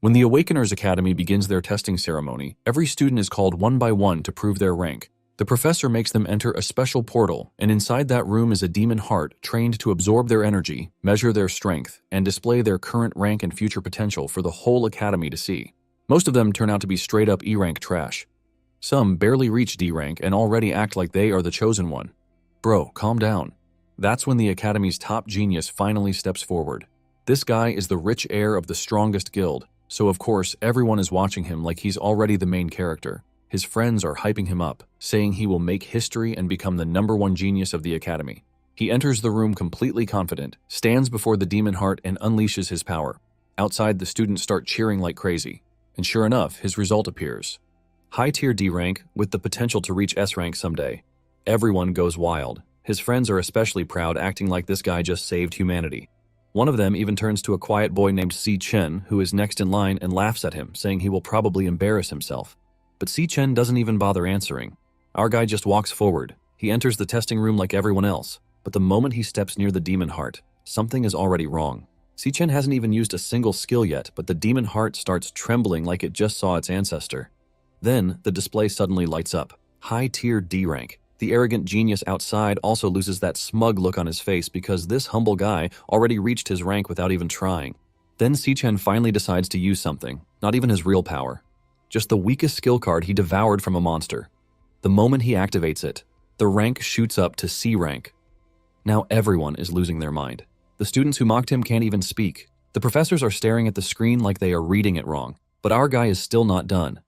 When the Awakeners Academy begins their testing ceremony, every student is called one by one to prove their rank. The professor makes them enter a special portal, and inside that room is a demon heart trained to absorb their energy, measure their strength, and display their current rank and future potential for the whole academy to see. Most of them turn out to be straight-up E-rank trash. Some barely reach D-rank and already act like they are the chosen one. Bro, calm down. That's when the academy's top genius finally steps forward. This guy is the rich heir of the strongest guild, so of course everyone is watching him like he's already the main character. His friends are hyping him up, saying he will make history and become the #1 genius of the academy. He enters the room completely confident, stands before the demon heart and unleashes his power. Outside, the students start cheering like crazy. And sure enough, his result appears. High-tier D rank with the potential to reach S rank someday. Everyone goes wild. His friends are especially proud, acting like this guy just saved humanity. One of them even turns to a quiet boy named Si Chen, who is next in line, and laughs at him, saying he will probably embarrass himself. But Si Chen doesn't even bother answering. Our guy just walks forward. He enters the testing room like everyone else, but the moment he steps near the demon heart, something is already wrong. Si Chen hasn't even used a single skill yet, but the demon heart starts trembling like it just saw its ancestor. Then, the display suddenly lights up. High-tier D rank. The arrogant genius outside also loses that smug look on his face because this humble guy already reached his rank without even trying. Then Si Chen finally decides to use something, not even his real power. Just the weakest skill card he devoured from a monster. The moment he activates it, the rank shoots up to C rank. Now everyone is losing their mind. The students who mocked him can't even speak. The professors are staring at the screen like they are reading it wrong. But our guy is still not done.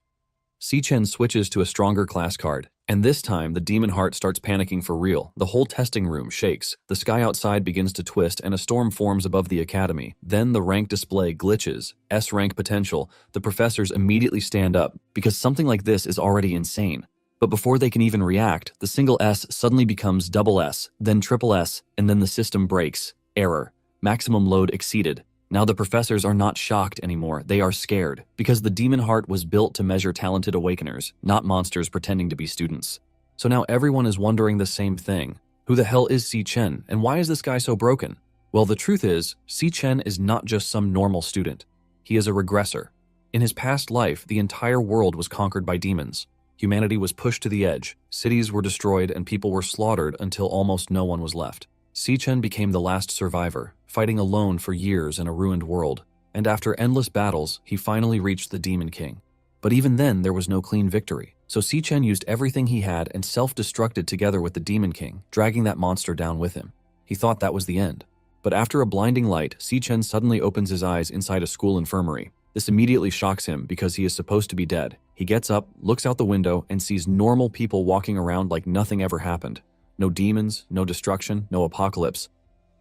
Si Chen switches to a stronger class card, and this time the demon heart starts panicking for real. The whole testing room shakes, the sky outside begins to twist, and a storm forms above the academy. Then the rank display glitches, S rank potential. The professors immediately stand up, because something like this is already insane. But before they can even react, the single S suddenly becomes double S, then triple S, and then the system breaks. Error. Maximum load exceeded. Now the professors are not shocked anymore, they are scared, because the demon heart was built to measure talented awakeners, not monsters pretending to be students. So now everyone is wondering the same thing. Who the hell is Si Chen, and why is this guy so broken? Well, the truth is, Si Chen is not just some normal student. He is a regressor. In his past life, the entire world was conquered by demons. Humanity was pushed to the edge, cities were destroyed, and people were slaughtered until almost no one was left. Si Chen became the last survivor, fighting alone for years in a ruined world, and after endless battles, he finally reached the Demon King. But even then, there was no clean victory, so Si Chen used everything he had and self-destructed together with the Demon King, dragging that monster down with him. He thought that was the end. But after a blinding light, Si Chen suddenly opens his eyes inside a school infirmary. This immediately shocks him because he is supposed to be dead. He gets up, looks out the window, and sees normal people walking around like nothing ever happened. No demons, no destruction, no apocalypse.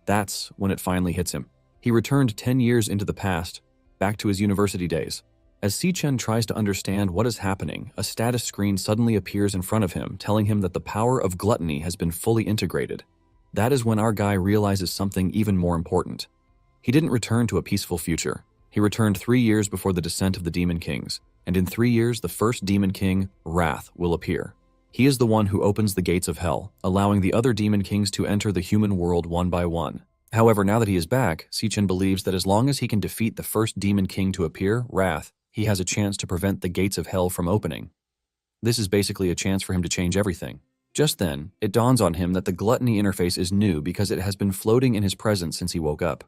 That's when it finally hits him. He returned 10 years into the past, back to his university days. As Si Chen tries to understand what is happening, a status screen suddenly appears in front of him, telling him that the power of gluttony has been fully integrated. That is when our guy realizes something even more important. He didn't return to a peaceful future. He returned 3 years before the descent of the Demon Kings, and in 3 years, the first Demon King, Wrath, will appear. He is the one who opens the gates of hell, allowing the other Demon Kings to enter the human world one by one. However, now that he is back, Si Chen believes that as long as he can defeat the first Demon King to appear, Wrath, he has a chance to prevent the gates of hell from opening. This is basically a chance for him to change everything. Just then, it dawns on him that the gluttony interface is new because it has been floating in his presence since he woke up.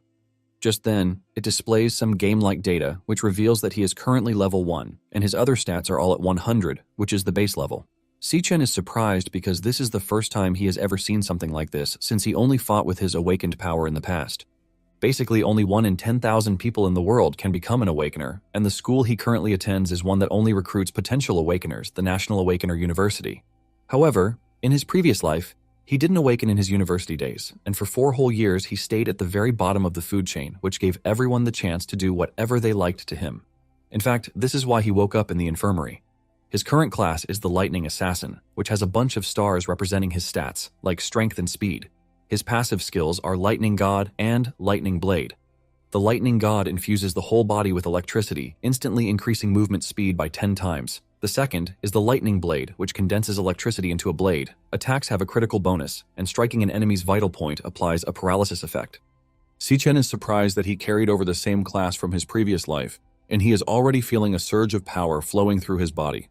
Just then, it displays some game-like data, which reveals that he is currently level 1, and his other stats are all at 100, which is the base level. Si Chen is surprised because this is the first time he has ever seen something like this since he only fought with his awakened power in the past. Basically, only 1 in 10,000 people in the world can become an awakener, and the school he currently attends is one that only recruits potential awakeners, the National Awakener University. However, in his previous life, he didn't awaken in his university days, and for 4 whole years he stayed at the very bottom of the food chain, which gave everyone the chance to do whatever they liked to him. In fact, this is why he woke up in the infirmary. His current class is the Lightning Assassin, which has a bunch of stars representing his stats, like strength and speed. His passive skills are Lightning God and Lightning Blade. The Lightning God infuses the whole body with electricity, instantly increasing movement speed by 10 times. The second is the Lightning Blade, which condenses electricity into a blade. Attacks have a critical bonus, and striking an enemy's vital point applies a paralysis effect. Si Chen is surprised that he carried over the same class from his previous life, and he is already feeling a surge of power flowing through his body.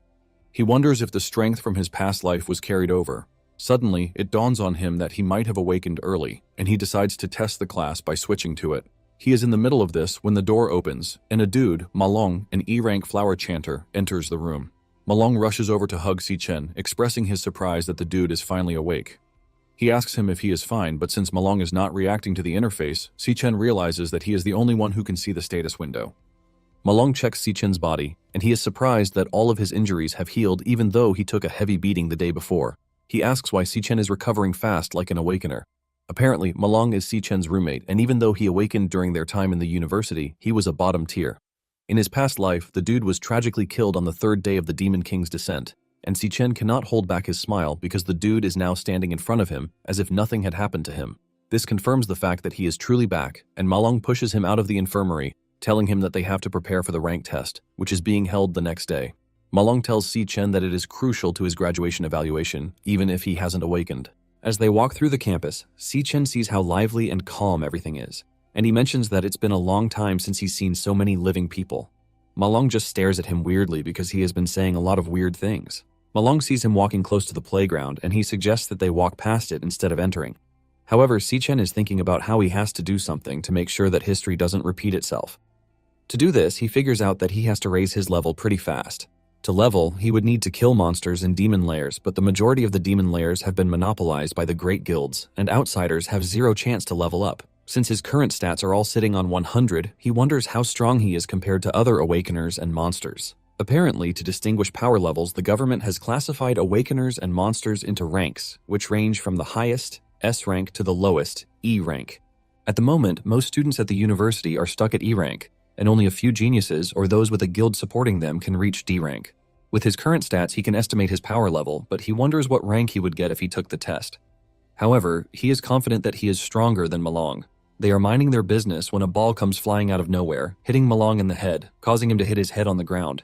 He wonders if the strength from his past life was carried over. Suddenly, it dawns on him that he might have awakened early, and he decides to test the class by switching to it. He is in the middle of this when the door opens, and a dude, Malong, an E-rank flower chanter, enters the room. Malong rushes over to hug Si-chen, expressing his surprise that the dude is finally awake. He asks him if he is fine, but since Malong is not reacting to the interface, Si-chen realizes that he is the only one who can see the status window. Malong checks Si-chen's body, and he is surprised that all of his injuries have healed even though he took a heavy beating the day before. He asks why Si-chen is recovering fast like an awakener. Apparently, Malong is Si-chen's roommate, and even though he awakened during their time in the university, he was a bottom tier. In his past life, the dude was tragically killed on the third day of the Demon King's descent, and Si-chen cannot hold back his smile because the dude is now standing in front of him as if nothing had happened to him. This confirms the fact that he is truly back, and Malong pushes him out of the infirmary, telling him that they have to prepare for the rank test, which is being held the next day. Malong tells Si-chen that it is crucial to his graduation evaluation, even if he hasn't awakened. As they walk through the campus, Si-chen sees how lively and calm everything is, and he mentions that it's been a long time since he's seen so many living people. Malong just stares at him weirdly because he has been saying a lot of weird things. Malong sees him walking close to the playground, and he suggests that they walk past it instead of entering. However, Si-chen is thinking about how he has to do something to make sure that history doesn't repeat itself. To do this, he figures out that he has to raise his level pretty fast. To level, he would need to kill monsters in demon lairs, but the majority of the demon lairs have been monopolized by the great guilds, and outsiders have zero chance to level up. Since his current stats are all sitting on 100, he wonders how strong he is compared to other awakeners and monsters. Apparently, to distinguish power levels, the government has classified awakeners and monsters into ranks, which range from the highest, S rank, to the lowest, E rank. At the moment, most students at the university are stuck at E rank, and only a few geniuses or those with a guild supporting them can reach D rank. With his current stats, he can estimate his power level, but he wonders what rank he would get if he took the test. However, he is confident that he is stronger than Malong. They are minding their business when a ball comes flying out of nowhere, hitting Malong in the head, causing him to hit his head on the ground.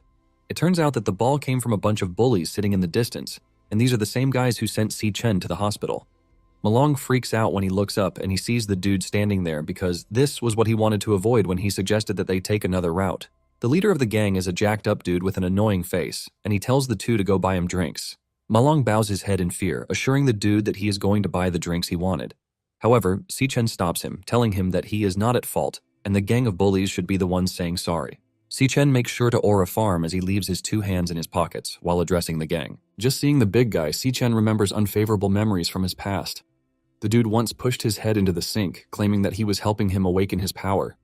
It turns out that the ball came from a bunch of bullies sitting in the distance, and these are the same guys who sent Si-chen to the hospital. Malong freaks out when he looks up and he sees the dude standing there because this was what he wanted to avoid when he suggested that they take another route. The leader of the gang is a jacked up dude with an annoying face, and he tells the two to go buy him drinks. Malong bows his head in fear, assuring the dude that he is going to buy the drinks he wanted. However, Si-chen stops him, telling him that he is not at fault, and the gang of bullies should be the ones saying sorry. Si-chen makes sure to aura farm as he leaves his two hands in his pockets while addressing the gang. Just seeing the big guy, Si-chen remembers unfavorable memories from his past. The dude once pushed his head into the sink, claiming that he was helping him awaken his power.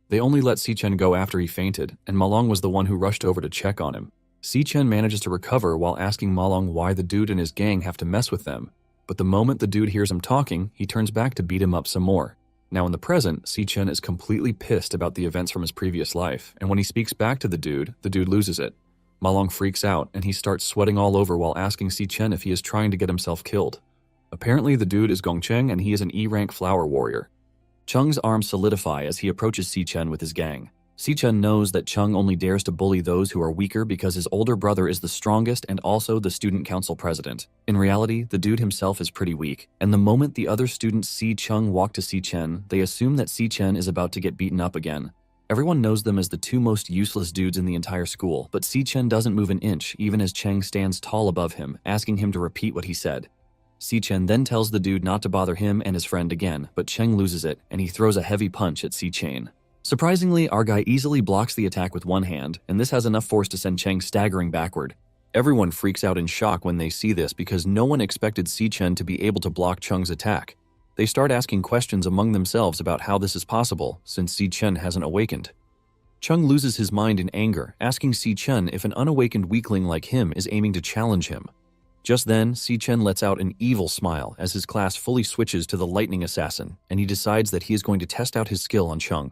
They only let Si-chen go after he fainted, and Malong was the one who rushed over to check on him. Si-chen manages to recover while asking Malong why the dude and his gang have to mess with them, but the moment the dude hears him talking, he turns back to beat him up some more. Now in the present, Si-chen is completely pissed about the events from his previous life, and when he speaks back to the dude loses it. Malong freaks out, and he starts sweating all over while asking Si-chen if he is trying to get himself killed. Apparently, the dude is Gongcheng, and he is an E-rank flower warrior. Cheng's arms solidify as he approaches Si-chen with his gang. Si-chen knows that Cheng only dares to bully those who are weaker because his older brother is the strongest and also the student council president. In reality, the dude himself is pretty weak, and the moment the other students see Cheng walk to Si-chen, they assume that Si-chen is about to get beaten up again. Everyone knows them as the two most useless dudes in the entire school, but Si-chen doesn't move an inch even as Cheng stands tall above him, asking him to repeat what he said. Si-chen then tells the dude not to bother him and his friend again, but Cheng loses it, and he throws a heavy punch at Si-chen. Surprisingly, our guy easily blocks the attack with one hand, and this has enough force to send Cheng staggering backward. Everyone freaks out in shock when they see this because no one expected Si-chen to be able to block Cheng's attack. They start asking questions among themselves about how this is possible, since Si-chen hasn't awakened. Cheng loses his mind in anger, asking Si-chen if an unawakened weakling like him is aiming to challenge him. Just then, Si-chen lets out an evil smile as his class fully switches to the lightning assassin, and he decides that he is going to test out his skill on Cheng.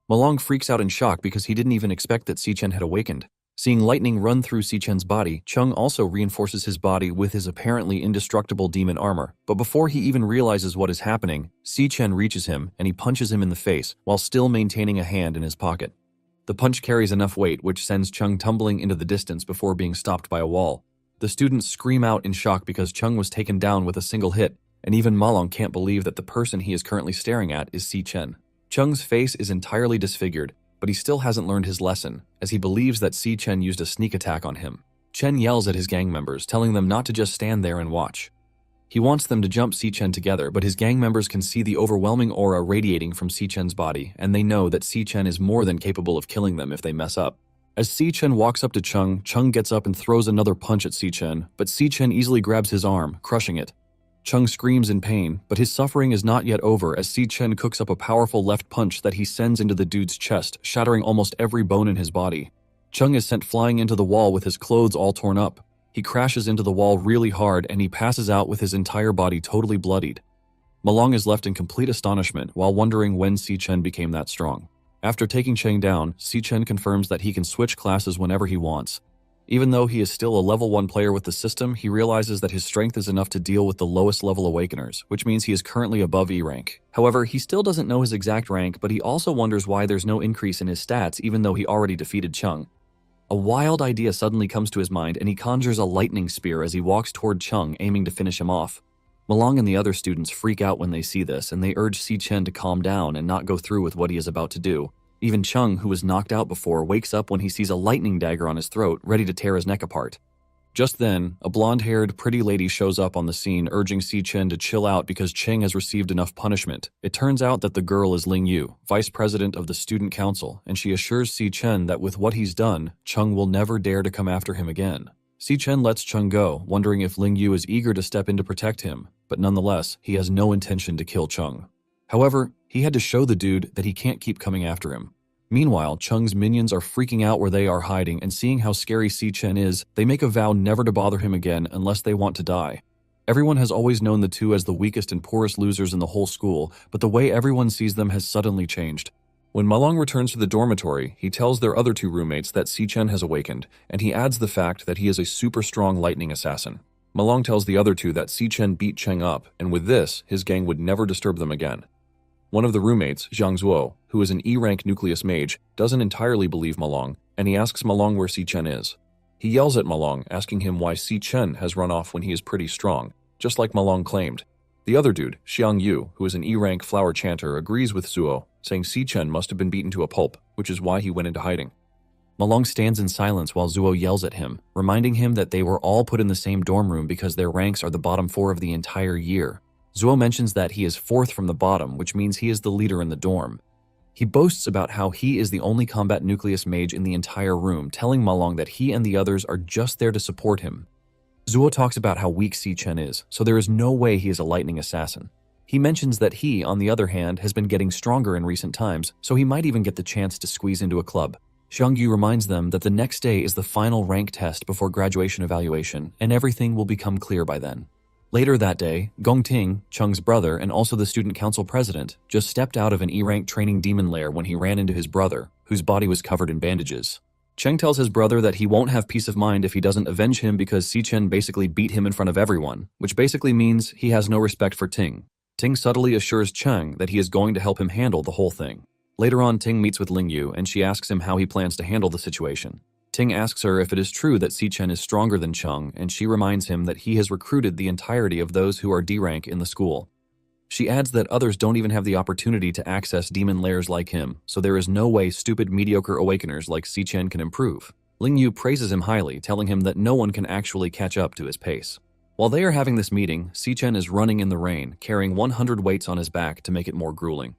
Malong freaks out in shock because he didn't even expect that Si-chen had awakened. Seeing lightning run through Si-chen's body, Cheng also reinforces his body with his apparently indestructible demon armor, but before he even realizes what is happening, Si-chen reaches him and he punches him in the face while still maintaining a hand in his pocket. The punch carries enough weight which sends Cheng tumbling into the distance before being stopped by a wall. The students scream out in shock because Cheng was taken down with a single hit, and even Malong can't believe that the person he is currently staring at is Si-chen. Cheng's face is entirely disfigured, but he still hasn't learned his lesson, as he believes that Si Chen used a sneak attack on him. Chen yells at his gang members, telling them not to just stand there and watch. He wants them to jump Si Chen together, but his gang members can see the overwhelming aura radiating from Si Chen's body, and they know that Si Chen is more than capable of killing them if they mess up. As Si Chen walks up to Chung, Chung gets up and throws another punch at Si Chen, but Si Chen easily grabs his arm, crushing it. Chung screams in pain, but his suffering is not yet over as Si Chen cooks up a powerful left punch that he sends into the dude's chest, shattering almost every bone in his body. Chung is sent flying into the wall with his clothes all torn up. He crashes into the wall really hard and he passes out with his entire body totally bloodied. Malong is left in complete astonishment while wondering when Si Chen became that strong. After taking Cheng down, Si Chen confirms that he can switch classes whenever he wants. Even though he is still a level 1 player with the system, he realizes that his strength is enough to deal with the lowest level awakeners, which means he is currently above E rank. However, he still doesn't know his exact rank, but he also wonders why there's no increase in his stats even though he already defeated Chung. A wild idea suddenly comes to his mind and he conjures a lightning spear as he walks toward Chung, aiming to finish him off. Malong and the other students freak out when they see this and they urge Si Chen to calm down and not go through with what he is about to do. Even Chung, who was knocked out before, wakes up when he sees a lightning dagger on his throat, ready to tear his neck apart. Just then, a blonde-haired, pretty lady shows up on the scene, urging Si Chen to chill out because Cheng has received enough punishment. It turns out that the girl is Ling Yu, vice president of the student council, and she assures Si Chen that with what he's done, Chung will never dare to come after him again. Si Chen lets Chung go, wondering if Ling Yu is eager to step in to protect him, but nonetheless, he has no intention to kill Chung. However, he had to show the dude that he can't keep coming after him. Meanwhile, Chung's minions are freaking out where they are hiding, and seeing how scary Si Chen is, they make a vow never to bother him again unless they want to die. Everyone has always known the two as the weakest and poorest losers in the whole school, but the way everyone sees them has suddenly changed. When Malong returns to the dormitory, he tells their other two roommates that Si Chen has awakened, and he adds the fact that he is a super strong lightning assassin. Malong tells the other two that Si Chen beat Cheng up, and with this, his gang would never disturb them again. One of the roommates, Zhang Zuo, who is an E-rank nucleus mage, doesn't entirely believe Malong, and he asks Malong where Si Chen is. He yells at Malong, asking him why Si Chen has run off when he is pretty strong, just like Malong claimed. The other dude, Xiang Yu, who is an E-rank flower chanter, agrees with Zuo, saying Si Chen must have been beaten to a pulp, which is why he went into hiding. Malong stands in silence while Zuo yells at him, reminding him that they were all put in the same dorm room because their ranks are the bottom 4 of the entire year. Zuo mentions that he is 4th from the bottom, which means he is the leader in the dorm. He boasts about how he is the only combat nucleus mage in the entire room, telling Malong that he and the others are just there to support him. Zuo talks about how weak Si Chen is, so there is no way he is a lightning assassin. He mentions that he, on the other hand, has been getting stronger in recent times, so he might even get the chance to squeeze into a club. Xiang Yu reminds them that the next day is the final rank test before graduation evaluation, and everything will become clear by then. Later that day, Gong Ting, Cheng's brother and also the student council president, just stepped out of an E-rank training demon lair when he ran into his brother, whose body was covered in bandages. Cheng tells his brother that he won't have peace of mind if he doesn't avenge him because Si Chen basically beat him in front of everyone, which basically means he has no respect for Ting. Ting subtly assures Cheng that he is going to help him handle the whole thing. Later on, Ting meets with Ling Yu and she asks him how he plans to handle the situation. Ting asks her if it is true that Si Chen is stronger than Cheng, and she reminds him that he has recruited the entirety of those who are D-rank in the school. She adds that others don't even have the opportunity to access demon lairs like him, so there is no way stupid mediocre awakeners like Si Chen can improve. Ling Yu praises him highly, telling him that no one can actually catch up to his pace. While they are having this meeting, Si Chen is running in the rain, carrying 100 weights on his back to make it more grueling.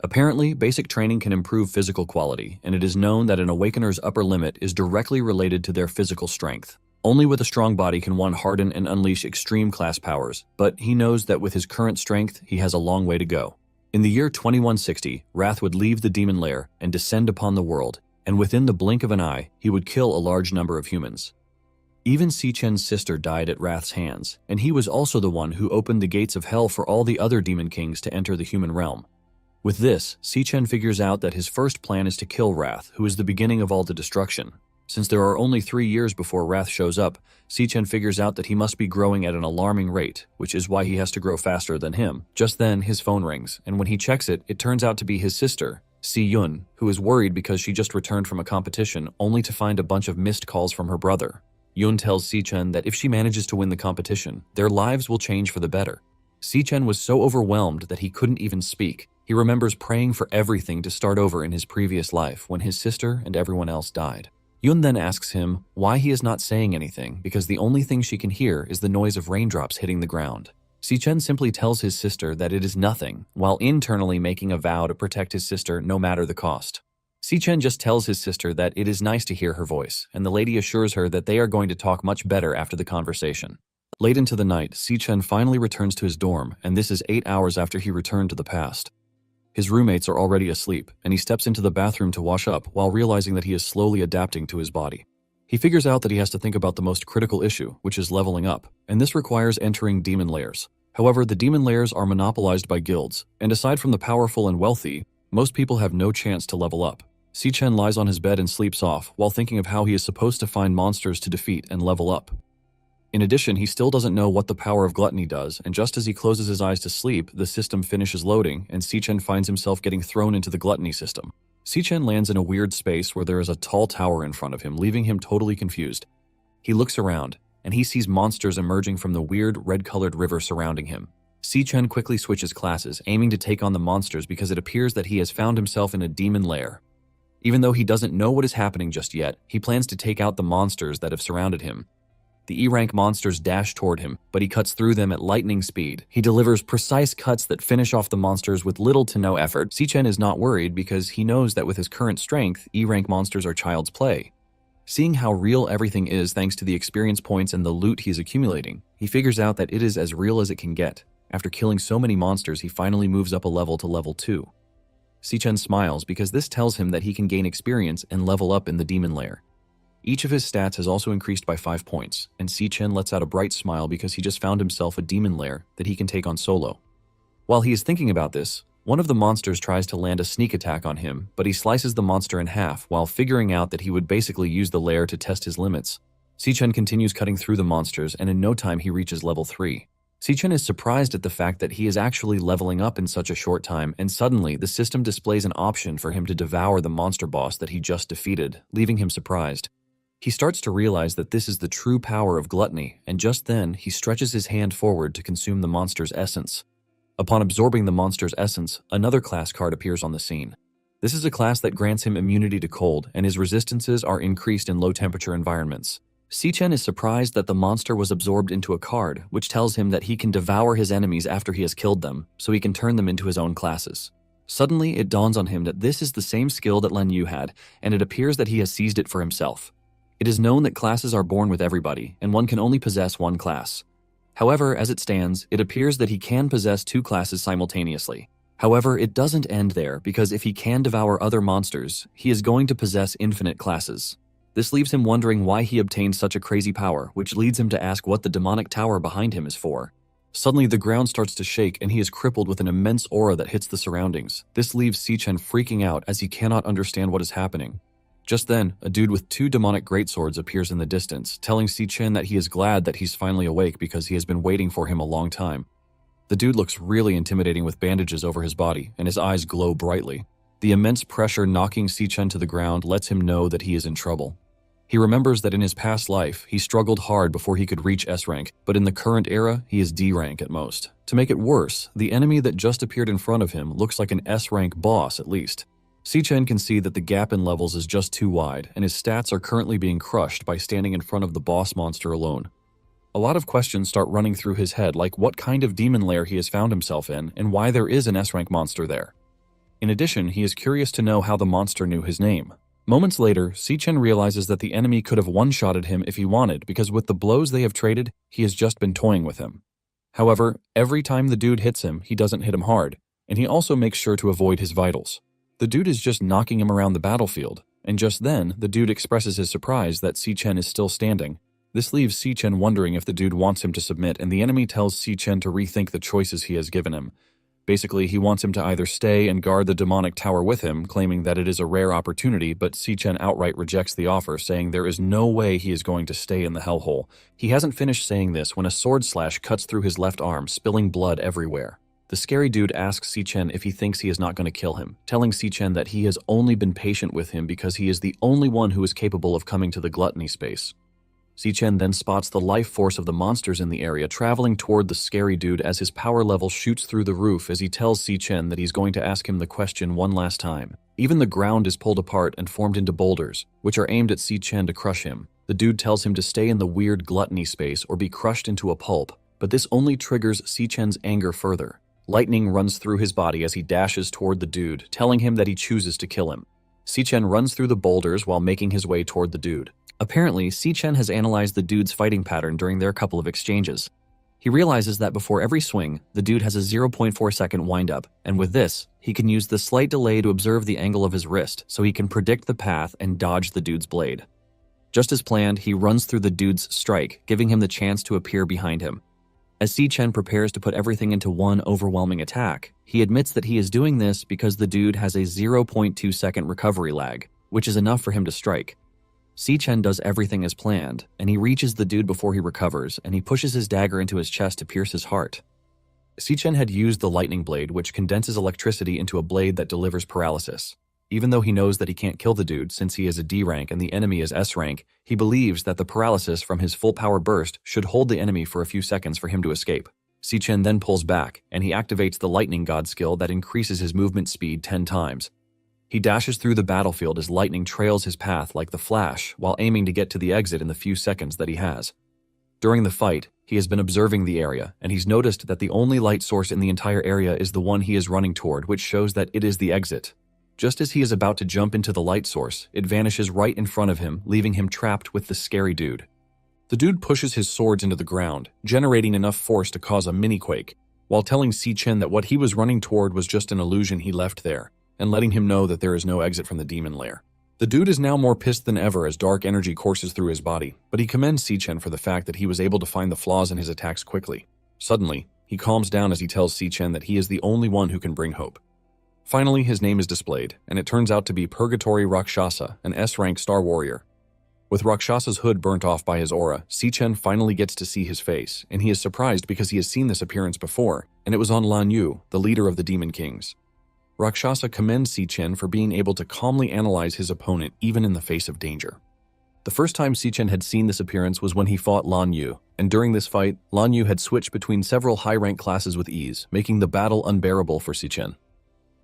Apparently, basic training can improve physical quality, and it is known that an awakener's upper limit is directly related to their physical strength. Only with a strong body can one harden and unleash extreme class powers, but he knows that with his current strength, he has a long way to go. In the year 2160, Wrath would leave the demon lair and descend upon the world, and within the blink of an eye, he would kill a large number of humans. Even Si Chen's sister died at Wrath's hands, and he was also the one who opened the gates of hell for all the other demon kings to enter the human realm. With this, Si Chen figures out that his first plan is to kill Wrath, who is the beginning of all the destruction. Since there are only 3 years before Wrath shows up, Si Chen figures out that he must be growing at an alarming rate, which is why he has to grow faster than him. Just then, his phone rings, and when he checks it, it turns out to be his sister, Si Yun, who is worried because she just returned from a competition only to find a bunch of missed calls from her brother. Yun tells Si Chen that if she manages to win the competition, their lives will change for the better. Si Chen was so overwhelmed that he couldn't even speak. He remembers praying for everything to start over in his previous life when his sister and everyone else died. Yun then asks him why he is not saying anything because the only thing she can hear is the noise of raindrops hitting the ground. Si-chen simply tells his sister that it is nothing, while internally making a vow to protect his sister no matter the cost. Si-chen just tells his sister that it is nice to hear her voice, and the lady assures her that they are going to talk much better after the conversation. Late into the night, Si-chen finally returns to his dorm, and this is 8 hours after he returned to the past. His roommates are already asleep, and he steps into the bathroom to wash up while realizing that he is slowly adapting to his body. He figures out that he has to think about the most critical issue, which is leveling up, and this requires entering demon layers. However, the demon layers are monopolized by guilds, and aside from the powerful and wealthy, most people have no chance to level up. Si-chen lies on his bed and sleeps off while thinking of how he is supposed to find monsters to defeat and level up. In addition, he still doesn't know what the power of gluttony does, and just as he closes his eyes to sleep, the system finishes loading, and Si-chen finds himself getting thrown into the gluttony system. Si-chen lands in a weird space where there is a tall tower in front of him, leaving him totally confused. He looks around, and he sees monsters emerging from the weird red-colored river surrounding him. Si-chen quickly switches classes, aiming to take on the monsters because it appears that he has found himself in a demon lair. Even though he doesn't know what is happening just yet, he plans to take out the monsters that have surrounded him. The E-rank monsters dash toward him, but he cuts through them at lightning speed. He delivers precise cuts that finish off the monsters with little to no effort. Si-chen is not worried because he knows that with his current strength, E-rank monsters are child's play. Seeing how real everything is thanks to the experience points and the loot he is accumulating, he figures out that it is as real as it can get. After killing so many monsters, he finally moves up a level to level 2. Si-chen smiles because this tells him that he can gain experience and level up in the demon lair. Each of his stats has also increased by 5 points, and Si-chen lets out a bright smile because he just found himself a demon lair that he can take on solo. While he is thinking about this, one of the monsters tries to land a sneak attack on him, but he slices the monster in half while figuring out that he would basically use the lair to test his limits. Si-chen continues cutting through the monsters, and in no time he reaches level 3. Si-chen is surprised at the fact that he is actually leveling up in such a short time, and suddenly the system displays an option for him to devour the monster boss that he just defeated, leaving him surprised. He starts to realize that this is the true power of gluttony, and just then, he stretches his hand forward to consume the monster's essence. Upon absorbing the monster's essence, another class card appears on the scene. This is a class that grants him immunity to cold, and his resistances are increased in low-temperature environments. Si-chen is surprised that the monster was absorbed into a card, which tells him that he can devour his enemies after he has killed them, so he can turn them into his own classes. Suddenly, it dawns on him that this is the same skill that Len Yu had, and it appears that he has seized it for himself. It is known that classes are born with everybody, and one can only possess one class. However, as it stands, it appears that he can possess 2 classes simultaneously. However, it doesn't end there, because if he can devour other monsters, he is going to possess infinite classes. This leaves him wondering why he obtained such a crazy power, which leads him to ask what the demonic tower behind him is for. Suddenly, the ground starts to shake, and he is crippled with an immense aura that hits the surroundings. This leaves Si-chen freaking out as he cannot understand what is happening. Just then, a dude with 2 demonic greatswords appears in the distance, telling Si-chen that he is glad that he's finally awake because he has been waiting for him a long time. The dude looks really intimidating with bandages over his body, and his eyes glow brightly. The immense pressure knocking Si-chen to the ground lets him know that he is in trouble. He remembers that in his past life, he struggled hard before he could reach S rank, but in the current era, he is D rank at most. To make it worse, the enemy that just appeared in front of him looks like an S rank boss at least. Si-chen can see that the gap in levels is just too wide, and his stats are currently being crushed by standing in front of the boss monster alone. A lot of questions start running through his head, like what kind of demon lair he has found himself in, and why there is an S-rank monster there. In addition, he is curious to know how the monster knew his name. Moments later, Si-chen realizes that the enemy could have one-shotted him if he wanted, because with the blows they have traded, he has just been toying with him. However, every time the dude hits him, he doesn't hit him hard, and he also makes sure to avoid his vitals. The dude is just knocking him around the battlefield, and just then, the dude expresses his surprise that Si-chen is still standing. This leaves Si-chen wondering if the dude wants him to submit, and the enemy tells Si-chen to rethink the choices he has given him. Basically, he wants him to either stay and guard the demonic tower with him, claiming that it is a rare opportunity, but Si-chen outright rejects the offer, saying there is no way he is going to stay in the hellhole. He hasn't finished saying this when a sword slash cuts through his left arm, spilling blood everywhere. The scary dude asks Si-chen if he thinks he is not going to kill him, telling Si-chen that he has only been patient with him because he is the only one who is capable of coming to the gluttony space. Si-Chen then spots the life force of the monsters in the area traveling toward the scary dude as his power level shoots through the roof as he tells Si-Chen that he's going to ask him the question one last time. Even the ground is pulled apart and formed into boulders, which are aimed at Si-Chen to crush him. The dude tells him to stay in the weird gluttony space or be crushed into a pulp, but this only triggers Si-Chen's anger further. Lightning runs through his body as he dashes toward the dude, telling him that he chooses to kill him. Si-Chen runs through the boulders while making his way toward the dude. Apparently, Si-Chen has analyzed the dude's fighting pattern during their couple of exchanges. He realizes that before every swing, the dude has a 0.4 second windup, and with this, he can use the slight delay to observe the angle of his wrist so he can predict the path and dodge the dude's blade. Just as planned, he runs through the dude's strike, giving him the chance to appear behind him. As Si-Chen prepares to put everything into one overwhelming attack, he admits that he is doing this because the dude has a 0.2 second recovery lag, which is enough for him to strike. Si-Chen does everything as planned, and he reaches the dude before he recovers, and he pushes his dagger into his chest to pierce his heart. Si-Chen had used the lightning blade, which condenses electricity into a blade that delivers paralysis. Even though he knows that he can't kill the dude since he is a D rank and the enemy is S rank, he believes that the paralysis from his full power burst should hold the enemy for a few seconds for him to escape. Si-Chen then pulls back, and he activates the lightning god skill that increases his movement speed 10 times. He dashes through the battlefield as lightning trails his path like the Flash while aiming to get to the exit in the few seconds that he has. During the fight, he has been observing the area, and he's noticed that the only light source in the entire area is the one he is running toward, which shows that it is the exit. Just as he is about to jump into the light source, it vanishes right in front of him, leaving him trapped with the scary dude. The dude pushes his swords into the ground, generating enough force to cause a mini-quake, while telling Si-Chen that what he was running toward was just an illusion he left there, and letting him know that there is no exit from the demon lair. The dude is now more pissed than ever as dark energy courses through his body, but he commends Si-Chen for the fact that he was able to find the flaws in his attacks quickly. Suddenly, he calms down as he tells Si-Chen that he is the only one who can bring hope. Finally, his name is displayed, and it turns out to be Purgatory Rakshasa, an S-rank star warrior. With Rakshasa's hood burnt off by his aura, Si-Chen finally gets to see his face, and he is surprised because he has seen this appearance before, and it was on Lan Yu, the leader of the Demon Kings. Rakshasa commends Si-Chen for being able to calmly analyze his opponent even in the face of danger. The first time Si-Chen had seen this appearance was when he fought Lan Yu, and during this fight, Lan Yu had switched between several high-rank classes with ease, making the battle unbearable for Si-Chen.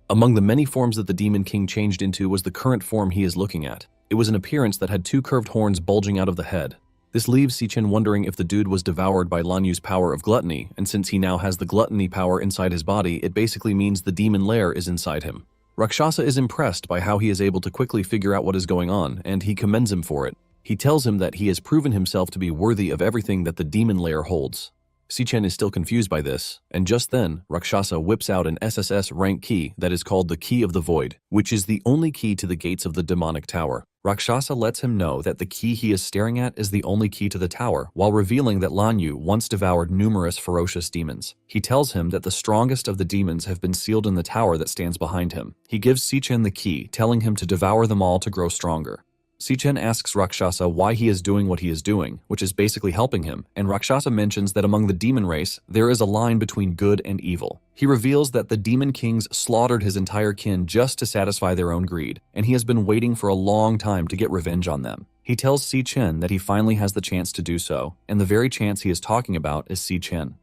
Among the many forms that the Demon King changed into was the current form he is looking at. It was an appearance that had 2 curved horns bulging out of the head. This leaves Si-Chen wondering if the dude was devoured by Lan Yu's power of gluttony, and since he now has the gluttony power inside his body, it basically means the demon lair is inside him. Rakshasa is impressed by how he is able to quickly figure out what is going on, and he commends him for it. He tells him that he has proven himself to be worthy of everything that the demon lair holds. Si-Chen is still confused by this, and just then, Rakshasa whips out an SSS rank key that is called the Key of the Void, which is the only key to the gates of the demonic tower. Rakshasa lets him know that the key he is staring at is the only key to the tower, while revealing that Lan Yu once devoured numerous ferocious demons. He tells him that the strongest of the demons have been sealed in the tower that stands behind him. He gives Si-Chen the key, telling him to devour them all to grow stronger. Si-Chen asks Rakshasa why he is doing what he is doing, which is basically helping him, and Rakshasa mentions that among the demon race, there is a line between good and evil. He reveals that the Demon Kings slaughtered his entire kin just to satisfy their own greed, and he has been waiting for a long time to get revenge on them. He tells Si-Chen that he finally has the chance to do so, and the very chance he is talking about is Si-Chen.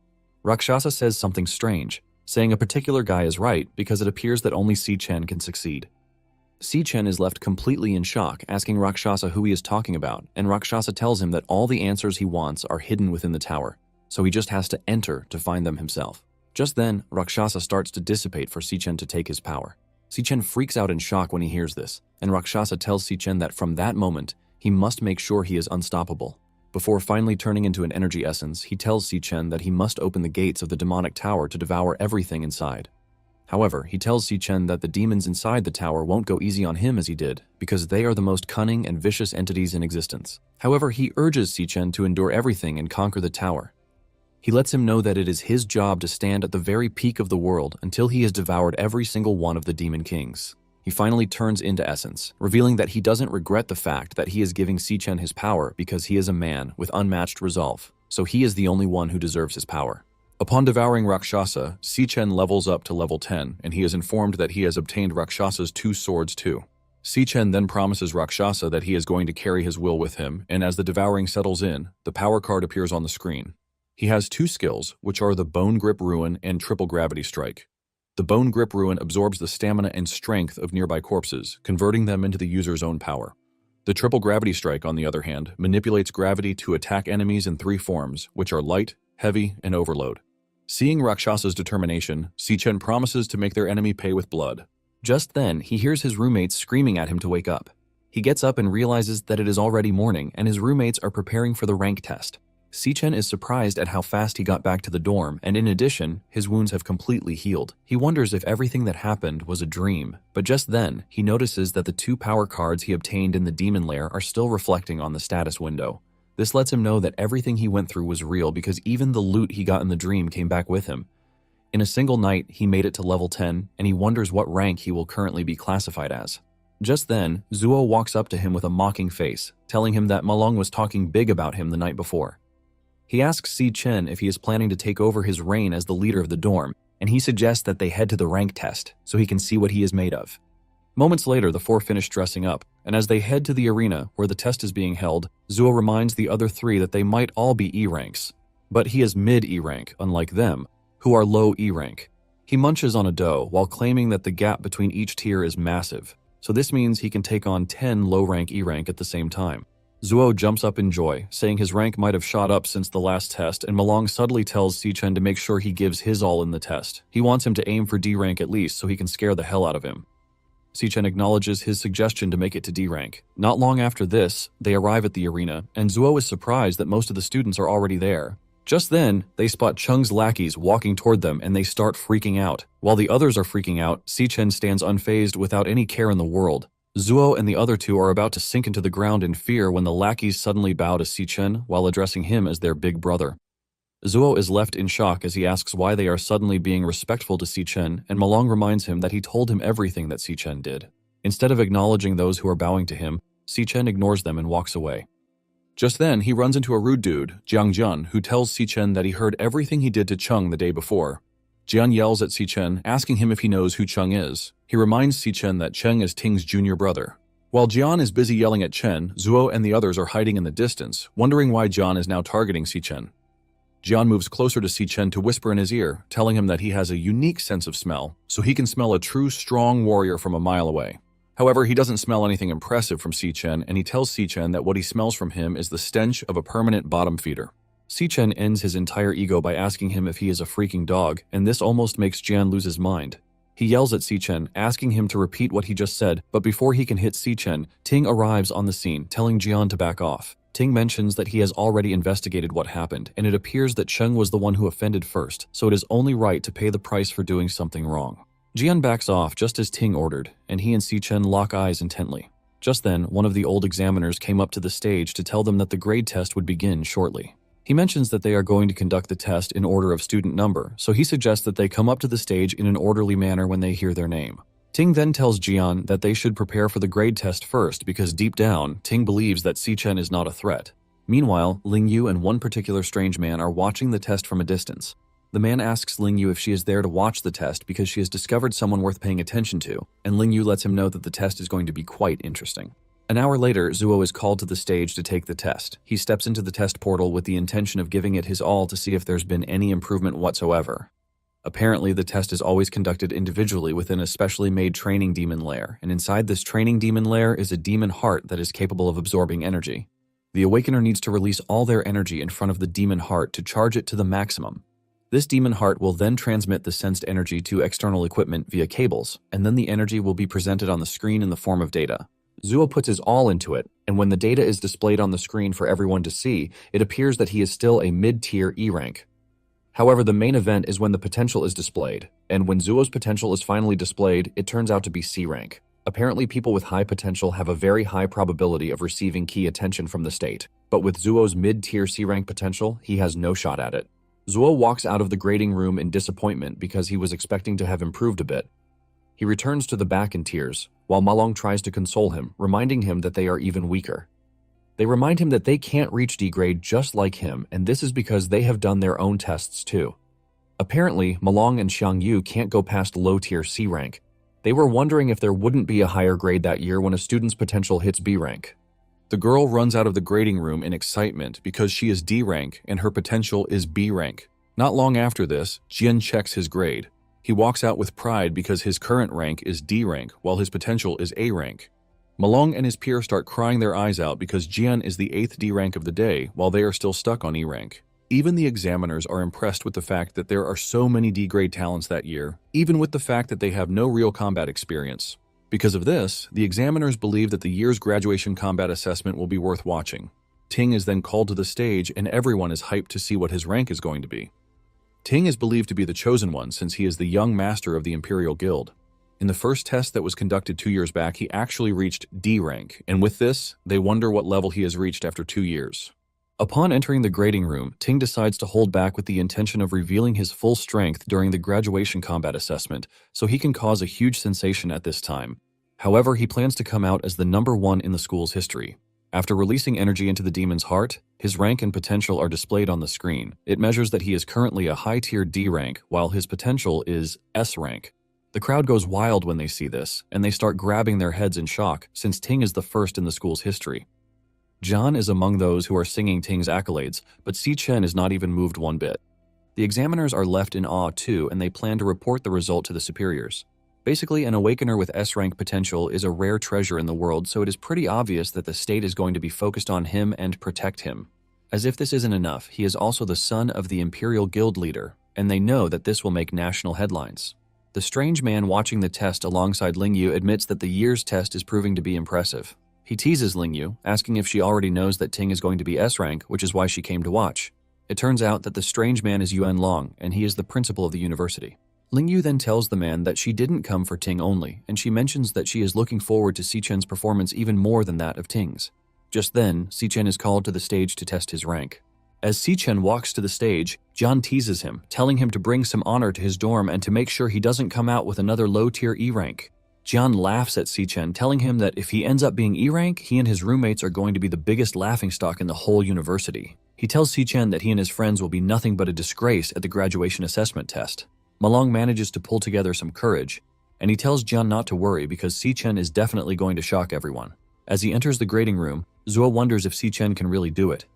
Rakshasa says something strange, saying a particular guy is right because it appears that only Si-Chen can succeed. Si-Chen is left completely in shock, asking Rakshasa who he is talking about, and Rakshasa tells him that all the answers he wants are hidden within the tower, so he just has to enter to find them himself. Just then, Rakshasa starts to dissipate for Si-Chen to take his power. Si-Chen freaks out in shock when he hears this, and Rakshasa tells Si-Chen that from that moment, he must make sure he is unstoppable. Before finally turning into an energy essence, he tells Si-Chen that he must open the gates of the demonic tower to devour everything inside. However, he tells Si-Chen that the demons inside the tower won't go easy on him as he did, because they are the most cunning and vicious entities in existence. However, he urges Si-Chen to endure everything and conquer the tower. He lets him know that it is his job to stand at the very peak of the world until he has devoured every single one of the Demon Kings. He finally turns into essence, revealing that he doesn't regret the fact that he is giving Si-Chen his power because he is a man with unmatched resolve, so he is the only one who deserves his power. Upon devouring Rakshasa, Si-Chen levels up to level 10, and he is informed that he has obtained Rakshasa's 2 swords too. Si-Chen then promises Rakshasa that he is going to carry his will with him, and as the devouring settles in, the power card appears on the screen. He has two skills, which are the Bone Grip Ruin and Triple Gravity Strike. The Bone Grip Ruin absorbs the stamina and strength of nearby corpses, converting them into the user's own power. The Triple Gravity Strike, on the other hand, manipulates gravity to attack enemies in three forms, which are light, heavy, and overload. Seeing Rakshasa's determination, Si-Chen promises to make their enemy pay with blood. Just then, he hears his roommates screaming at him to wake up. He gets up and realizes that it is already morning and his roommates are preparing for the rank test. Si-Chen is surprised at how fast he got back to the dorm, and in addition, his wounds have completely healed. He wonders if everything that happened was a dream, but just then, he notices that the two power cards he obtained in the demon lair are still reflecting on the status window. This lets him know that everything he went through was real because even the loot he got in the dream came back with him. In a single night, he made it to level 10, and he wonders what rank he will currently be classified as. Just then, Zuo walks up to him with a mocking face, telling him that Malong was talking big about him the night before. He asks Si-Chen if he is planning to take over his reign as the leader of the dorm, and he suggests that they head to the rank test so he can see what he is made of. Moments later, the four finish dressing up, and as they head to the arena where the test is being held, Zuo reminds the other three that they might all be E ranks. But he is mid-E rank, unlike them, who are low E rank. He munches on a dough while claiming that the gap between each tier is massive, so this means he can take on 10 low-rank E rank at the same time. Zuo jumps up in joy, saying his rank might have shot up since the last test, and Malong subtly tells Si-Chen to make sure he gives his all in the test. He wants him to aim for D rank at least so he can scare the hell out of him. Si-Chen acknowledges his suggestion to make it to D rank. Not long after this, they arrive at the arena, and Zuo is surprised that most of the students are already there. Just then, they spot Chung's lackeys walking toward them and they start freaking out. While the others are freaking out, Si-Chen stands unfazed without any care in the world. Zuo and the other two are about to sink into the ground in fear when the lackeys suddenly bow to Si-Chen while addressing him as their big brother. Zuo is left in shock as he asks why they are suddenly being respectful to Si-Chen, and Malong reminds him that he told him everything that Si-Chen did. Instead of acknowledging those who are bowing to him, Si-Chen ignores them and walks away. Just then, he runs into a rude dude, Jiang Jun, who tells Si-Chen that he heard everything he did to Chung the day before. Jian yells at Si-Chen, asking him if he knows who Chung is. He reminds Si-Chen that Cheng is Ting's junior brother. While Jian is busy yelling at Chen, Zuo and the others are hiding in the distance, wondering why Jian is now targeting Si-Chen. Jian moves closer to Si-Chen to whisper in his ear, telling him that he has a unique sense of smell, so he can smell a true strong warrior from a mile away. However, he doesn't smell anything impressive from Si-Chen, and he tells Si-Chen that what he smells from him is the stench of a permanent bottom feeder. Si-Chen ends his entire ego by asking him if he is a freaking dog, and this almost makes Jian lose his mind. He yells at Si-Chen, asking him to repeat what he just said, but before he can hit Si-Chen, Ting arrives on the scene, telling Jian to back off. Ting mentions that he has already investigated what happened, and it appears that Cheng was the one who offended first, so it is only right to pay the price for doing something wrong. Jian backs off just as Ting ordered, and he and Si-Chen lock eyes intently. Just then, one of the old examiners came up to the stage to tell them that the grade test would begin shortly. He mentions that they are going to conduct the test in order of student number, so he suggests that they come up to the stage in an orderly manner when they hear their name. Ting then tells Jian that they should prepare for the grade test first because deep down, Ting believes that Si-Chen is not a threat. Meanwhile, Ling Yu and one particular strange man are watching the test from a distance. The man asks Ling Yu if she is there to watch the test because she has discovered someone worth paying attention to, and Ling Yu lets him know that the test is going to be quite interesting. An hour later, Zuo is called to the stage to take the test. He steps into the test portal with the intention of giving it his all to see if there's been any improvement whatsoever. Apparently, the test is always conducted individually within a specially made training demon lair, and inside this training demon lair is a demon heart that is capable of absorbing energy. The Awakener needs to release all their energy in front of the demon heart to charge it to the maximum. This demon heart will then transmit the sensed energy to external equipment via cables, and then the energy will be presented on the screen in the form of data. Zuo puts his all into it, and when the data is displayed on the screen for everyone to see, it appears that he is still a mid-tier E rank. However, the main event is when the potential is displayed, and when Zuo's potential is finally displayed, it turns out to be C rank. Apparently, people with high potential have a very high probability of receiving key attention from the state, but with Zuo's mid-tier C rank potential, he has no shot at it. Zuo walks out of the grading room in disappointment because he was expecting to have improved a bit. He returns to the back in tears, while Malong tries to console him, reminding him that they are even weaker. They remind him that they can't reach D grade just like him, and this is because they have done their own tests too. Apparently, Malong and Xiang Yu can't go past low-tier C rank. They were wondering if there wouldn't be a higher grade that year when a student's potential hits B rank. The girl runs out of the grading room in excitement because she is D rank and her potential is B rank. Not long after this, Jian checks his grade. He walks out with pride because his current rank is D rank while his potential is A rank. Malong and his peer start crying their eyes out because Jian is the 8th D rank of the day while they are still stuck on E rank. Even the examiners are impressed with the fact that there are so many D grade talents that year, even with the fact that they have no real combat experience. Because of this, the examiners believe that the year's graduation combat assessment will be worth watching. Ting is then called to the stage and everyone is hyped to see what his rank is going to be. Ting is believed to be the chosen one since he is the young master of the Imperial Guild. In the first test that was conducted 2 years back, he actually reached D rank, and with this, they wonder what level he has reached after 2 years. Upon entering the grading room, Ting decides to hold back with the intention of revealing his full strength during the graduation combat assessment, so he can cause a huge sensation at this time. However, he plans to come out as the number 1 in the school's history. After releasing energy into the demon's heart, his rank and potential are displayed on the screen. It measures that he is currently a high-tier D rank, while his potential is S rank. The crowd goes wild when they see this, and they start grabbing their heads in shock, since Ting is the first in the school's history. John is among those who are singing Ting's accolades, but Si Chen is not even moved one bit. The examiners are left in awe too, and they plan to report the result to the superiors. Basically, an awakener with S-rank potential is a rare treasure in the world, so it is pretty obvious that the state is going to be focused on him and protect him. As if this isn't enough, he is also the son of the Imperial Guild leader, and they know that this will make national headlines. The strange man watching the test alongside Lingyu admits that the year's test is proving to be impressive. He teases Lingyu, asking if she already knows that Ting is going to be S-rank, which is why she came to watch. It turns out that the strange man is Yuan Long, and he is the principal of the university. Lingyu then tells the man that she didn't come for Ting only, and she mentions that she is looking forward to Si Chen's performance even more than that of Ting's. Just then, Si Chen is called to the stage to test his rank. As Si Chen walks to the stage, John teases him, telling him to bring some honor to his dorm and to make sure he doesn't come out with another low-tier E rank. John laughs at Si Chen, telling him that if he ends up being E rank, he and his roommates are going to be the biggest laughingstock in the whole university. He tells Si Chen that he and his friends will be nothing but a disgrace at the graduation assessment test. Malong manages to pull together some courage, and he tells John not to worry because Si Chen is definitely going to shock everyone. As he enters the grading room, Zuo wonders if Si Chen can really do it.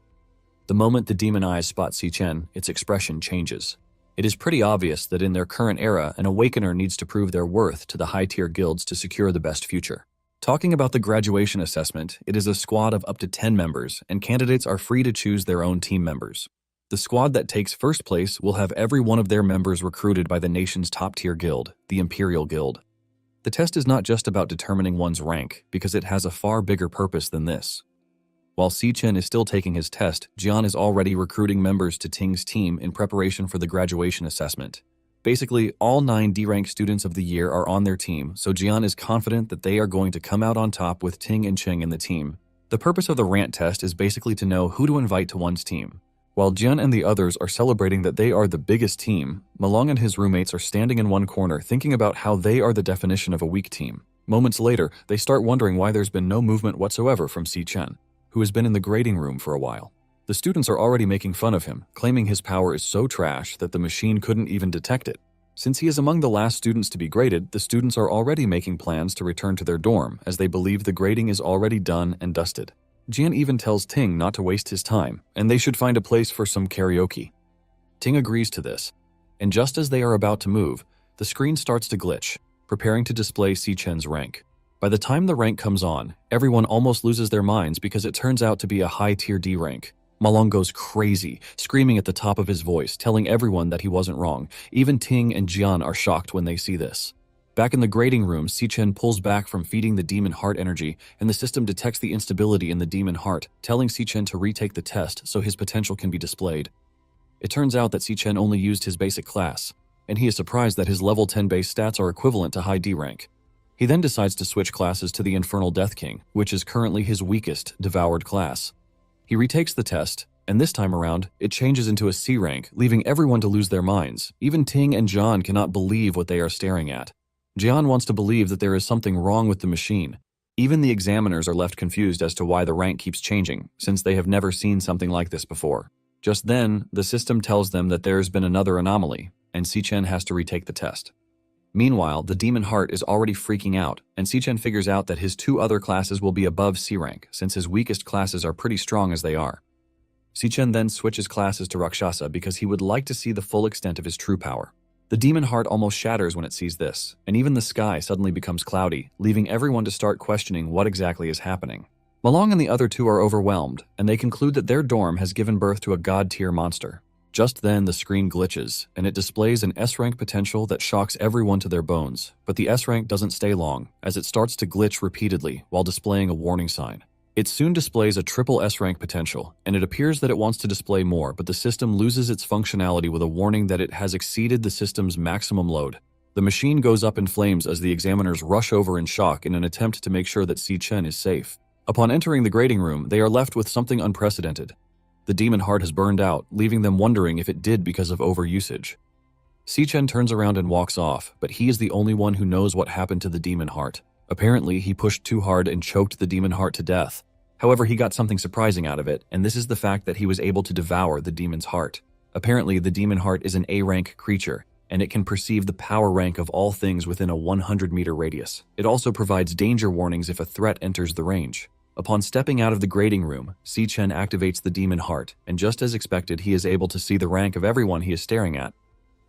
The moment the demon eyes spot Si Chen, its expression changes. It is pretty obvious that in their current era, an awakener needs to prove their worth to the high-tier guilds to secure the best future. Talking about the graduation assessment, it is a squad of up to 10 members, and candidates are free to choose their own team members. The squad that takes first place will have every one of their members recruited by the nation's top-tier guild, the Imperial Guild. The test is not just about determining one's rank, because it has a far bigger purpose than this. While Si Chen is still taking his test, Jian is already recruiting members to Ting's team in preparation for the graduation assessment. Basically, all 9 D-rank students of the year are on their team, so Jian is confident that they are going to come out on top with Ting and Cheng in the team. The purpose of the rant test is basically to know who to invite to one's team. While Jian and the others are celebrating that they are the biggest team, Malong and his roommates are standing in one corner thinking about how they are the definition of a weak team. Moments later, they start wondering why there's been no movement whatsoever from Si Chen, who has been in the grading room for a while. The students are already making fun of him, claiming his power is so trash that the machine couldn't even detect it. Since he is among the last students to be graded, the students are already making plans to return to their dorm as they believe the grading is already done and dusted. Jian even tells Ting not to waste his time, and they should find a place for some karaoke. Ting agrees to this, and just as they are about to move, the screen starts to glitch, preparing to display Si Chen's rank. By the time the rank comes on, everyone almost loses their minds because it turns out to be a high-tier D rank. Malong goes crazy, screaming at the top of his voice, telling everyone that he wasn't wrong. Even Ting and Jian are shocked when they see this. Back in the grading room, Si Chen pulls back from feeding the demon heart energy, and the system detects the instability in the demon heart, telling Si Chen to retake the test so his potential can be displayed. It turns out that Si Chen only used his basic class, and he is surprised that his level 10 base stats are equivalent to high D rank. He then decides to switch classes to the Infernal Death King, which is currently his weakest, devoured class. He retakes the test, and this time around, it changes into a C rank, leaving everyone to lose their minds. Even Ting and John cannot believe what they are staring at. Jian wants to believe that there is something wrong with the machine. Even the examiners are left confused as to why the rank keeps changing, since they have never seen something like this before. Just then, the system tells them that there's been another anomaly, and Si Chen has to retake the test. Meanwhile, the demon heart is already freaking out, and Sichen figures out that his 2 other classes will be above C rank, since his weakest classes are pretty strong as they are. Sichen then switches classes to Rakshasa because he would like to see the full extent of his true power. The demon heart almost shatters when it sees this, and even the sky suddenly becomes cloudy, leaving everyone to start questioning what exactly is happening. Malong and the other 2 are overwhelmed, and they conclude that their dorm has given birth to a god-tier monster. Just then, the screen glitches, and it displays an S-rank potential that shocks everyone to their bones, but the S-rank doesn't stay long, as it starts to glitch repeatedly while displaying a warning sign. It soon displays a triple S-rank potential, and it appears that it wants to display more, but the system loses its functionality with a warning that it has exceeded the system's maximum load. The machine goes up in flames as the examiners rush over in shock in an attempt to make sure that Sichen is safe. Upon entering the grading room, they are left with something unprecedented. The demon heart has burned out, leaving them wondering if it did because of overusage. Sichen turns around and walks off, but he is the only one who knows what happened to the demon heart. Apparently, he pushed too hard and choked the demon heart to death. However, he got something surprising out of it, and this is the fact that he was able to devour the demon's heart. Apparently, the demon heart is an A-rank creature, and it can perceive the power rank of all things within a 100-meter radius. It also provides danger warnings if a threat enters the range. Upon stepping out of the grading room, Sichen activates the demon heart, and just as expected, he is able to see the rank of everyone he is staring at.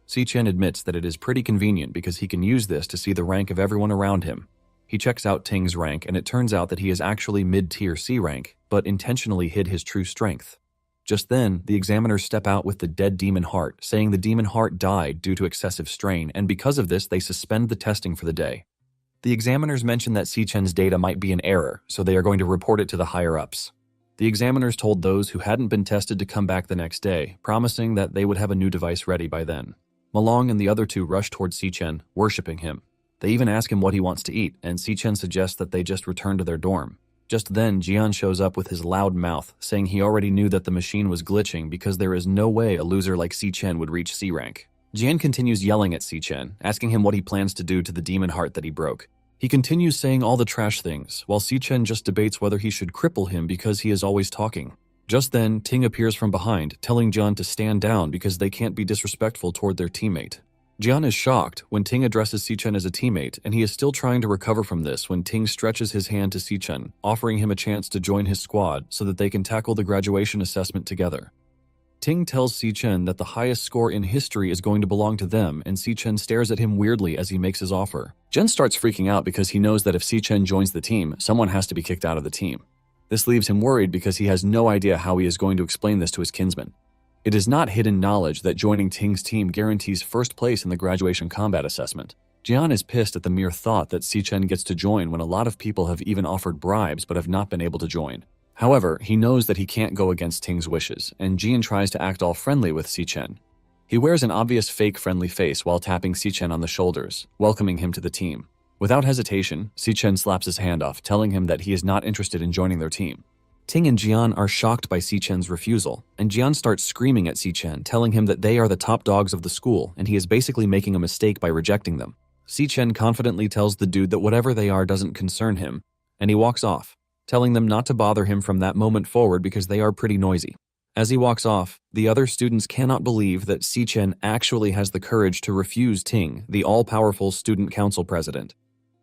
Sichen admits that it is pretty convenient because he can use this to see the rank of everyone around him. He checks out Ting's rank, and it turns out that he is actually mid-tier C rank, but intentionally hid his true strength. Just then, the examiners step out with the dead demon heart, saying the demon heart died due to excessive strain, and because of this, they suspend the testing for the day. The examiners mention that Sichen's data might be in error, so they are going to report it to the higher-ups. The examiners told those who hadn't been tested to come back the next day, promising that they would have a new device ready by then. Malong and the other 2 rush towards Sichen, worshipping him. They even ask him what he wants to eat, and Sichen suggests that they just return to their dorm. Just then, Jian shows up with his loud mouth, saying he already knew that the machine was glitching because there is no way a loser like Sichen would reach C rank. Jian continues yelling at Sichen, asking him what he plans to do to the demon heart that he broke. He continues saying all the trash things, while Sichen just debates whether he should cripple him because he is always talking. Just then, Ting appears from behind, telling Jian to stand down because they can't be disrespectful toward their teammate. Jian is shocked when Ting addresses Sichen as a teammate, and he is still trying to recover from this when Ting stretches his hand to Sichen, offering him a chance to join his squad so that they can tackle the graduation assessment together. Ting tells Sichen that the highest score in history is going to belong to them, and Sichen stares at him weirdly as he makes his offer. Jen starts freaking out because he knows that if Sichen joins the team, someone has to be kicked out of the team. This leaves him worried because he has no idea how he is going to explain this to his kinsman. It is not hidden knowledge that joining Ting's team guarantees first place in the graduation combat assessment. Jian is pissed at the mere thought that Sichen gets to join when a lot of people have even offered bribes but have not been able to join. However, he knows that he can't go against Ting's wishes, and Jian tries to act all friendly with Sichen. He wears an obvious fake friendly face while tapping Sichen on the shoulders, welcoming him to the team. Without hesitation, Sichen slaps his hand off, telling him that he is not interested in joining their team. Ting and Jian are shocked by Sichen's refusal, and Jian starts screaming at Sichen, telling him that they are the top dogs of the school, and he is basically making a mistake by rejecting them. Sichen confidently tells the dude that whatever they are doesn't concern him, and he walks off, telling them not to bother him from that moment forward because they are pretty noisy. As he walks off, the other students cannot believe that Sichen actually has the courage to refuse Ting, the all-powerful student council president.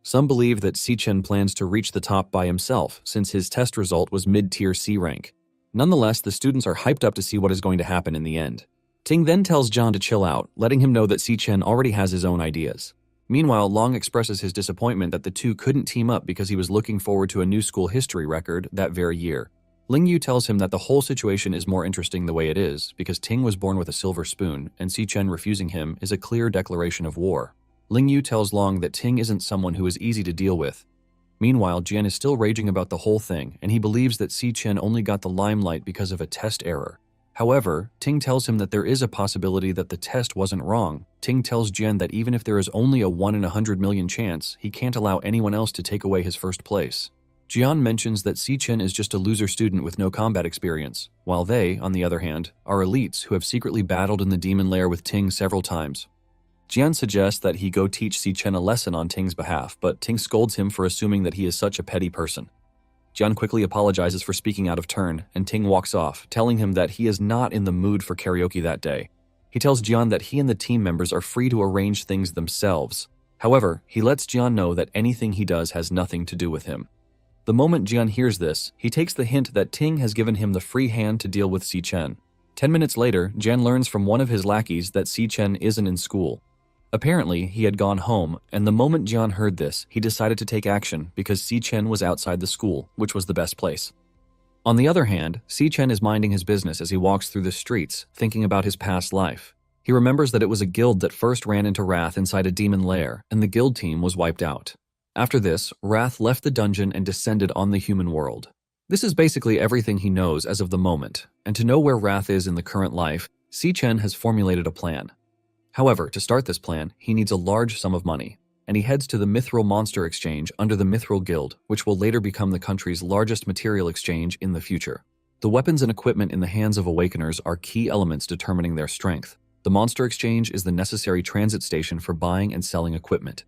Some believe that Sichen plans to reach the top by himself since his test result was mid-tier C rank. Nonetheless, the students are hyped up to see what is going to happen in the end. Ting then tells John to chill out, letting him know that Sichen already has his own ideas. Meanwhile, Long expresses his disappointment that the 2 couldn't team up because he was looking forward to a new school history record that very year. Lingyu tells him that the whole situation is more interesting the way it is because Ting was born with a silver spoon, and Sichen refusing him is a clear declaration of war. Lingyu tells Long that Ting isn't someone who is easy to deal with. Meanwhile, Jian is still raging about the whole thing, and he believes that Sichen only got the limelight because of a test error. However, Ting tells him that there is a possibility that the test wasn't wrong. Ting tells Jian that even if there is only a 1 in 100 million chance, he can't allow anyone else to take away his first place. Jian mentions that Sichen is just a loser student with no combat experience, while they, on the other hand, are elites who have secretly battled in the demon lair with Ting several times. Jian suggests that he go teach Sichen a lesson on Ting's behalf, but Ting scolds him for assuming that he is such a petty person. Jian quickly apologizes for speaking out of turn, and Ting walks off, telling him that he is not in the mood for karaoke that day. He tells Jian that he and the team members are free to arrange things themselves. However, he lets Jian know that anything he does has nothing to do with him. The moment Jian hears this, he takes the hint that Ting has given him the free hand to deal with Si Chen. 10 minutes later, Jian learns from one of his lackeys that Si Chen isn't in school. Apparently, he had gone home, and the moment Jian heard this, he decided to take action because Si Chen was outside the school, which was the best place. On the other hand, Si Chen is minding his business as he walks through the streets, thinking about his past life. He remembers that it was a guild that first ran into Wrath inside a demon lair, and the guild team was wiped out. After this, Wrath left the dungeon and descended on the human world. This is basically everything he knows as of the moment, and to know where Wrath is in the current life, Si Chen has formulated a plan. However, to start this plan, he needs a large sum of money, and he heads to the Mithril Monster Exchange under the Mithril Guild, which will later become the country's largest material exchange in the future. The weapons and equipment in the hands of Awakeners are key elements determining their strength. The Monster Exchange is the necessary transit station for buying and selling equipment.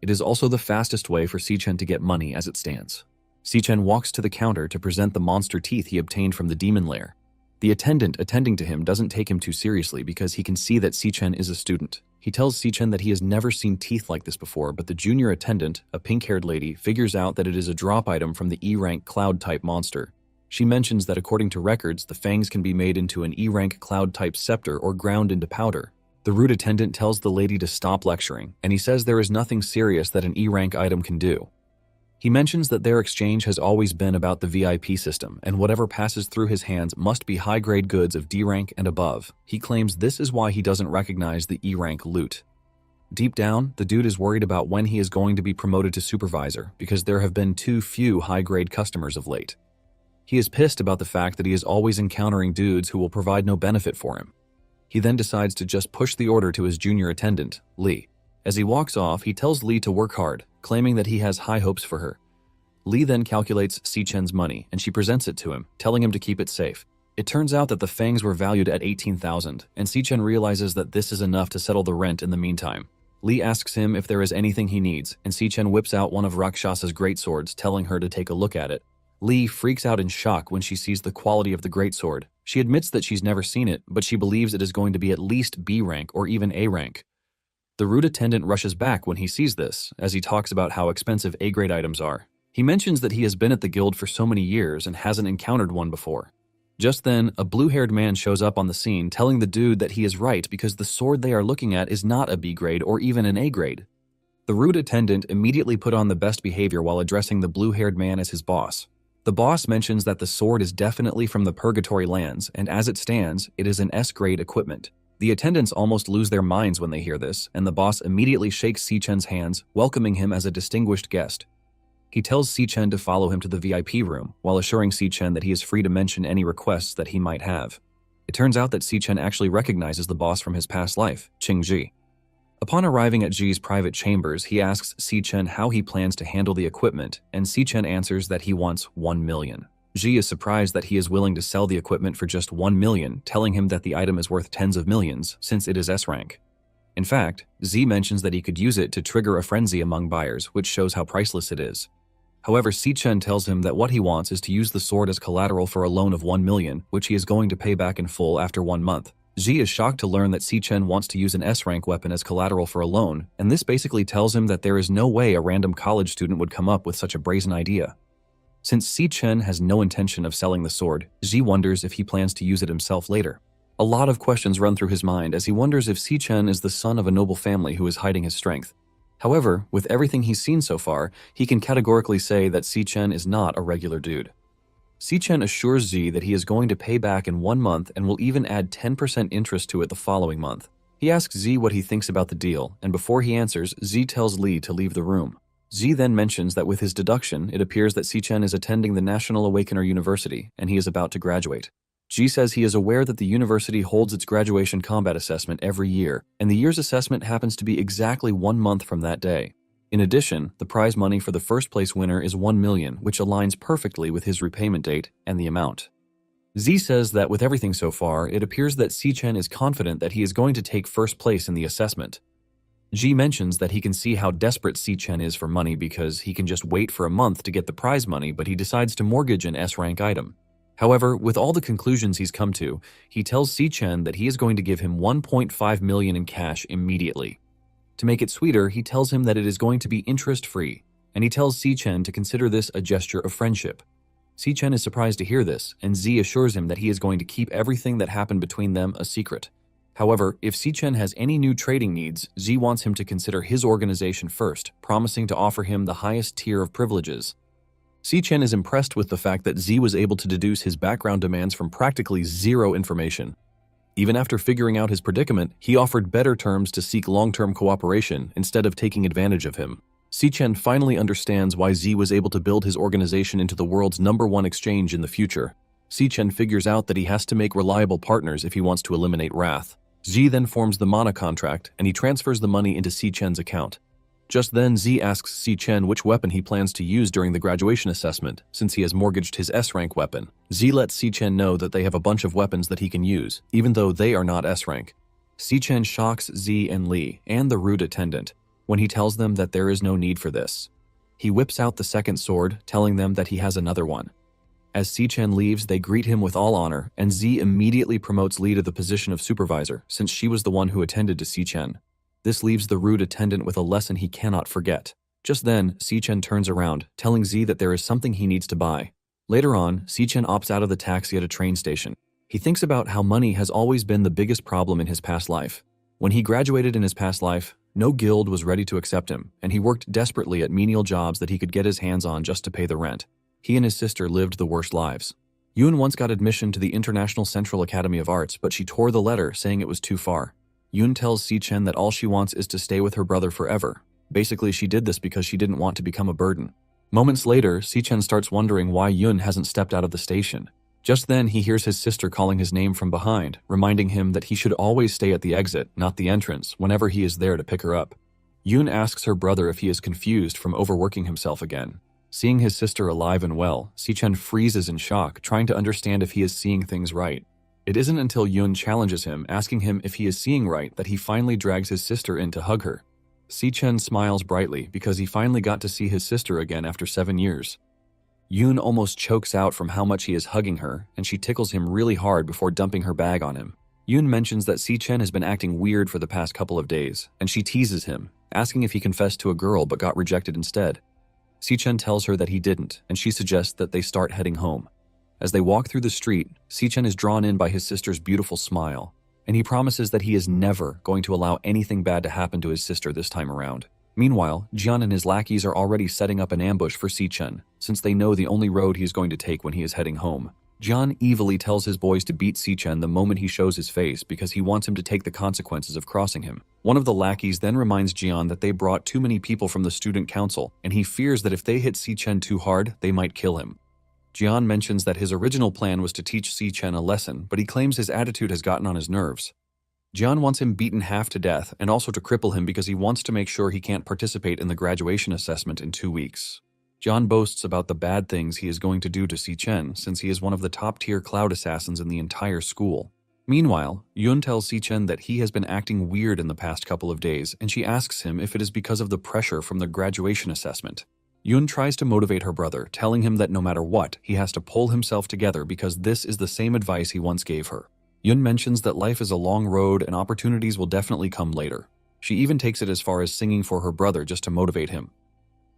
It is also the fastest way for Si Chen to get money as it stands. Si Chen walks to the counter to present the monster teeth he obtained from the demon lair. The attendant attending to him doesn't take him too seriously because he can see that Si Chen is a student. He tells Si Chen that he has never seen teeth like this before, but the junior attendant, a pink-haired lady, figures out that it is a drop item from the E-rank cloud-type monster. She mentions that according to records, the fangs can be made into an E-rank cloud-type scepter or ground into powder. The rude attendant tells the lady to stop lecturing, and he says there is nothing serious that an E-rank item can do. He mentions that their exchange has always been about the VIP system, and whatever passes through his hands must be high-grade goods of D rank and above. He claims this is why he doesn't recognize the E-rank loot. Deep down, the dude is worried about when he is going to be promoted to supervisor because there have been too few high-grade customers of late. He is pissed about the fact that he is always encountering dudes who will provide no benefit for him. He then decides to just push the order to his junior attendant, Lee. As he walks off, he tells Lee to work hard, claiming that he has high hopes for her. Lee then calculates Si Chen's money, and she presents it to him, telling him to keep it safe. It turns out that the fangs were valued at 18,000, and Si Chen realizes that this is enough to settle the rent in the meantime. Lee asks him if there is anything he needs, and Si Chen whips out one of Rakshasa's greatswords, telling her to take a look at it. Lee freaks out in shock when she sees the quality of the greatsword. She admits that she's never seen it, but she believes it is going to be at least B rank or even A rank. The rude attendant rushes back when he sees this, as he talks about how expensive A-grade items are. He mentions that he has been at the guild for so many years and hasn't encountered one before. Just then, a blue-haired man shows up on the scene, telling the dude that he is right because the sword they are looking at is not a B grade or even an A grade. The rude attendant immediately put on the best behavior while addressing the blue-haired man as his boss. The boss mentions that the sword is definitely from the Purgatory lands, and as it stands, it is an S-grade equipment. The attendants almost lose their minds when they hear this, and the boss immediately shakes Si Chen's hands, welcoming him as a distinguished guest. He tells Si Chen to follow him to the VIP room, while assuring Si Chen that he is free to mention any requests that he might have. It turns out that Si Chen actually recognizes the boss from his past life, Qing Ji. Upon arriving at Ji's private chambers, he asks Si Chen how he plans to handle the equipment, and Si Chen answers that he wants 1 million. Ji is surprised that he is willing to sell the equipment for just 1 million, telling him that the item is worth tens of millions, since it is S-rank. In fact, Z mentions that he could use it to trigger a frenzy among buyers, which shows how priceless it is. However, Si Chen tells him that what he wants is to use the sword as collateral for a loan of 1 million, which he is going to pay back in full after 1 month. Ji is shocked to learn that Si Chen wants to use an S-rank weapon as collateral for a loan, and this basically tells him that there is no way a random college student would come up with such a brazen idea. Since Si Chen has no intention of selling the sword, Ji wonders if he plans to use it himself later. A lot of questions run through his mind as he wonders if Si Chen is the son of a noble family who is hiding his strength. However, with everything he's seen so far, he can categorically say that Si Chen is not a regular dude. Si Chen assures Z that he is going to pay back in 1 month and will even add 10% interest to it the following month. He asks Z what he thinks about the deal, and before he answers, Z tells Lee to leave the room. Z then mentions that with his deduction, it appears that Si Chen is attending the National Awakener University, and he is about to graduate. G says he is aware that the university holds its graduation combat assessment every year, and the year's assessment happens to be exactly 1 month from that day. In addition, the prize money for the first place winner is 1 million, which aligns perfectly with his repayment date and the amount. Z says that with everything so far, it appears that Si Chen is confident that he is going to take first place in the assessment. G mentions that he can see how desperate Si Chen is for money because he can just wait for a month to get the prize money, but he decides to mortgage an S-rank item. However, with all the conclusions he's come to, he tells Si Chen that he is going to give him 1.5 million in cash immediately. To make it sweeter, he tells him that it is going to be interest-free, and he tells Si-Chen to consider this a gesture of friendship. Si-Chen is surprised to hear this, and Z assures him that he is going to keep everything that happened between them a secret. However, if Si-Chen has any new trading needs, Z wants him to consider his organization first, promising to offer him the highest tier of privileges. Si-Chen is impressed with the fact that Z was able to deduce his background demands from practically zero information. Even after figuring out his predicament, he offered better terms to seek long-term cooperation instead of taking advantage of him. Si-Chen finally understands why Z was able to build his organization into the world's #1 exchange in the future. Si-Chen figures out that he has to make reliable partners if he wants to eliminate Wrath. Z then forms the mana contract, and he transfers the money into Si-Chen's account. Just then, Z asks Si-Chen which weapon he plans to use during the graduation assessment, since he has mortgaged his S-rank weapon. Z lets Si-Chen know that they have a bunch of weapons that he can use, even though they are not S-rank. Si-Chen shocks Z and Lee, and the rude attendant, when he tells them that there is no need for this. He whips out the second sword, telling them that he has another one. As Si-Chen leaves, they greet him with all honor, and Z immediately promotes Lee to the position of supervisor, since she was the one who attended to Si-Chen. This leaves the rude attendant with a lesson he cannot forget. Just then, Si-Chen turns around, telling Z that there is something he needs to buy. Later on, Si-Chen opts out of the taxi at a train station. He thinks about how money has always been the biggest problem in his past life. When he graduated in his past life, no guild was ready to accept him, and he worked desperately at menial jobs that he could get his hands on just to pay the rent. He and his sister lived the worst lives. Yoon once got admission to the International Central Academy of Arts, but she tore the letter, saying it was too far. Yoon tells Si-Chen that all she wants is to stay with her brother forever. Basically, she did this because she didn't want to become a burden. Moments later, Si-Chen starts wondering why Yoon hasn't stepped out of the station. Just then, he hears his sister calling his name from behind, reminding him that he should always stay at the exit, not the entrance, whenever he is there to pick her up. Yoon asks her brother if he is confused from overworking himself again. Seeing his sister alive and well, Si-Chen freezes in shock, trying to understand if he is seeing things right. It isn't until Yoon challenges him, asking him if he is seeing right, that he finally drags his sister in to hug her. Si-Chen smiles brightly because he finally got to see his sister again after 7 years. Yoon almost chokes out from how much he is hugging her, and she tickles him really hard before dumping her bag on him. Yoon mentions that Si-Chen has been acting weird for the past couple of days, and she teases him, asking if he confessed to a girl but got rejected instead. Si-Chen tells her that he didn't, and she suggests that they start heading home. As they walk through the street, Si-Chen is drawn in by his sister's beautiful smile, and he promises that he is never going to allow anything bad to happen to his sister this time around. Meanwhile, Jian and his lackeys are already setting up an ambush for Si-Chen, since they know the only road he is going to take when he is heading home. Jian evilly tells his boys to beat Si-Chen the moment he shows his face because he wants him to take the consequences of crossing him. One of the lackeys then reminds Jian that they brought too many people from the student council, and he fears that if they hit Si-Chen too hard, they might kill him. Jian mentions that his original plan was to teach Si-Chen a lesson, but he claims his attitude has gotten on his nerves. Jian wants him beaten half to death and also to cripple him because he wants to make sure he can't participate in the graduation assessment in 2 weeks. Jian boasts about the bad things he is going to do to Si-Chen since he is one of the top-tier cloud assassins in the entire school. Meanwhile, Yoon tells Si-Chen that he has been acting weird in the past couple of days, and she asks him if it is because of the pressure from the graduation assessment. Yoon tries to motivate her brother, telling him that no matter what, he has to pull himself together because this is the same advice he once gave her. Yoon mentions that life is a long road and opportunities will definitely come later. She even takes it as far as singing for her brother just to motivate him.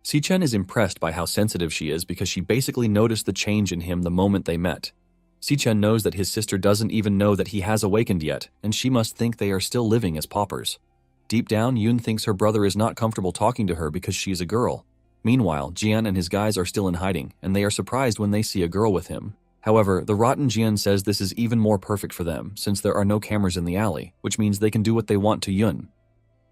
Si-Chen is impressed by how sensitive she is because she basically noticed the change in him the moment they met. Si-Chen knows that his sister doesn't even know that he has awakened yet, and she must think they are still living as paupers. Deep down, Yoon thinks her brother is not comfortable talking to her because she is a girl. Meanwhile, Jian and his guys are still in hiding, and they are surprised when they see a girl with him. However, the rotten Jian says this is even more perfect for them, since there are no cameras in the alley, which means they can do what they want to Yoon.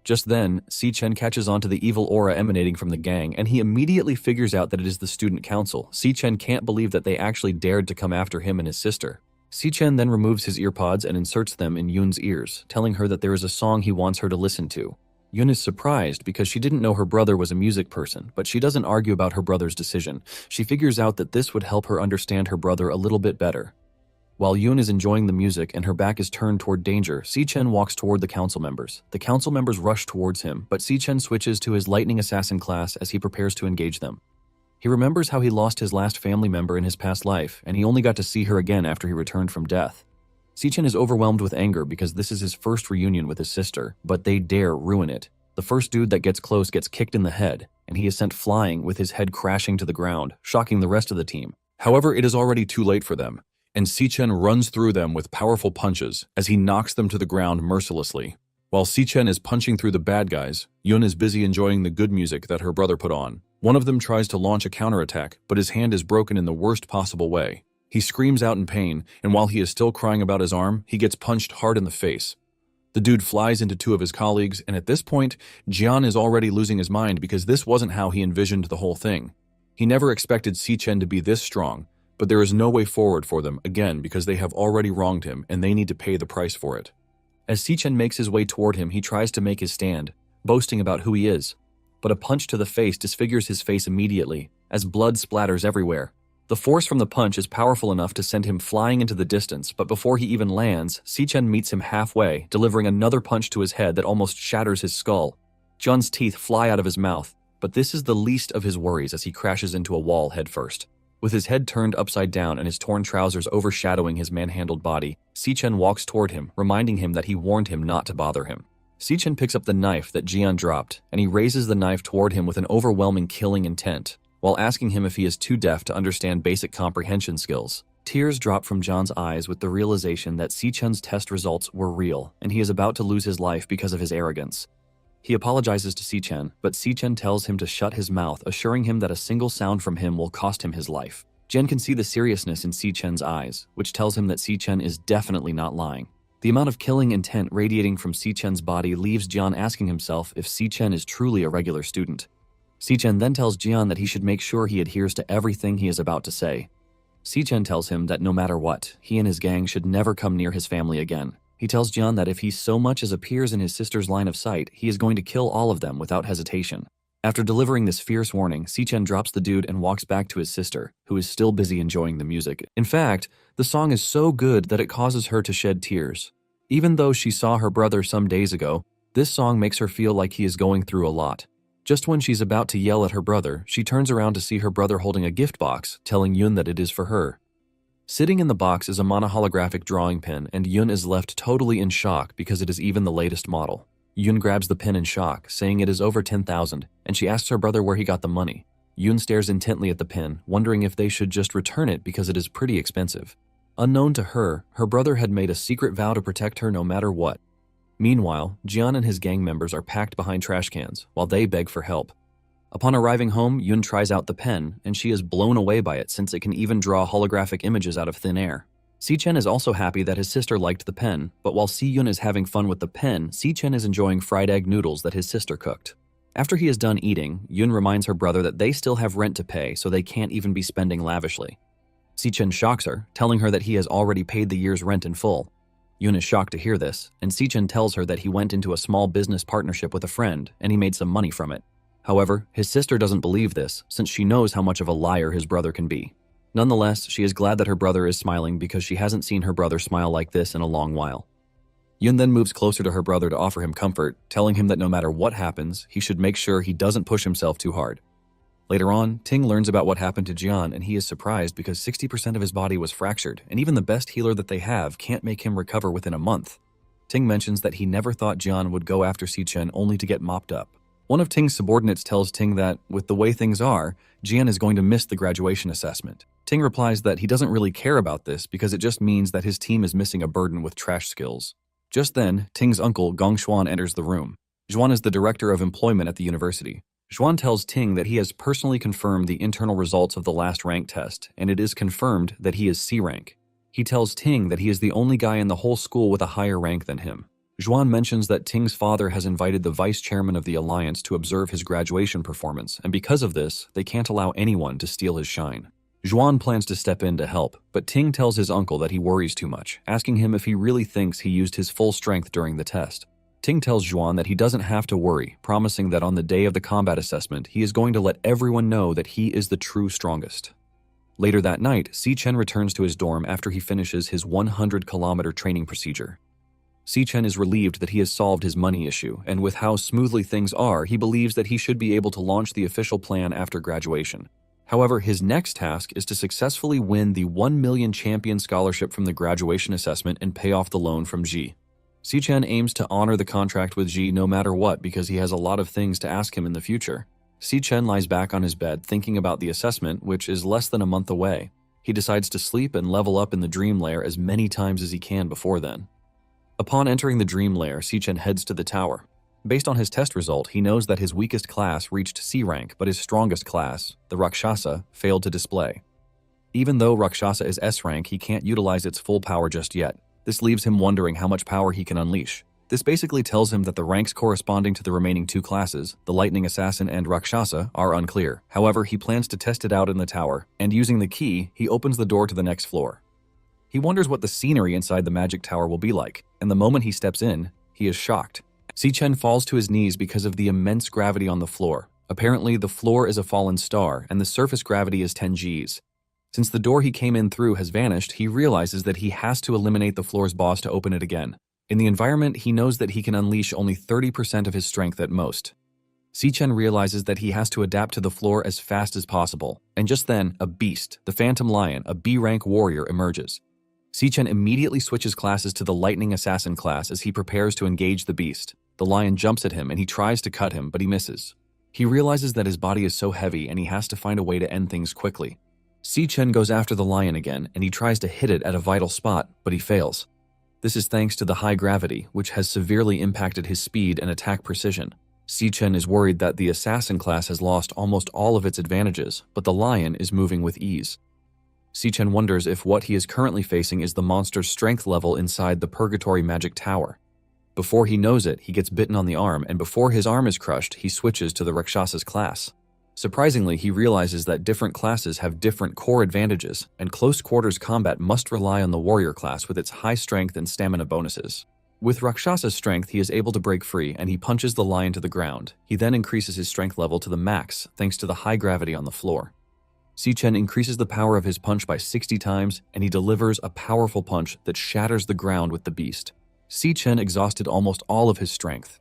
Just then, Si-Chen catches on to the evil aura emanating from the gang, and he immediately figures out that it is the student council. Si-Chen can't believe that they actually dared to come after him and his sister. Si-Chen then removes his earpods and inserts them in Yoon's ears, telling her that there is a song he wants her to listen to. Yoon is surprised because she didn't know her brother was a music person, but she doesn't argue about her brother's decision. She figures out that this would help her understand her brother a little bit better. While Yoon is enjoying the music and her back is turned toward danger, Si-Chen walks toward the council members. The council members rush towards him, but Si-Chen switches to his lightning assassin class as he prepares to engage them. He remembers how he lost his last family member in his past life, and he only got to see her again after he returned from death. Si-Chen is overwhelmed with anger because this is his first reunion with his sister, but they dare ruin it. The first dude that gets close gets kicked in the head, and he is sent flying with his head crashing to the ground, shocking the rest of the team. However, it is already too late for them, and Sichen runs through them with powerful punches as he knocks them to the ground mercilessly. While Sichen is punching through the bad guys, Yun is busy enjoying the good music that her brother put on. One of them tries to launch a counterattack, but his hand is broken in the worst possible way. He screams out in pain, and while he is still crying about his arm, he gets punched hard in the face. The dude flies into two of his colleagues, and at this point, Jian is already losing his mind because this wasn't how he envisioned the whole thing. He never expected Sichen to be this strong, but there is no way forward for them, again, because they have already wronged him and they need to pay the price for it. As Sichen makes his way toward him, he tries to make his stand, boasting about who he is. But a punch to the face disfigures his face immediately, as blood splatters everywhere. The force from the punch is powerful enough to send him flying into the distance, but before he even lands, Sichen meets him halfway, delivering another punch to his head that almost shatters his skull. Jun's teeth fly out of his mouth, but this is the least of his worries as he crashes into a wall headfirst. With his head turned upside down and his torn trousers overshadowing his manhandled body, Sichen walks toward him, reminding him that he warned him not to bother him. Sichen picks up the knife that Jian dropped, and he raises the knife toward him with an overwhelming killing intent, while asking him if he is too deaf to understand basic comprehension skills. Tears drop from John's eyes with the realization that Sichen's test results were real, and he is about to lose his life because of his arrogance. He apologizes to Sichen, but Sichen tells him to shut his mouth, assuring him that a single sound from him will cost him his life. Jian can see the seriousness in Sichen's eyes, which tells him that Sichen is definitely not lying. The amount of killing intent radiating from Sichen's body leaves Jian asking himself if Sichen is truly a regular student. Sichen then tells Jian that he should make sure he adheres to everything he is about to say. Sichen tells him that no matter what, he and his gang should never come near his family again. He tells Jian that if he so much as appears in his sister's line of sight, he is going to kill all of them without hesitation. After delivering this fierce warning, Sichen drops the dude and walks back to his sister, who is still busy enjoying the music. In fact, the song is so good that it causes her to shed tears. Even though she saw her brother some days ago, this song makes her feel like he is going through a lot. Just when she's about to yell at her brother, she turns around to see her brother holding a gift box, telling Yun that it is for her. Sitting in the box is a monoholographic drawing pen, and Yun is left totally in shock because it is even the latest model. Yun grabs the pen in shock, saying it is over 10,000, and she asks her brother where he got the money. Yun stares intently at the pen, wondering if they should just return it because it is pretty expensive. Unknown to her, her brother had made a secret vow to protect her no matter what. Meanwhile, Jian and his gang members are packed behind trash cans, while they beg for help. Upon arriving home, Yun tries out the pen, and she is blown away by it since it can even draw holographic images out of thin air. Sichen is also happy that his sister liked the pen, but while Si-Yun is having fun with the pen, Sichen is enjoying fried egg noodles that his sister cooked. After he is done eating, Yun reminds her brother that they still have rent to pay, so they can't even be spending lavishly. Sichen shocks her, telling her that he has already paid the year's rent in full. Yun is shocked to hear this, and Sichen tells her that he went into a small business partnership with a friend, and he made some money from it. However, his sister doesn't believe this, since she knows how much of a liar his brother can be. Nonetheless, she is glad that her brother is smiling because she hasn't seen her brother smile like this in a long while. Yun then moves closer to her brother to offer him comfort, telling him that no matter what happens, he should make sure he doesn't push himself too hard. Later on, Ting learns about what happened to Jian, and he is surprised because 60% of his body was fractured, and even the best healer that they have can't make him recover within a month. Ting mentions that he never thought Jian would go after Sichen only to get mopped up. One of Ting's subordinates tells Ting that, with the way things are, Jian is going to miss the graduation assessment. Ting replies that he doesn't really care about this because it just means that his team is missing a burden with trash skills. Just then, Ting's uncle, Gong Xuan, enters the room. Xuan is the director of employment at the university. Xuan tells Ting that he has personally confirmed the internal results of the last rank test, and it is confirmed that he is C rank. He tells Ting that he is the only guy in the whole school with a higher rank than him. Xuan mentions that Ting's father has invited the vice chairman of the alliance to observe his graduation performance, and because of this, they can't allow anyone to steal his shine. Xuan plans to step in to help, but Ting tells his uncle that he worries too much, asking him if he really thinks he used his full strength during the test. Ting tells Xuan that he doesn't have to worry, promising that on the day of the combat assessment, he is going to let everyone know that he is the true strongest. Later that night, Sichen returns to his dorm after he finishes his 100-kilometer training procedure. Sichen is relieved that he has solved his money issue, and with how smoothly things are, he believes that he should be able to launch the official plan after graduation. However, his next task is to successfully win the 1 million champion scholarship from the graduation assessment and pay off the loan from Ji. Si-Chen aims to honor the contract with Ji no matter what because he has a lot of things to ask him in the future. Si-Chen lies back on his bed thinking about the assessment, which is less than a month away. He decides to sleep and level up in the dream lair as many times as he can before then. Upon entering the dream lair, Si-Chen heads to the tower. Based on his test result, he knows that his weakest class reached C rank, but his strongest class, the Rakshasa, failed to display. Even though Rakshasa is S rank, he can't utilize its full power just yet. This leaves him wondering how much power he can unleash. This basically tells him that the ranks corresponding to the remaining two classes, the Lightning Assassin and Rakshasa, are unclear. However, he plans to test it out in the tower, and using the key, he opens the door to the next floor. He wonders what the scenery inside the magic tower will be like, and the moment he steps in, he is shocked. Si-Chen falls to his knees because of the immense gravity on the floor. Apparently, the floor is a fallen star, and the surface gravity is 10 Gs. Since the door he came in through has vanished, he realizes that he has to eliminate the floor's boss to open it again. In the environment, he knows that he can unleash only 30% of his strength at most. Si-Chen realizes that he has to adapt to the floor as fast as possible, and just then, a beast, the Phantom Lion, a B-rank warrior, emerges. Si-Chen immediately switches classes to the Lightning Assassin class as he prepares to engage the beast. The lion jumps at him and he tries to cut him, but he misses. He realizes that his body is so heavy and he has to find a way to end things quickly. Si-Chen goes after the lion again and he tries to hit it at a vital spot, but he fails. This is thanks to the high gravity, which has severely impacted his speed and attack precision. Si-Chen is worried that the assassin class has lost almost all of its advantages, but the lion is moving with ease. Si-Chen wonders if what he is currently facing is the monster's strength level inside the Purgatory Magic Tower. Before he knows it, he gets bitten on the arm, and before his arm is crushed, he switches to the Rakshasa's class. Surprisingly, he realizes that different classes have different core advantages, and close quarters combat must rely on the warrior class with its high strength and stamina bonuses. With Rakshasa's strength, he is able to break free, and he punches the lion to the ground. He then increases his strength level to the max, thanks to the high gravity on the floor. Si-Chen increases the power of his punch by 60 times, and he delivers a powerful punch that shatters the ground with the beast. Si-Chen exhausted almost all of his strength,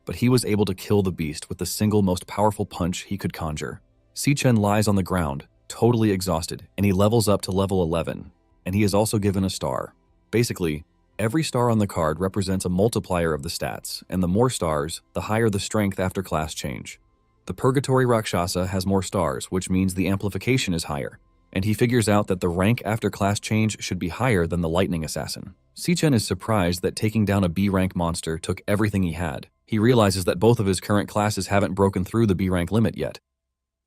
but he was able to kill the beast with the single most powerful punch he could conjure. Si-Chen lies on the ground, totally exhausted, and he levels up to level 11, and he is also given a star. Basically, every star on the card represents a multiplier of the stats, and the more stars, the higher the strength after class change. The Purgatory Rakshasa has more stars, which means the amplification is higher, and he figures out that the rank after class change should be higher than the Lightning Assassin. Si-Chen is surprised that taking down a B-rank monster took everything he had. He realizes that both of his current classes haven't broken through the B-rank limit yet.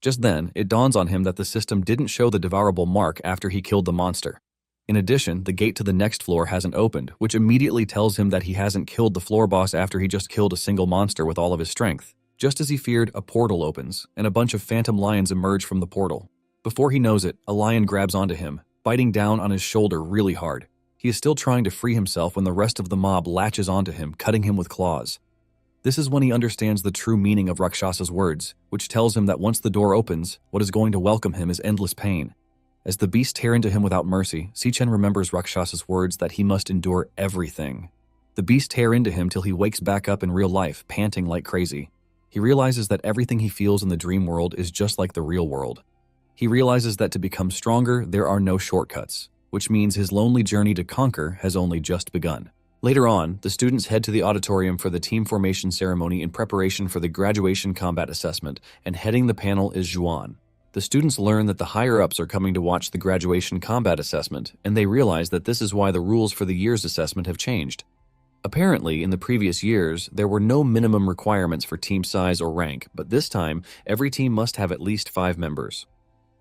Just then, it dawns on him that the system didn't show the devourable mark after he killed the monster. In addition, the gate to the next floor hasn't opened, which immediately tells him that he hasn't killed the floor boss after he just killed a single monster with all of his strength. Just as he feared, a portal opens, and a bunch of phantom lions emerge from the portal. Before he knows it, a lion grabs onto him, biting down on his shoulder really hard. He is still trying to free himself when the rest of the mob latches onto him, cutting him with claws. This is when he understands the true meaning of Rakshasa's words, which tells him that once the door opens, what is going to welcome him is endless pain. As the beasts tear into him without mercy, Si-Chen remembers Rakshasa's words that he must endure everything. The beasts tear into him till he wakes back up in real life, panting like crazy. He realizes that everything he feels in the dream world is just like the real world. He realizes that to become stronger, there are no shortcuts, which means his lonely journey to conquer has only just begun. Later on, the students head to the auditorium for the team formation ceremony in preparation for the graduation combat assessment, and heading the panel is Zhuan. The students learn that the higher-ups are coming to watch the graduation combat assessment, and they realize that this is why the rules for the year's assessment have changed. Apparently, in the previous years, there were no minimum requirements for team size or rank, but this time, every team must have at least 5 members.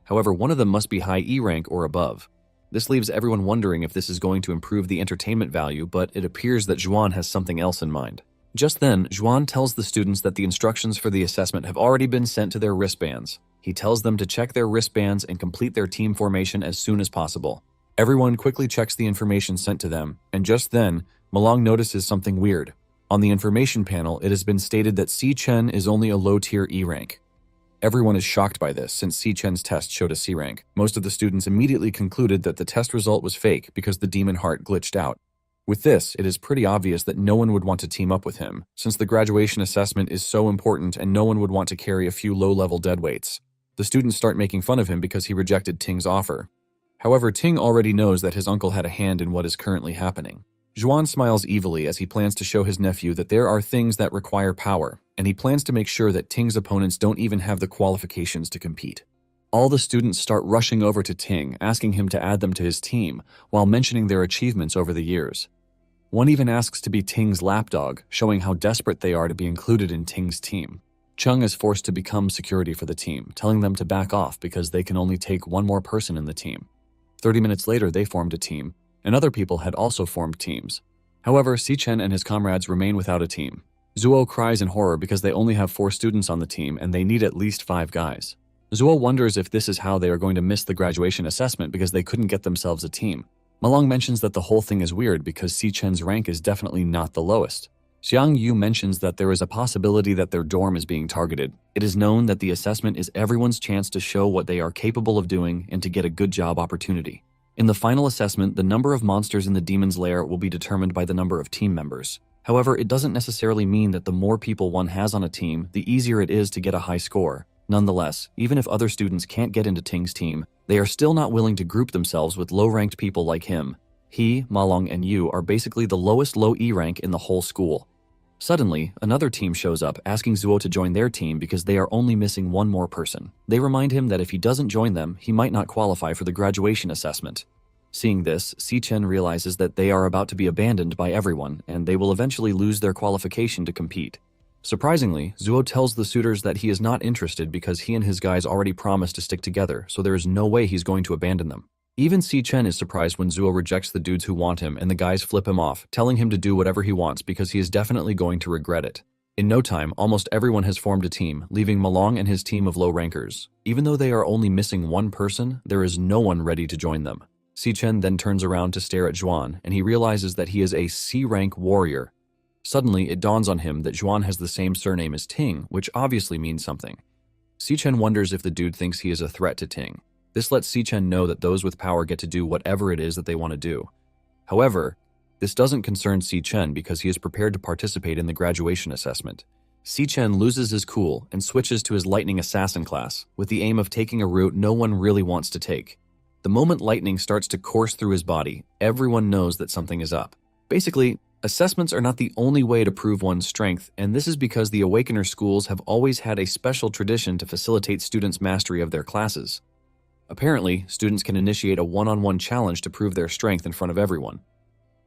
However, one of them must be high E rank or above. This leaves everyone wondering if this is going to improve the entertainment value, but it appears that Zhuan has something else in mind. Just then, Zhuan tells the students that the instructions for the assessment have already been sent to their wristbands. He tells them to check their wristbands and complete their team formation as soon as possible. Everyone quickly checks the information sent to them, and just then, Malong notices something weird. On the information panel, it has been stated that Si-Chen is only a low-tier E rank. Everyone is shocked by this, since Si-Chen's test showed a C rank. Most of the students immediately concluded that the test result was fake because the demon heart glitched out. With this, it is pretty obvious that no one would want to team up with him, since the graduation assessment is so important and no one would want to carry a few low-level deadweights. The students start making fun of him because he rejected Ting's offer. However, Ting already knows that his uncle had a hand in what is currently happening. Zhuan smiles evilly as he plans to show his nephew that there are things that require power, and he plans to make sure that Ting's opponents don't even have the qualifications to compete. All the students start rushing over to Ting, asking him to add them to his team, while mentioning their achievements over the years. One even asks to be Ting's lapdog, showing how desperate they are to be included in Ting's team. Chung is forced to become security for the team, telling them to back off because they can only take one more person in the team. 30 minutes later, they formed a team, and other people had also formed teams. However, Xichen and his comrades remain without a team. Zuo cries in horror because they only have 4 students on the team and they need at least 5 guys. Zuo wonders if this is how they are going to miss the graduation assessment because they couldn't get themselves a team. Malong mentions that the whole thing is weird because Xichen's rank is definitely not the lowest. Xiang Yu mentions that there is a possibility that their dorm is being targeted. It is known that the assessment is everyone's chance to show what they are capable of doing and to get a good job opportunity. In the final assessment, the number of monsters in the demon's lair will be determined by the number of team members. However, it doesn't necessarily mean that the more people one has on a team, the easier it is to get a high score. Nonetheless, even if other students can't get into Ting's team, they are still not willing to group themselves with low-ranked people like him. He, Malong, and Yu are basically the lowest low E rank in the whole school. Suddenly, another team shows up asking Zuo to join their team because they are only missing one more person. They remind him that if he doesn't join them, he might not qualify for the graduation assessment. Seeing this, Xichen realizes that they are about to be abandoned by everyone, and they will eventually lose their qualification to compete. Surprisingly, Zuo tells the suitors that he is not interested because he and his guys already promised to stick together, so there is no way he's going to abandon them. Even Xichen is surprised when Zuo rejects the dudes who want him and the guys flip him off, telling him to do whatever he wants because he is definitely going to regret it. In no time, almost everyone has formed a team, leaving Malong and his team of low rankers. Even though they are only missing one person, there is no one ready to join them. Xichen then turns around to stare at Zhuan, and he realizes that he is a C-rank warrior. Suddenly, it dawns on him that Zhuan has the same surname as Ting, which obviously means something. Xichen wonders if the dude thinks he is a threat to Ting. This lets Xichen know that those with power get to do whatever it is that they want to do. However, this doesn't concern Xichen because he is prepared to participate in the graduation assessment. Xichen loses his cool and switches to his lightning assassin class, with the aim of taking a route no one really wants to take. The moment lightning starts to course through his body, everyone knows that something is up. Basically, assessments are not the only way to prove one's strength, and this is because the Awakener schools have always had a special tradition to facilitate students' mastery of their classes. Apparently, students can initiate a one-on-one challenge to prove their strength in front of everyone.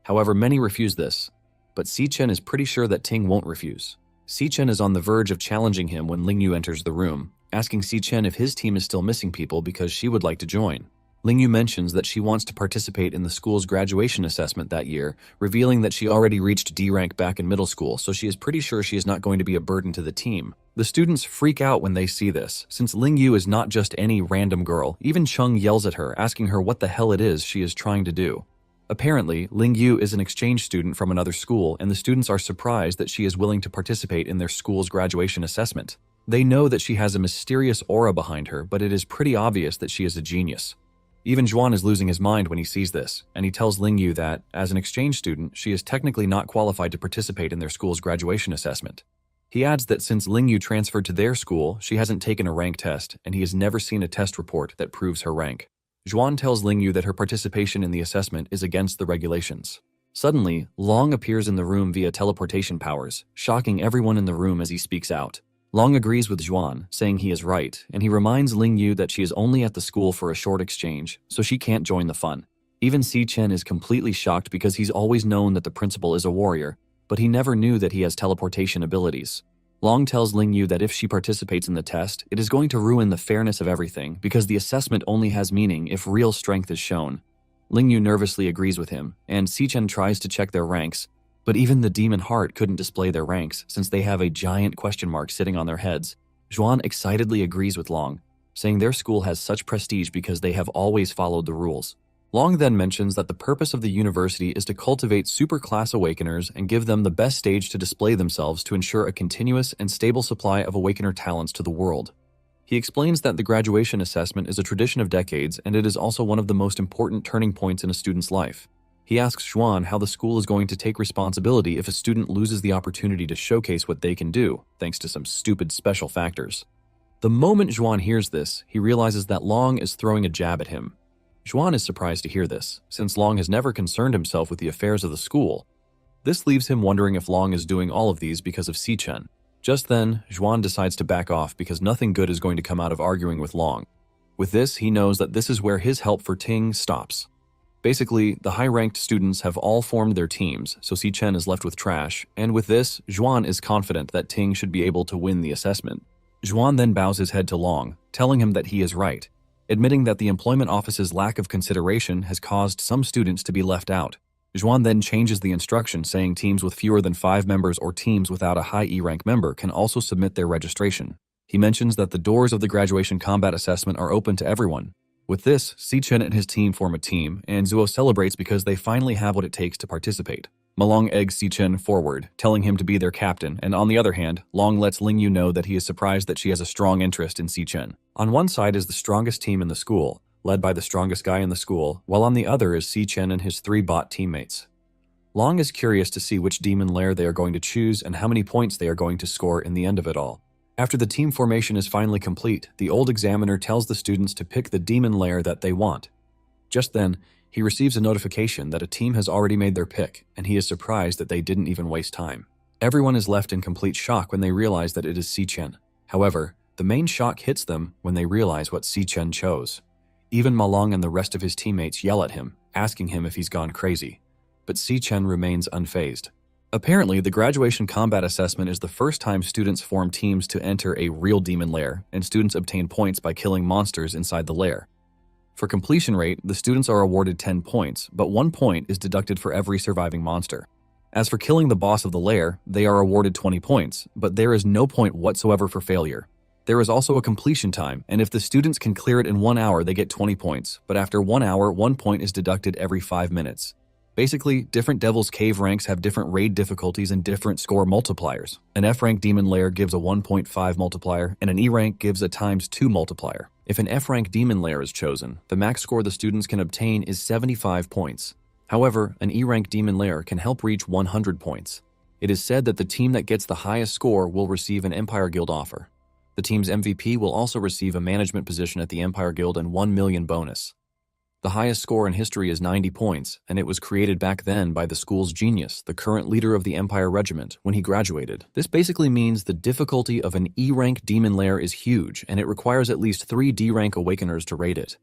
However, many refuse this, but Xichen is pretty sure that Ting won't refuse. Xichen is on the verge of challenging him when Lingyu enters the room, asking Xichen if his team is still missing people because she would like to join. Lingyu mentions that she wants to participate in the school's graduation assessment that year, revealing that she already reached D rank back in middle school, so she is pretty sure she is not going to be a burden to the team. The students freak out when they see this, since Lingyu is not just any random girl. Even Chung yells at her, asking her what the hell it is she is trying to do. Apparently, Lingyu is an exchange student from another school, and the students are surprised that she is willing to participate in their school's graduation assessment. They know that she has a mysterious aura behind her, but it is pretty obvious that she is a genius. Even Zhuan is losing his mind when he sees this, and he tells Lingyu that, as an exchange student, she is technically not qualified to participate in their school's graduation assessment. He adds that since Lingyu transferred to their school, she hasn't taken a rank test, and he has never seen a test report that proves her rank. Zhuan tells Lingyu that her participation in the assessment is against the regulations. Suddenly, Long appears in the room via teleportation powers, shocking everyone in the room as he speaks out. Long agrees with Zhuan, saying he is right, and he reminds Lingyu that she is only at the school for a short exchange, so she can't join the fun. Even Xichen is completely shocked because he's always known that the principal is a warrior, but he never knew that he has teleportation abilities. Long tells Lingyu that if she participates in the test, it is going to ruin the fairness of everything because the assessment only has meaning if real strength is shown. Lingyu nervously agrees with him, and Xichen tries to check their ranks, but even the Demon Heart couldn't display their ranks since they have a giant question mark sitting on their heads. Zhuan excitedly agrees with Long, saying their school has such prestige because they have always followed the rules. Long then mentions that the purpose of the university is to cultivate superclass awakeners and give them the best stage to display themselves to ensure a continuous and stable supply of awakener talents to the world. He explains that the graduation assessment is a tradition of decades and it is also one of the most important turning points in a student's life. He asks Zhuan how the school is going to take responsibility if a student loses the opportunity to showcase what they can do, thanks to some stupid special factors. The moment Zhuan hears this, he realizes that Long is throwing a jab at him. Zhuan is surprised to hear this, since Long has never concerned himself with the affairs of the school. This leaves him wondering if Long is doing all of these because of Xichen. Just then, Zhuan decides to back off because nothing good is going to come out of arguing with Long. With this, he knows that this is where his help for Ting stops. Basically, the high-ranked students have all formed their teams, so Xichen is left with trash, and with this, Zhuan is confident that Ting should be able to win the assessment. Zhuan then bows his head to Long, telling him that he is right, admitting that the employment office's lack of consideration has caused some students to be left out. Zhuan then changes the instruction, saying teams with fewer than 5 members or teams without a high E-rank member can also submit their registration. He mentions that the doors of the graduation combat assessment are open to everyone. With this, Xichen and his team form a team, and Zuo celebrates because they finally have what it takes to participate. Malong eggs Xichen forward, telling him to be their captain, and on the other hand, Long lets Lingyu know that he is surprised that she has a strong interest in Xichen. On one side is the strongest team in the school, led by the strongest guy in the school, while on the other is Xichen and his 3 bot teammates. Long is curious to see which demon lair they are going to choose and how many points they are going to score in the end of it all. After the team formation is finally complete, the old examiner tells the students to pick the demon lair that they want. Just then, he receives a notification that a team has already made their pick, and he is surprised that they didn't even waste time. Everyone is left in complete shock when they realize that it is Xichen. However, the main shock hits them when they realize what Xichen chose. Even Malong and the rest of his teammates yell at him, asking him if he's gone crazy. But Xichen remains unfazed. Apparently, the graduation combat assessment is the first time students form teams to enter a real demon lair, and students obtain points by killing monsters inside the lair. For completion rate, the students are awarded 10 points, but 1 point is deducted for every surviving monster. As for killing the boss of the lair, they are awarded 20 points, but there is no point whatsoever for failure. There is also a completion time, and if the students can clear it in 1 hour, they get 20 points, but after 1 hour, 1 point is deducted every 5 minutes. Basically, different Devil's Cave ranks have different raid difficulties and different score multipliers. An F-rank demon lair gives a 1.5 multiplier, and an E-rank gives a ×2 multiplier. If an F-rank demon lair is chosen, the max score the students can obtain is 75 points. However, an E-rank demon lair can help reach 100 points. It is said that the team that gets the highest score will receive an Empire Guild offer. The team's MVP will also receive a management position at the Empire Guild and 1 million bonus. The highest score in history is 90 points, and it was created back then by the school's genius, the current leader of the Empire Regiment, when he graduated. This basically means the difficulty of an E-rank demon lair is huge, and it requires at least 3 D-rank awakeners to raid it.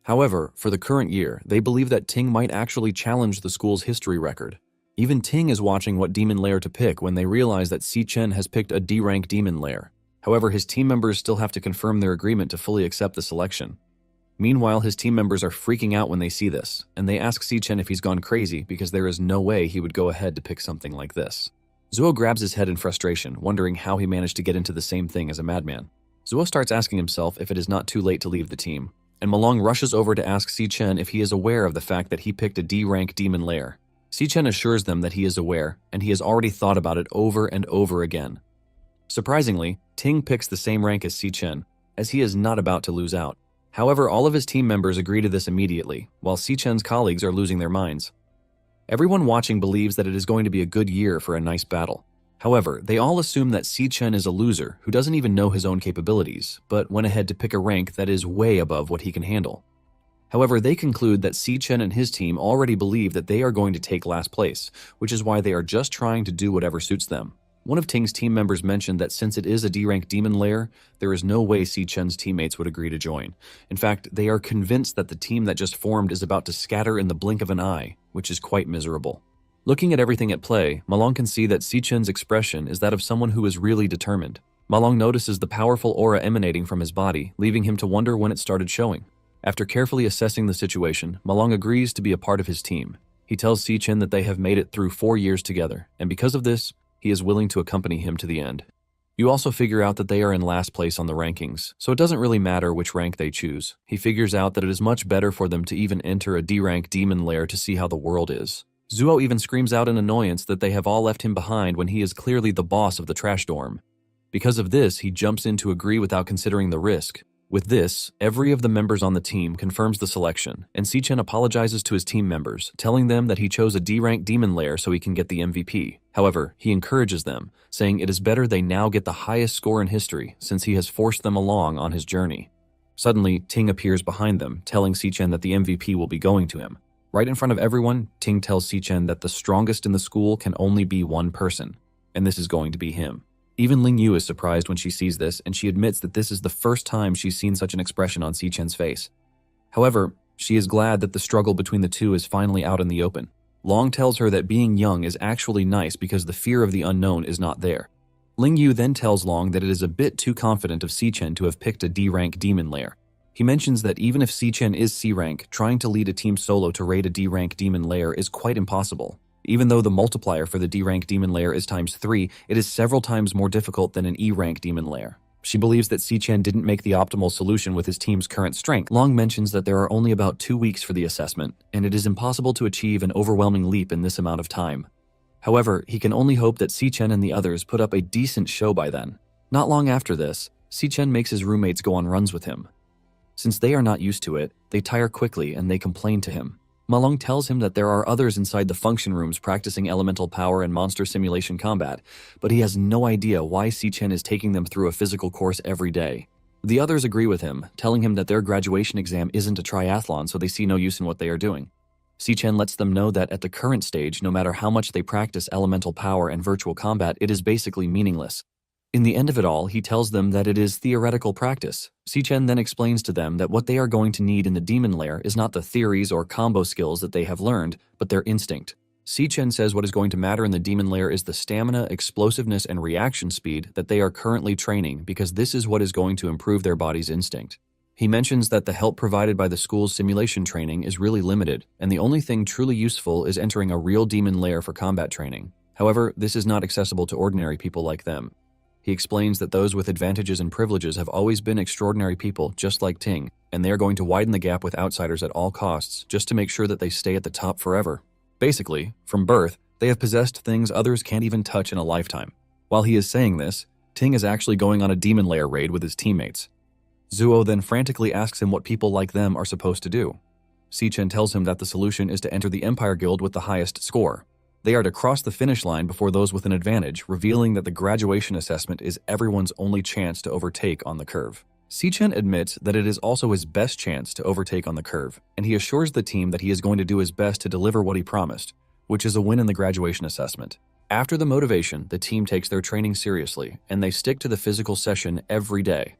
However, for the current year, they believe that Ting might actually challenge the school's history record. Even Ting is watching what demon lair to pick when they realize that Xichen has picked a D-rank demon lair. However, his team members still have to confirm their agreement to fully accept the selection. Meanwhile, his team members are freaking out when they see this, and they ask Xichen if he's gone crazy because there is no way he would go ahead to pick something like this. Zuo grabs his head in frustration, wondering how he managed to get into the same thing as a madman. Zuo starts asking himself if it is not too late to leave the team, and Malong rushes over to ask Xichen if he is aware of the fact that he picked a D-rank demon lair. Xichen assures them that he is aware, and he has already thought about it over and over again. Surprisingly, Ting picks the same rank as Xichen, as he is not about to lose out. However, all of his team members agree to this immediately, while Xichen's colleagues are losing their minds. Everyone watching believes that it is going to be a good year for a nice battle. However, they all assume that Xichen is a loser who doesn't even know his own capabilities, but went ahead to pick a rank that is way above what he can handle. However, they conclude that Xichen and his team already believe that they are going to take last place, which is why they are just trying to do whatever suits them. One of Ting's team members mentioned that since it is a D-rank demon lair, there is no way Xichen's teammates would agree to join. In fact, they are convinced that the team that just formed is about to scatter in the blink of an eye, which is quite miserable. Looking at everything at play, Malong can see that Xichen's expression is that of someone who is really determined. Malong notices the powerful aura emanating from his body, leaving him to wonder when it started showing. After carefully assessing the situation, Malong agrees to be a part of his team. He tells Xichen that they have made it through 4 years together, and because of this, he is willing to accompany him to the end. You also figure out that they are in last place on the rankings, so it doesn't really matter which rank they choose. He figures out that it is much better for them to even enter a D-rank demon lair to see how the world is. Zuo even screams out in annoyance that they have all left him behind when he is clearly the boss of the trash dorm. Because of this, he jumps in to agree without considering the risk. With this, every of the members on the team confirms the selection, and Xichen apologizes to his team members, telling them that he chose a D-rank demon lair so he can get the MVP. However, he encourages them, saying it is better they now get the highest score in history since he has forced them along on his journey. Suddenly, Ting appears behind them, telling Sichen that the MVP will be going to him. Right in front of everyone, Ting tells Sichen that the strongest in the school can only be one person, and this is going to be him. Even Ling Yu is surprised when she sees this, and she admits that this is the first time she's seen such an expression on Sichen's face. However, she is glad that the struggle between the two is finally out in the open. Long tells her that being young is actually nice because the fear of the unknown is not there. Ling Yu then tells Long that it is a bit too confident of Sichen to have picked a D-rank demon lair. He mentions that even if Sichen is C-rank, trying to lead a team solo to raid a D-rank demon lair is quite impossible. Even though the multiplier for the D-rank demon lair is ×3, it is several times more difficult than an E-rank demon lair. She believes that Sichen didn't make the optimal solution with his team's current strength. Long mentions that there are only about 2 weeks for the assessment, and it is impossible to achieve an overwhelming leap in this amount of time. However, he can only hope that Sichen and the others put up a decent show by then. Not long after this, Sichen makes his roommates go on runs with him. Since they are not used to it, they tire quickly and they complain to him. Malong tells him that there are others inside the function rooms practicing elemental power and monster simulation combat, but he has no idea why Sichen is taking them through a physical course every day. The others agree with him, telling him that their graduation exam isn't a triathlon, so they see no use in what they are doing. Sichen lets them know that at the current stage, no matter how much they practice elemental power and virtual combat, it is basically meaningless. In the end of it all, he tells them that it is theoretical practice. Sichen then explains to them that what they are going to need in the demon lair is not the theories or combo skills that they have learned, but their instinct. Sichen says what is going to matter in the demon lair is the stamina, explosiveness, and reaction speed that they are currently training, because this is what is going to improve their body's instinct. He mentions that the help provided by the school's simulation training is really limited, and the only thing truly useful is entering a real demon lair for combat training. However, this is not accessible to ordinary people like them. He explains that those with advantages and privileges have always been extraordinary people, just like Ting, and they are going to widen the gap with outsiders at all costs, just to make sure that they stay at the top forever. Basically, from birth, they have possessed things others can't even touch in a lifetime. While he is saying this, Ting is actually going on a demon lair raid with his teammates. Zuo then frantically asks him what people like them are supposed to do. Sichen tells him that the solution is to enter the Empire Guild with the highest score. They are to cross the finish line before those with an advantage, revealing that the graduation assessment is everyone's only chance to overtake on the curve. Sichen admits that it is also his best chance to overtake on the curve, and he assures the team that he is going to do his best to deliver what he promised, which is a win in the graduation assessment. After the motivation, the team takes their training seriously, and they stick to the physical session every day.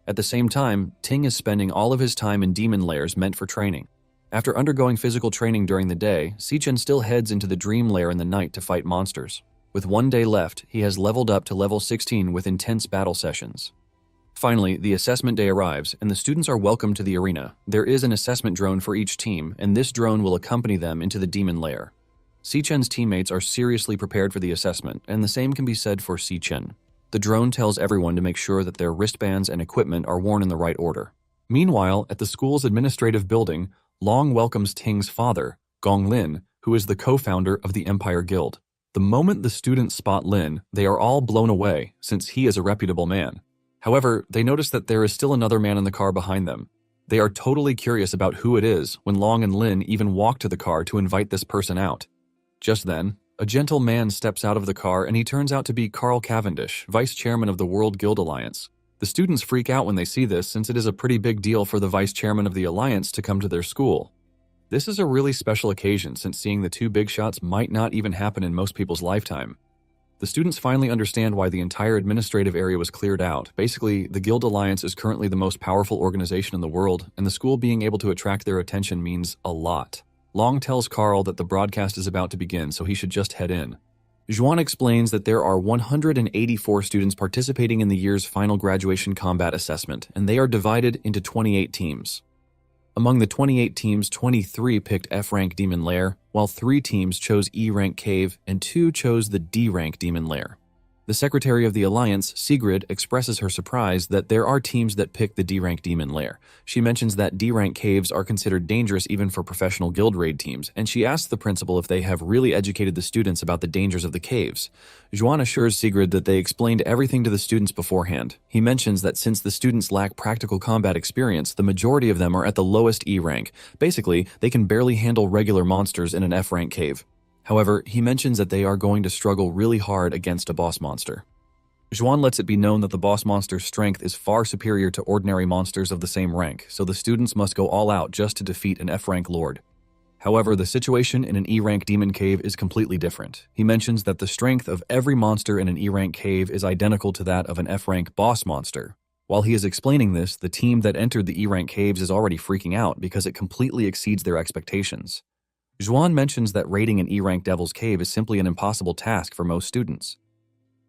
At the same time, Ting is spending all of his time in demon lairs meant for training. After undergoing physical training during the day, Sichen still heads into the dream lair in the night to fight monsters. With 1 day left, he has leveled up to level 16 with intense battle sessions. Finally, the assessment day arrives, and the students are welcomed to the arena. There is an assessment drone for each team, and this drone will accompany them into the demon lair. Sichen's teammates are seriously prepared for the assessment, and the same can be said for Sichen. The drone tells everyone to make sure that their wristbands and equipment are worn in the right order. Meanwhile, at the school's administrative building, Long welcomes Ting's father, Gong Lin, who is the co-founder of the Empire Guild. The moment the students spot Lin, they are all blown away, since he is a reputable man. However, they notice that there is still another man in the car behind them. They are totally curious about who it is when Long and Lin even walk to the car to invite this person out. Just then, a gentle man steps out of the car and he turns out to be Carl Cavendish, vice chairman of the World Guild Alliance. The students freak out when they see this, since it is a pretty big deal for the vice chairman of the Alliance to come to their school. This is a really special occasion, since seeing the two big shots might not even happen in most people's lifetime. The students finally understand why the entire administrative area was cleared out. Basically, the Guild Alliance is currently the most powerful organization in the world, and the school being able to attract their attention means a lot. Long tells Carl that the broadcast is about to begin, so he should just head in. Zhuan explains that there are 184 students participating in the year's final graduation combat assessment, and they are divided into 28 teams. Among the 28 teams, 23 picked F-rank Demon Lair, while 3 teams chose E-rank Cave and 2 chose the D-rank Demon Lair. The Secretary of the Alliance, Sigrid, expresses her surprise that there are teams that pick the D-rank Demon Lair. She mentions that D-rank caves are considered dangerous even for professional guild raid teams, and she asks the principal if they have really educated the students about the dangers of the caves. Zhuan assures Sigrid that they explained everything to the students beforehand. He mentions that since the students lack practical combat experience, the majority of them are at the lowest E-rank. Basically, they can barely handle regular monsters in an F-rank cave. However, he mentions that they are going to struggle really hard against a boss monster. Zhuan lets it be known that the boss monster's strength is far superior to ordinary monsters of the same rank, so the students must go all out just to defeat an F-rank lord. However, the situation in an E-rank demon cave is completely different. He mentions that the strength of every monster in an E-rank cave is identical to that of an F-rank boss monster. While he is explaining this, the team that entered the E-rank caves is already freaking out because it completely exceeds their expectations. Zhuan mentions that raiding an E-rank devil's cave is simply an impossible task for most students.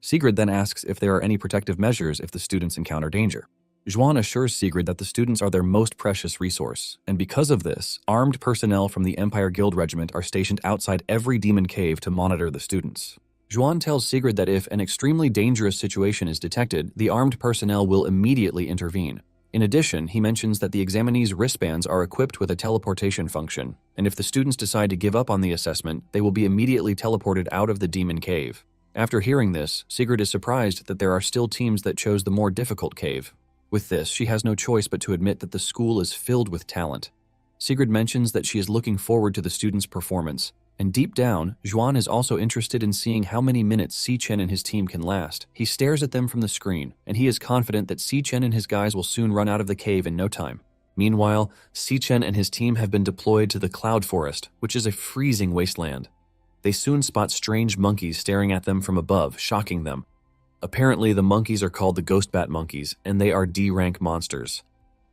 Sigrid then asks if there are any protective measures if the students encounter danger. Zhuan assures Sigrid that the students are their most precious resource, and because of this, armed personnel from the Empire Guild Regiment are stationed outside every demon cave to monitor the students. Zhuan tells Sigrid that if an extremely dangerous situation is detected, the armed personnel will immediately intervene. In addition, he mentions that the examinees' wristbands are equipped with a teleportation function, and if the students decide to give up on the assessment, they will be immediately teleported out of the demon cave. After hearing this, Sigrid is surprised that there are still teams that chose the more difficult cave. With this, she has no choice but to admit that the school is filled with talent. Sigrid mentions that she is looking forward to the students' performance, and deep down, Zhuan is also interested in seeing how many minutes Si-Chen and his team can last. He stares at them from the screen, and he is confident that Si-Chen and his guys will soon run out of the cave in no time. Meanwhile, Si-Chen and his team have been deployed to the Cloud Forest, which is a freezing wasteland. They soon spot strange monkeys staring at them from above, shocking them. Apparently, the monkeys are called the Ghost Bat monkeys, and they are D-rank monsters.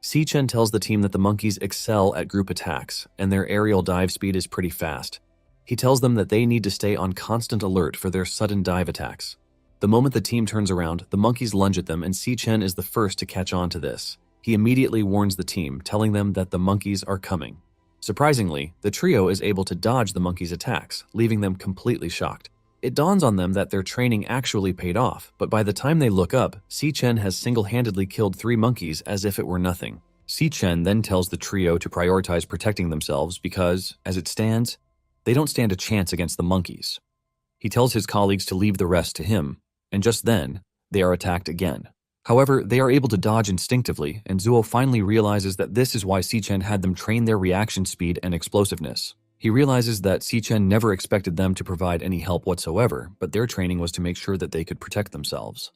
Si-Chen tells the team that the monkeys excel at group attacks, and their aerial dive speed is pretty fast. He tells them that they need to stay on constant alert for their sudden dive attacks. The moment the team turns around, the monkeys lunge at them, and Si-Chen is the first to catch on to this. He immediately warns the team, telling them that the monkeys are coming. Surprisingly, the trio is able to dodge the monkeys' attacks, leaving them completely shocked. It dawns on them that their training actually paid off, but by the time they look up, Si-Chen has single-handedly killed 3 monkeys as if it were nothing. Si-Chen then tells the trio to prioritize protecting themselves because, as it stands, they don't stand a chance against the monkeys. He tells his colleagues to leave the rest to him, and just then, they are attacked again. However, they are able to dodge instinctively, and Zuo finally realizes that this is why Si-Chen had them train their reaction speed and explosiveness. He realizes that Si-Chen never expected them to provide any help whatsoever, but their training was to make sure that they could protect themselves.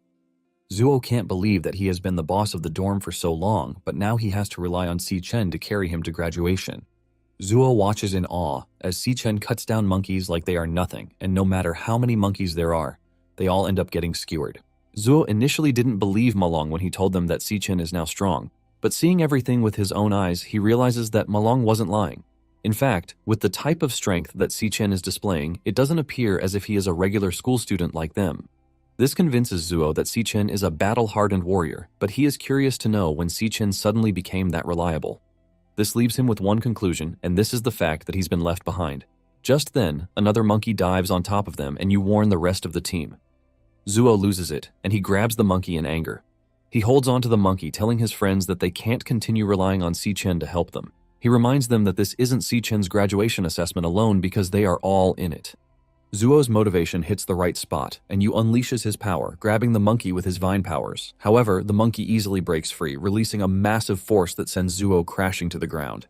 Zuo can't believe that he has been the boss of the dorm for so long, but now he has to rely on Si-Chen to carry him to graduation. Zuo watches in awe as Si-Chen cuts down monkeys like they are nothing, and no matter how many monkeys there are, they all end up getting skewered. Zuo initially didn't believe Malong when he told them that Si-Chen is now strong, but seeing everything with his own eyes, he realizes that Malong wasn't lying. In fact, with the type of strength that Si-Chen is displaying, it doesn't appear as if he is a regular school student like them. This convinces Zuo that Si-Chen is a battle-hardened warrior, but he is curious to know when Si-Chen suddenly became that reliable. This leaves him with one conclusion, and this is the fact that he's been left behind. Just then, another monkey dives on top of them and you warn the rest of the team. Zuo loses it, and he grabs the monkey in anger. He holds on to the monkey, telling his friends that they can't continue relying on Si-Chen to help them. He reminds them that this isn't Si-Chen's graduation assessment alone because they are all in it. Zuo's motivation hits the right spot, and Yu unleashes his power, grabbing the monkey with his vine powers. However, the monkey easily breaks free, releasing a massive force that sends Zuo crashing to the ground.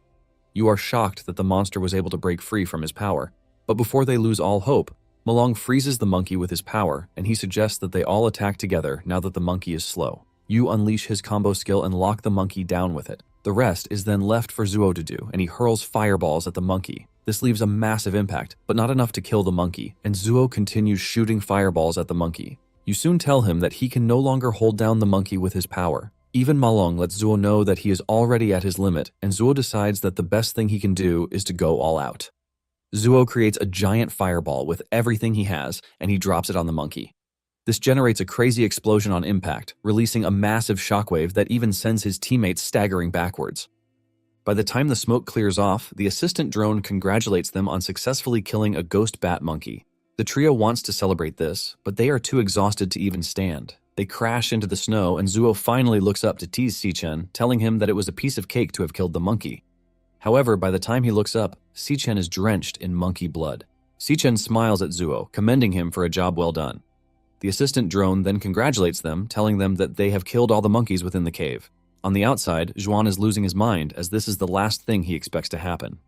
You are shocked that the monster was able to break free from his power, but before they lose all hope, Malong freezes the monkey with his power, and he suggests that they all attack together now that the monkey is slow. Yu unleash his combo skill and lock the monkey down with it. The rest is then left for Zuo to do, and he hurls fireballs at the monkey. This leaves a massive impact, but not enough to kill the monkey, and Zuo continues shooting fireballs at the monkey. You soon tell him that he can no longer hold down the monkey with his power. Even Malong lets Zuo know that he is already at his limit, and Zuo decides that the best thing he can do is to go all out. Zuo creates a giant fireball with everything he has, and he drops it on the monkey. This generates a crazy explosion on impact, releasing a massive shockwave that even sends his teammates staggering backwards. By the time the smoke clears off, the assistant drone congratulates them on successfully killing a ghost bat monkey. The trio wants to celebrate this, but they are too exhausted to even stand. They crash into the snow, and Zuo finally looks up to tease Si-Chen, telling him that it was a piece of cake to have killed the monkey. However, by the time he looks up, Si-Chen is drenched in monkey blood. Si-Chen smiles at Zuo, commending him for a job well done. The assistant drone then congratulates them, telling them that they have killed all the monkeys within the cave. On the outside, Zhuan is losing his mind as this is the last thing he expects to happen.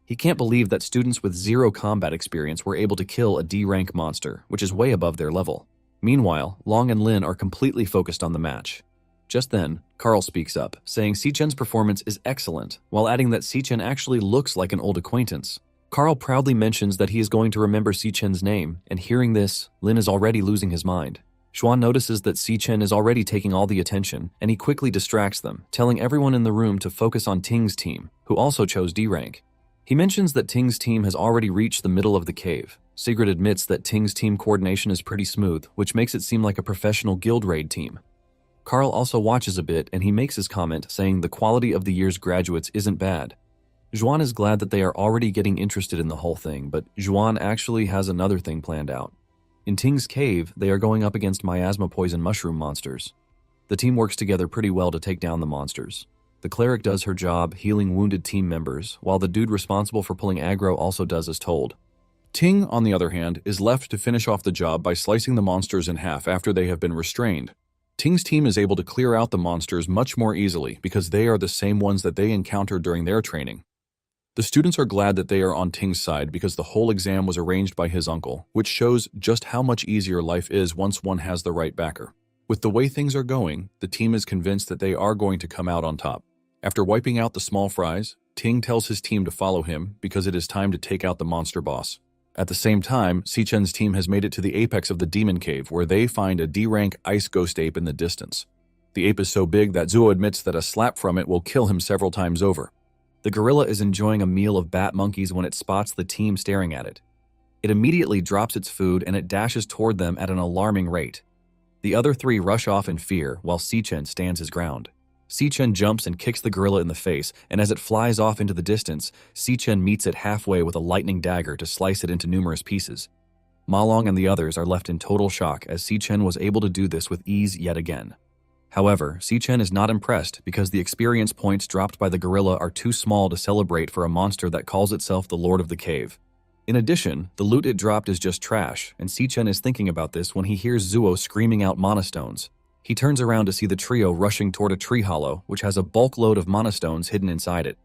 He can't believe that students with zero combat experience were able to kill a D-rank monster, which is way above their level. Meanwhile, Long and Lin are completely focused on the match. Just then, Carl speaks up, saying Sichen's performance is excellent, while adding that Sichen actually looks like an old acquaintance. Carl proudly mentions that he is going to remember Sichen's name, and hearing this, Lin is already losing his mind. Xuan notices that Sichen is already taking all the attention, and he quickly distracts them, telling everyone in the room to focus on Ting's team, who also chose D rank. He mentions that Ting's team has already reached the middle of the cave. Sigrid admits that Ting's team coordination is pretty smooth, which makes it seem like a professional guild raid team. Carl also watches a bit, and he makes his comment saying the quality of the year's graduates isn't bad. Xuan is glad that they are already getting interested in the whole thing, but Xuan actually has another thing planned out. In Ting's cave, they are going up against miasma poison mushroom monsters. The team works together pretty well to take down the monsters. The cleric does her job, healing wounded team members, while the dude responsible for pulling aggro also does as told. Ting, on the other hand, is left to finish off the job by slicing the monsters in half after they have been restrained. Ting's team is able to clear out the monsters much more easily because they are the same ones that they encountered during their training. The students are glad that they are on Ting's side because the whole exam was arranged by his uncle, which shows just how much easier life is once one has the right backer. With the way things are going, the team is convinced that they are going to come out on top. After wiping out the small fries, Ting tells his team to follow him because it is time to take out the monster boss. At the same time, Sichen's team has made it to the apex of the demon cave where they find a D-rank ice ghost ape in the distance. The ape is so big that Zuo admits that a slap from it will kill him several times over. The gorilla is enjoying a meal of bat monkeys when it spots the team staring at it. It immediately drops its food and it dashes toward them at an alarming rate. The other three rush off in fear while Sichen stands his ground. Sichen jumps and kicks the gorilla in the face, and as it flies off into the distance, Sichen meets it halfway with a lightning dagger to slice it into numerous pieces. Ma Long and the others are left in total shock as Sichen was able to do this with ease yet again. However, Sichen is not impressed because the experience points dropped by the gorilla are too small to celebrate for a monster that calls itself the Lord of the Cave. In addition, the loot it dropped is just trash, and Sichen is thinking about this when he hears Zuo screaming out monastones. He turns around to see the trio rushing toward a tree hollow, which has a bulk load of monastones hidden inside it.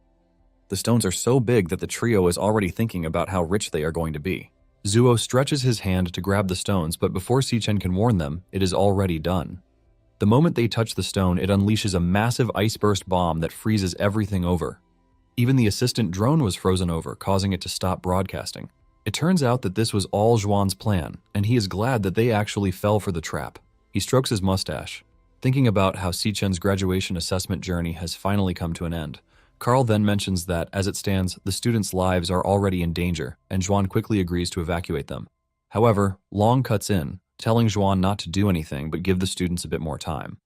The stones are so big that the trio is already thinking about how rich they are going to be. Zuo stretches his hand to grab the stones, but before Sichen can warn them, it is already done. The moment they touch the stone, it unleashes a massive ice burst bomb that freezes everything over. Even the assistant drone was frozen over, causing it to stop broadcasting. It turns out that this was all Zhuan's plan, and he is glad that they actually fell for the trap. He strokes his mustache, thinking about how Sichen's graduation assessment journey has finally come to an end. Carl then mentions that, as it stands, the students' lives are already in danger, and Zhuan quickly agrees to evacuate them. However, Long cuts in, telling Zhuan not to do anything but give the students a bit more time.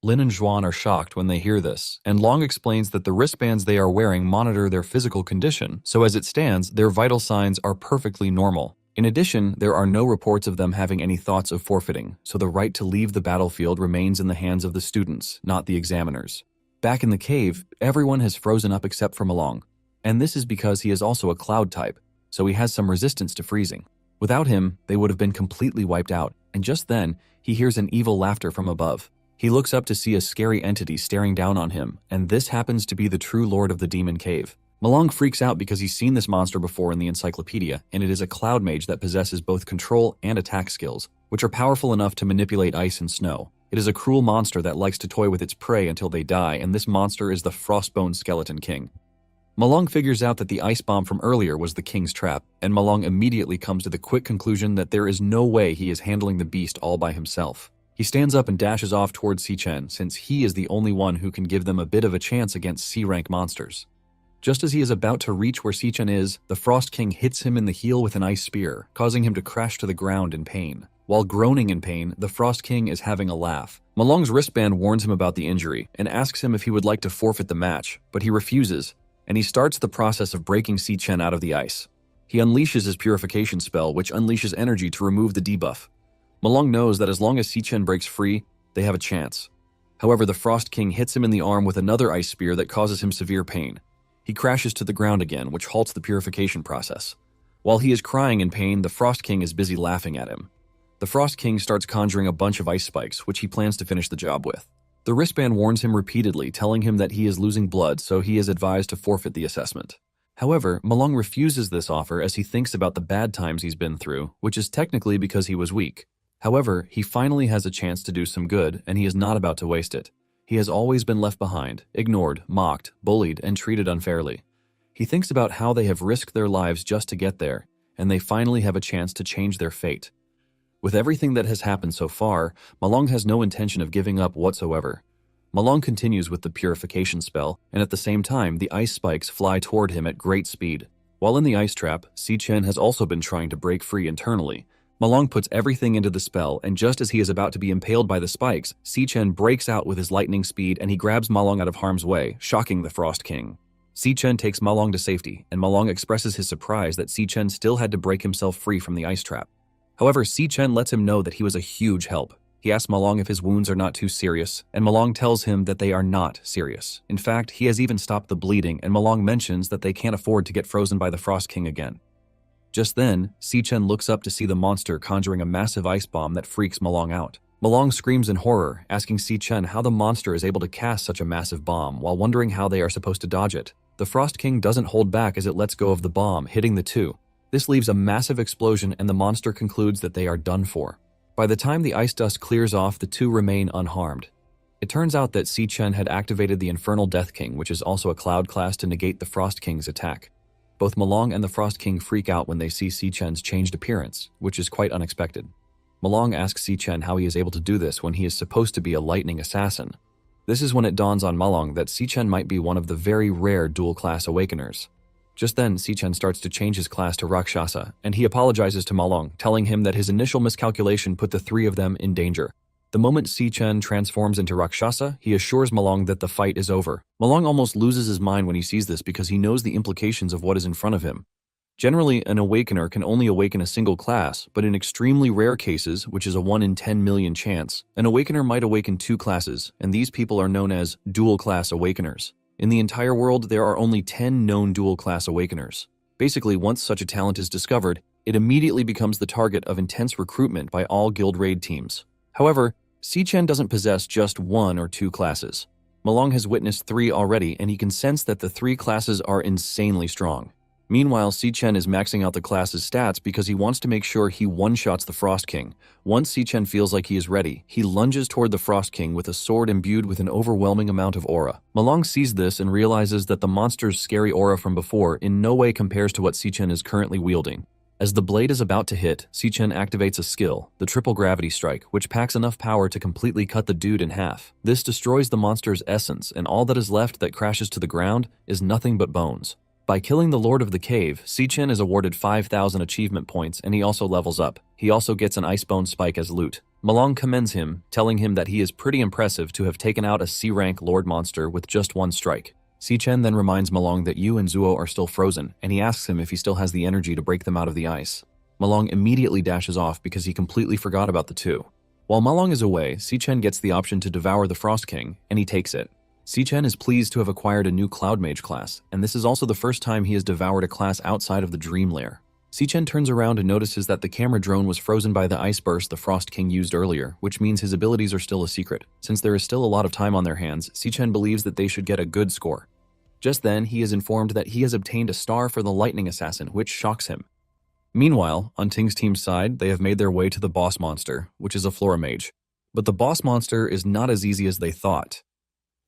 Lin and Zhuan are shocked when they hear this, and Long explains that the wristbands they are wearing monitor their physical condition, so as it stands, their vital signs are perfectly normal. In addition, there are no reports of them having any thoughts of forfeiting, so the right to leave the battlefield remains in the hands of the students, not the examiners. Back in the cave, everyone has frozen up except for Malong, and this is because he is also a cloud type, so he has some resistance to freezing. Without him, they would have been completely wiped out, and just then, he hears an evil laughter from above. He looks up to see a scary entity staring down on him, and this happens to be the true lord of the demon cave. Malong freaks out because he's seen this monster before in the encyclopedia, and it is a cloud mage that possesses both control and attack skills, which are powerful enough to manipulate ice and snow. It is a cruel monster that likes to toy with its prey until they die, and this monster is the Frostbone Skeleton King. Malong figures out that the ice bomb from earlier was the king's trap, and Malong immediately comes to the quick conclusion that there is no way he is handling the beast all by himself. He stands up and dashes off towards Sichen, since he is the only one who can give them a bit of a chance against C-rank monsters. Just as he is about to reach where Sichen is, the Frost King hits him in the heel with an ice spear, causing him to crash to the ground in pain. While groaning in pain, the Frost King is having a laugh. Malong's wristband warns him about the injury, and asks him if he would like to forfeit the match, but he refuses, and he starts the process of breaking Sichen out of the ice. He unleashes his purification spell, which unleashes energy to remove the debuff. Malong knows that as long as Sichen breaks free, they have a chance. However, the Frost King hits him in the arm with another ice spear that causes him severe pain. He crashes to the ground again, which halts the purification process. While he is crying in pain, the Frost King is busy laughing at him. The Frost King starts conjuring a bunch of ice spikes, which he plans to finish the job with. The wristband warns him repeatedly, telling him that he is losing blood, so he is advised to forfeit the assessment. However, Malong refuses this offer as he thinks about the bad times he's been through, which is technically because he was weak. However, he finally has a chance to do some good, and he is not about to waste it. He has always been left behind, ignored, mocked, bullied, and treated unfairly. He thinks about how they have risked their lives just to get there, and they finally have a chance to change their fate. With everything that has happened so far, Malong has no intention of giving up whatsoever. Malong continues with the purification spell, and at the same time, the ice spikes fly toward him at great speed. While in the ice trap, Si-Chen has also been trying to break free internally. Malong puts everything into the spell, and just as he is about to be impaled by the spikes, Si-Chen breaks out with his lightning speed and he grabs Malong out of harm's way, shocking the Frost King. Si-Chen takes Malong to safety, and Malong expresses his surprise that Si-Chen still had to break himself free from the ice trap. However, Si-Chen lets him know that he was a huge help. He asks Malong if his wounds are not too serious, and Malong tells him that they are not serious. In fact, he has even stopped the bleeding, and Malong mentions that they can't afford to get frozen by the Frost King again. Just then, Si-Chen looks up to see the monster conjuring a massive ice bomb that freaks Malong out. Malong screams in horror, asking Si-Chen how the monster is able to cast such a massive bomb while wondering how they are supposed to dodge it. The Frost King doesn't hold back as it lets go of the bomb, hitting the two. This leaves a massive explosion, and the monster concludes that they are done for. By the time the ice dust clears off, the two remain unharmed. It turns out that Si-Chen had activated the Infernal Death King, which is also a cloud class, to negate the Frost King's attack. Both Malong and the Frost King freak out when they see Si-Chen's changed appearance, which is quite unexpected. Malong asks Si-Chen how he is able to do this when he is supposed to be a lightning assassin. This is when it dawns on Malong that Si-Chen might be one of the very rare dual-class awakeners. Just then, Si-Chen starts to change his class to Rakshasa, and he apologizes to Malong, telling him that his initial miscalculation put the three of them in danger. The moment Si-Chen transforms into Rakshasa, he assures Malong that the fight is over. Malong almost loses his mind when he sees this because he knows the implications of what is in front of him. Generally, an awakener can only awaken a single class, but in extremely rare cases, which is a 1 in 10 million chance, an awakener might awaken 2 classes, and these people are known as dual-class awakeners. In the entire world, there are only 10 known dual-class awakeners. Basically, once such a talent is discovered, it immediately becomes the target of intense recruitment by all guild raid teams. However, Si-Chen doesn't possess just 1 or 2 classes. Malong has witnessed 3 already, and he can sense that the 3 classes are insanely strong. Meanwhile, Si-Chen is maxing out the class's stats because he wants to make sure he one-shots the Frost King. Once Si-Chen feels like he is ready, he lunges toward the Frost King with a sword imbued with an overwhelming amount of aura. Malong sees this and realizes that the monster's scary aura from before in no way compares to what Si-Chen is currently wielding. As the blade is about to hit, Si-Chen activates a skill, the Triple Gravity Strike, which packs enough power to completely cut the dude in half. This destroys the monster's essence, and all that is left that crashes to the ground is nothing but bones. By killing the Lord of the Cave, Si-Chen is awarded 5,000 achievement points, and he also levels up. He also gets an Icebone Spike as loot. Malong commends him, telling him that he is pretty impressive to have taken out a C-rank Lord monster with just 1 strike. Si-Chen then reminds Malong that Yu and Zuo are still frozen, and he asks him if he still has the energy to break them out of the ice. Malong immediately dashes off because he completely forgot about the two. While Malong is away, Si-Chen gets the option to devour the Frost King, and he takes it. Si-Chen is pleased to have acquired a new Cloud Mage class, and this is also the first time he has devoured a class outside of the Dream Lair. Si-Chen turns around and notices that the camera drone was frozen by the ice burst the Frost King used earlier, which means his abilities are still a secret. Since there is still a lot of time on their hands, Si-Chen believes that they should get a good score. Just then, he is informed that he has obtained a star for the Lightning Assassin, which shocks him. Meanwhile, on Ting's team's side, they have made their way to the boss monster, which is a Flora Mage. But the boss monster is not as easy as they thought.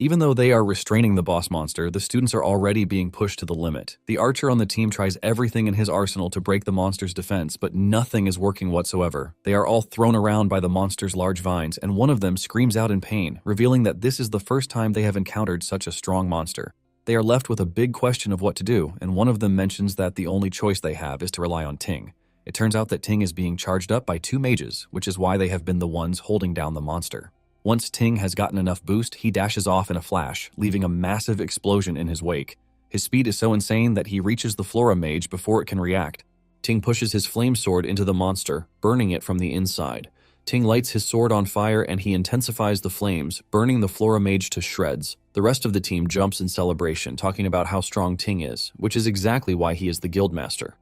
Even though they are restraining the boss monster, the students are already being pushed to the limit. The archer on the team tries everything in his arsenal to break the monster's defense, but nothing is working whatsoever. They are all thrown around by the monster's large vines, and one of them screams out in pain, revealing that this is the first time they have encountered such a strong monster. They are left with a big question of what to do, and one of them mentions that the only choice they have is to rely on Ting. It turns out that Ting is being charged up by 2 mages, which is why they have been the ones holding down the monster. Once Ting has gotten enough boost, he dashes off in a flash, leaving a massive explosion in his wake. His speed is so insane that he reaches the Flora Mage before it can react. Ting pushes his flame sword into the monster, burning it from the inside. Ting lights his sword on fire and he intensifies the flames, burning the Flora Mage to shreds. The rest of the team jumps in celebration, talking about how strong Ting is, which is exactly why he is the Guildmaster.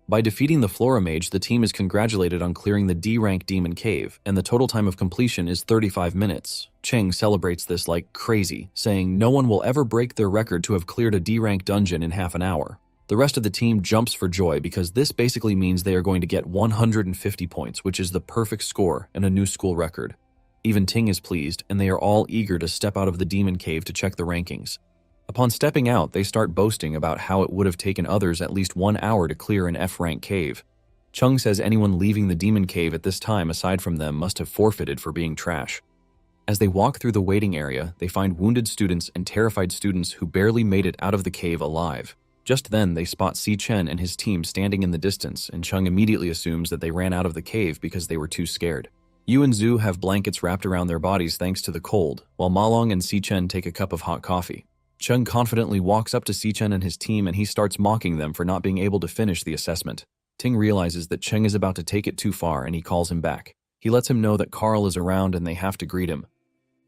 By defeating the Flora Mage, the team is congratulated on clearing the D-rank Demon Cave, and the total time of completion is 35 minutes. Cheng celebrates this like crazy, saying no one will ever break their record to have cleared a D-rank dungeon in half an hour. The rest of the team jumps for joy because this basically means they are going to get 150 points, which is the perfect score and a new school record. Even Ting is pleased, and they are all eager to step out of the demon cave to check the rankings. Upon stepping out, they start boasting about how it would have taken others at least 1 hour to clear an F-rank cave. Chung says anyone leaving the demon cave at this time aside from them must have forfeited for being trash. As they walk through the waiting area, they find wounded students and terrified students who barely made it out of the cave alive. Just then, they spot Si Chen and his team standing in the distance, and Chung immediately assumes that they ran out of the cave because they were too scared. Yu and Zhu have blankets wrapped around their bodies thanks to the cold, while Malong and Si Chen take a cup of hot coffee. Chung confidently walks up to Si Chen and his team, and he starts mocking them for not being able to finish the assessment. Ting realizes that Cheng is about to take it too far, and he calls him back. He lets him know that Carl is around and they have to greet him.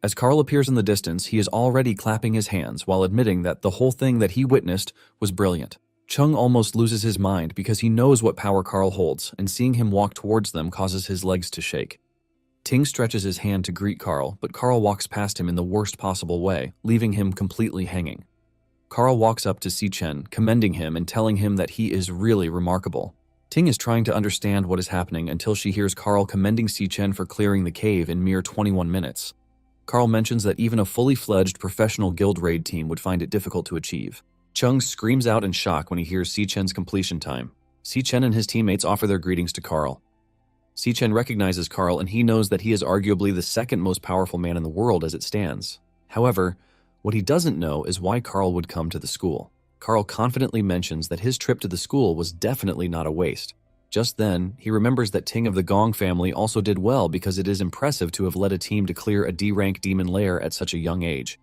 As Carl appears in the distance, he is already clapping his hands while admitting that the whole thing that he witnessed was brilliant. Chung almost loses his mind because he knows what power Carl holds, and seeing him walk towards them causes his legs to shake. Ting stretches his hand to greet Carl, but Carl walks past him in the worst possible way, leaving him completely hanging. Carl walks up to Si Chen, commending him and telling him that he is really remarkable. Ting is trying to understand what is happening until she hears Carl commending Si Chen for clearing the cave in mere 21 minutes. Carl mentions that even a fully fledged professional guild raid team would find it difficult to achieve. Chung screams out in shock when he hears Si Chen's completion time. Si Chen and his teammates offer their greetings to Carl. Si Chen recognizes Carl, and he knows that he is arguably the second most powerful man in the world as it stands. However, what he doesn't know is why Carl would come to the school. Carl confidently mentions that his trip to the school was definitely not a waste. Just then, he remembers that Ting of the Gong family also did well because it is impressive to have led a team to clear a D-rank demon lair at such a young age.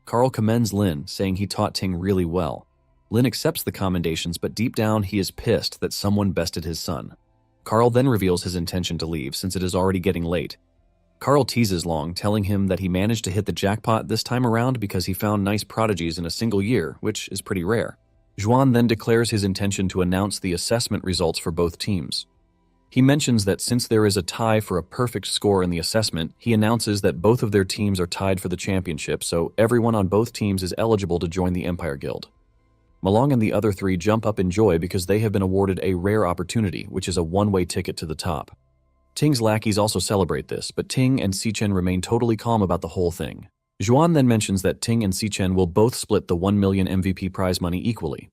Carl commends Lin, saying he taught Ting really well. Lin accepts the commendations, but deep down he is pissed that someone bested his son. Carl then reveals his intention to leave since it is already getting late. Carl teases Long, telling him that he managed to hit the jackpot this time around because he found nice prodigies in a single year, which is pretty rare. Zhuan then declares his intention to announce the assessment results for both teams. He mentions that since there is a tie for a perfect score in the assessment, he announces that both of their teams are tied for the championship, so everyone on both teams is eligible to join the Empire Guild. Malong and the other three jump up in joy because they have been awarded a rare opportunity, which is a one-way ticket to the top. Ting's lackeys also celebrate this, but Ting and Si Chen remain totally calm about the whole thing. Zhuan then mentions that Ting and Si Chen will both split the 1 million MVP prize money equally.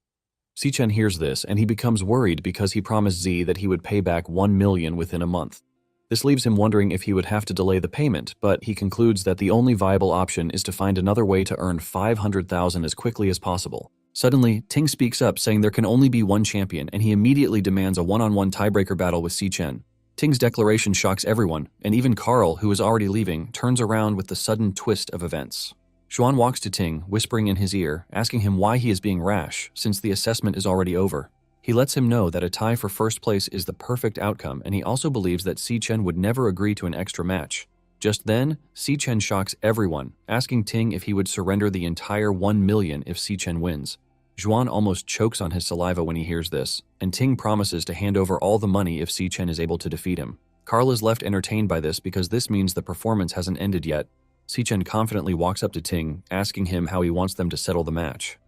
Si Chen hears this, and he becomes worried because he promised Z that he would pay back 1 million within a month. This leaves him wondering if he would have to delay the payment, but he concludes that the only viable option is to find another way to earn 500,000 as quickly as possible. Suddenly, Ting speaks up saying there can only be one champion, and he immediately demands a one-on-one tiebreaker battle with Si Chen. Ting's declaration shocks everyone, and even Carl, who is already leaving, turns around with the sudden twist of events. Xuan walks to Ting, whispering in his ear, asking him why he is being rash, since the assessment is already over. He lets him know that a tie for first place is the perfect outcome, and he also believes that Si Chen would never agree to an extra match. Just then, Si Chen shocks everyone, asking Ting if he would surrender the entire 1 million if Si Chen wins. Zhuan almost chokes on his saliva when he hears this, and Ting promises to hand over all the money if Si Chen is able to defeat him. Carl is left entertained by this because this means the performance hasn't ended yet. Si Chen confidently walks up to Ting, asking him how he wants them to settle the match.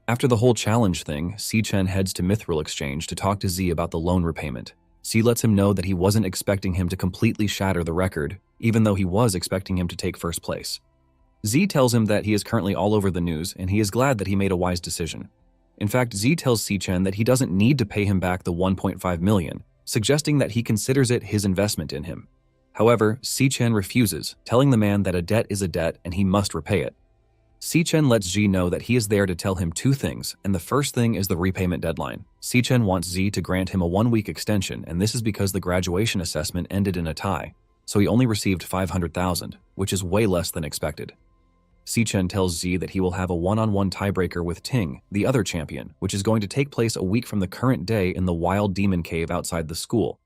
After the whole challenge thing, Si Chen heads to Mithril Exchange to talk to Z about the loan repayment. Si lets him know that he wasn't expecting him to completely shatter the record, even though he was expecting him to take first place. Z tells him that he is currently all over the news, and he is glad that he made a wise decision. In fact, Z tells Si Chen that he doesn't need to pay him back the 1.5 million, suggesting that he considers it his investment in him. However, Si Chen refuses, telling the man that a debt is a debt and he must repay it. Si Chen lets Z know that he is there to tell him two things, and the first thing is the repayment deadline. Si Chen wants Z to grant him a 1-week extension, and this is because the graduation assessment ended in a tie, so he only received 500,000, which is way less than expected. Si Chen tells Z that he will have a one-on-one tiebreaker with Ting, the other champion, which is going to take place a week from the current day in the wild demon cave outside the school.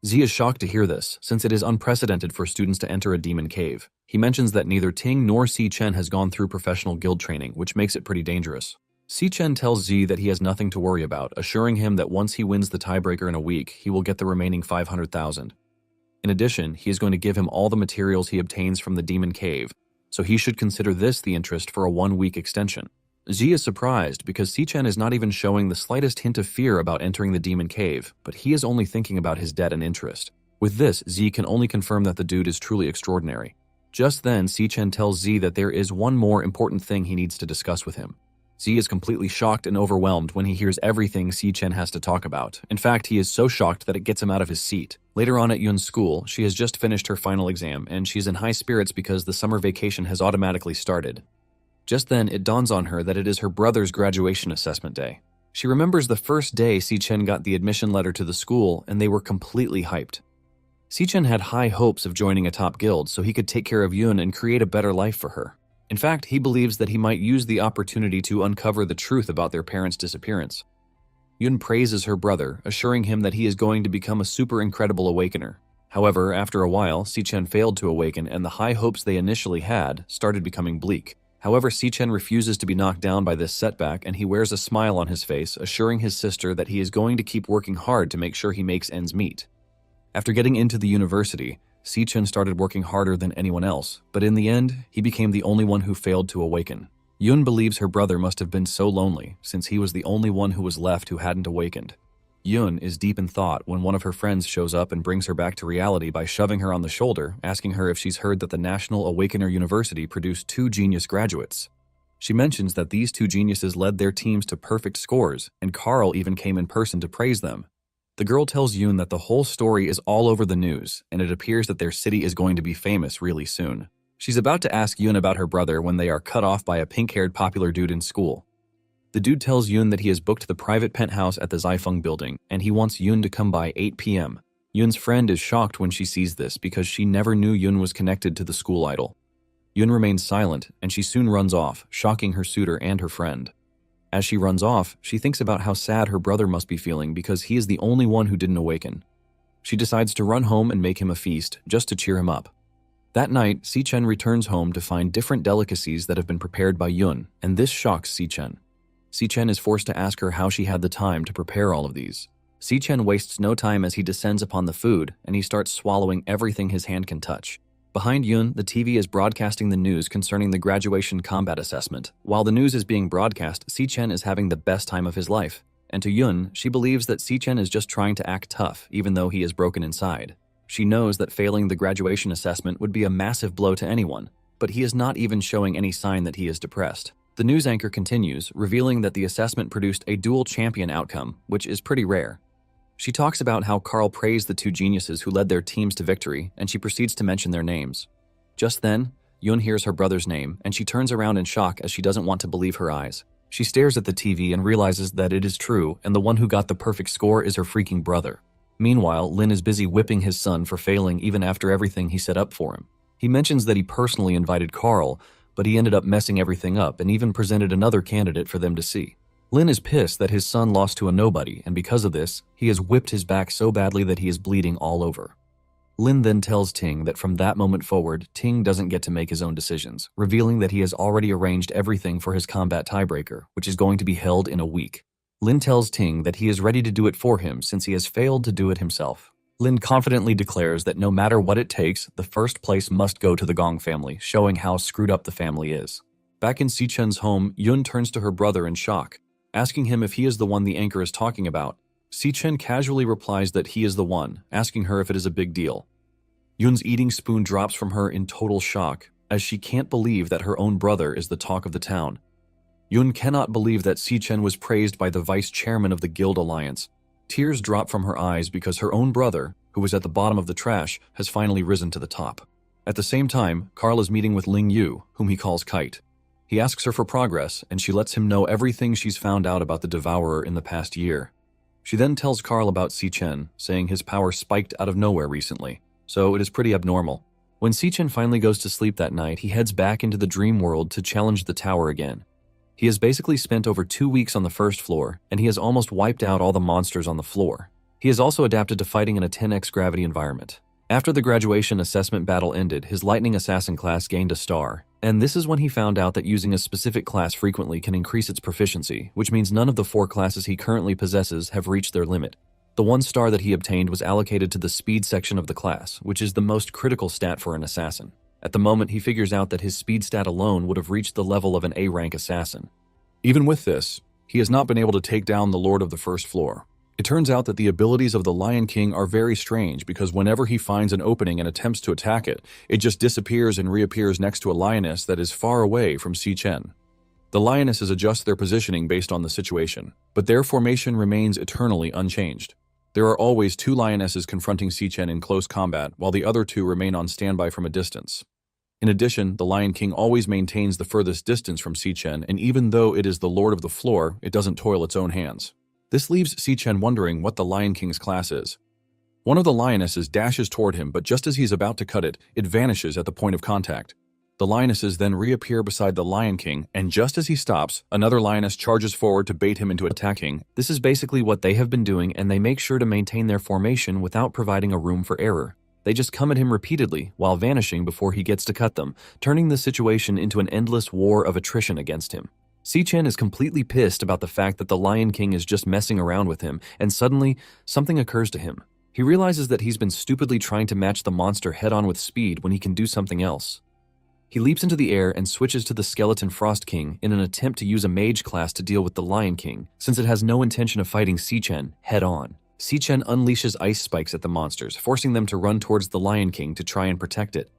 Z is shocked to hear this, since it is unprecedented for students to enter a demon cave. He mentions that neither Ting nor Si Chen has gone through professional guild training, which makes it pretty dangerous. Si Chen tells Z that he has nothing to worry about, assuring him that once he wins the tiebreaker in a week, he will get the remaining 500,000. In addition, he is going to give him all the materials he obtains from the demon cave, so he should consider this the interest for a 1-week extension. Z is surprised because Si-Chen is not even showing the slightest hint of fear about entering the demon cave, but he is only thinking about his debt and interest. With this, Z can only confirm that the dude is truly extraordinary. Just then, Si-Chen tells Z that there is one more important thing he needs to discuss with him. Z is completely shocked and overwhelmed when he hears everything Si-Chen has to talk about. In fact, he is so shocked that it gets him out of his seat. Later on at Yun's school, she has just finished her final exam, and she's in high spirits because the summer vacation has automatically started. Just then, it dawns on her that it is her brother's graduation assessment day. She remembers the first day Si-Chen got the admission letter to the school, and they were completely hyped. Si-Chen had high hopes of joining a top guild so he could take care of Yun and create a better life for her. In fact, he believes that he might use the opportunity to uncover the truth about their parents' disappearance. Yun praises her brother, assuring him that he is going to become a super incredible awakener. However, after a while, Si-Chen failed to awaken and the high hopes they initially had started becoming bleak. However, Si-Chen refuses to be knocked down by this setback and he wears a smile on his face, assuring his sister that he is going to keep working hard to make sure he makes ends meet. After getting into the university, Si-Chen started working harder than anyone else, but in the end, he became the only one who failed to awaken. Yun believes her brother must have been so lonely, since he was the only one who was left who hadn't awakened. Yun is deep in thought when one of her friends shows up and brings her back to reality by shoving her on the shoulder, asking her if she's heard that the National Awakener University produced 2 genius graduates. She mentions that these 2 geniuses led their teams to perfect scores, and Carl even came in person to praise them. The girl tells Yun that the whole story is all over the news, and it appears that their city is going to be famous really soon. She's about to ask Yun about her brother when they are cut off by a pink-haired popular dude in school. The dude tells Yun that he has booked the private penthouse at the Zaifeng building, and he wants Yun to come by 8 p.m. Yun's friend is shocked when she sees this because she never knew Yun was connected to the school idol. Yun remains silent, and she soon runs off, shocking her suitor and her friend. As she runs off, she thinks about how sad her brother must be feeling because he is the only one who didn't awaken. She decides to run home and make him a feast, just to cheer him up. That night, Si-Chen returns home to find different delicacies that have been prepared by Yun, and this shocks Si-Chen. Si-Chen is forced to ask her how she had the time to prepare all of these. Si-Chen wastes no time as he descends upon the food, and he starts swallowing everything his hand can touch. Behind Yun, the TV is broadcasting the news concerning the graduation combat assessment. While the news is being broadcast, Si-Chen is having the best time of his life. And to Yun, she believes that Si-Chen is just trying to act tough, even though he is broken inside. She knows that failing the graduation assessment would be a massive blow to anyone, but he is not even showing any sign that he is depressed. The news anchor continues, revealing that the assessment produced a dual champion outcome, which is pretty rare. She talks about how Carl praised the 2 geniuses who led their teams to victory, and she proceeds to mention their names. Just then, Yun hears her brother's name, and she turns around in shock as she doesn't want to believe her eyes. She stares at the TV and realizes that it is true, and the one who got the perfect score is her freaking brother. Meanwhile, Lin is busy whipping his son for failing even after everything he set up for him. He mentions that he personally invited Carl, but he ended up messing everything up and even presented another candidate for them to see. Lin is pissed that his son lost to a nobody, and because of this, he has whipped his back so badly that he is bleeding all over. Lin then tells Ting that from that moment forward, Ting doesn't get to make his own decisions, revealing that he has already arranged everything for his combat tiebreaker, which is going to be held in a week. Lin tells Ting that he is ready to do it for him since he has failed to do it himself. Lin confidently declares that no matter what it takes, the first place must go to the Gong family, showing how screwed up the family is. Back in Si-Chen's home, Yun turns to her brother in shock, asking him if he is the one the anchor is talking about. Si-Chen casually replies that he is the one, asking her if it is a big deal. Yun's eating spoon drops from her in total shock, as she can't believe that her own brother is the talk of the town. Yun cannot believe that Si-Chen was praised by the vice chairman of the Guild Alliance. Tears drop from her eyes because her own brother, who was at the bottom of the trash, has finally risen to the top. At the same time, Carl is meeting with Ling Yu, whom he calls Kite. He asks her for progress, and she lets him know everything she's found out about the Devourer in the past year. She then tells Carl about Si-Chen, saying his power spiked out of nowhere recently, so it is pretty abnormal. When Si-Chen finally goes to sleep that night, he heads back into the dream world to challenge the tower again. He has basically spent over 2 weeks on the first floor, and he has almost wiped out all the monsters on the floor. He has also adapted to fighting in a 10x gravity environment. After the graduation assessment battle ended, his Lightning Assassin class gained a star, and this is when he found out that using a specific class frequently can increase its proficiency, which means none of the 4 classes he currently possesses have reached their limit. The 1 star that he obtained was allocated to the speed section of the class, which is the most critical stat for an assassin. At the moment, he figures out that his speed stat alone would have reached the level of an A-rank assassin. Even with this, he has not been able to take down the Lord of the First Floor. It turns out that the abilities of the Lion King are very strange because whenever he finds an opening and attempts to attack it, it just disappears and reappears next to a lioness that is far away from Si Chen. The lionesses adjust their positioning based on the situation, but their formation remains eternally unchanged. There are always two lionesses confronting Si Chen in close combat, while the other two remain on standby from a distance. In addition, the Lion King always maintains the furthest distance from Si Chen, and even though it is the Lord of the Floor, it doesn't toil its own hands. This leaves Si Chen wondering what the Lion King's class is. One of the lionesses dashes toward him, but just as he's about to cut it, it vanishes at the point of contact. The lionesses then reappear beside the Lion King, and just as he stops, another lioness charges forward to bait him into attacking. This is basically what they have been doing, and they make sure to maintain their formation without providing a room for error. They just come at him repeatedly, while vanishing before he gets to cut them, turning the situation into an endless war of attrition against him. Si Chen is completely pissed about the fact that the Lion King is just messing around with him, and suddenly, something occurs to him. He realizes that he's been stupidly trying to match the monster head-on with speed when he can do something else. He leaps into the air and switches to the Skeleton Frost King in an attempt to use a mage class to deal with the Lion King, since it has no intention of fighting Si Chen head-on. Si Chen unleashes ice spikes at the monsters, forcing them to run towards the Lion King to try and protect it.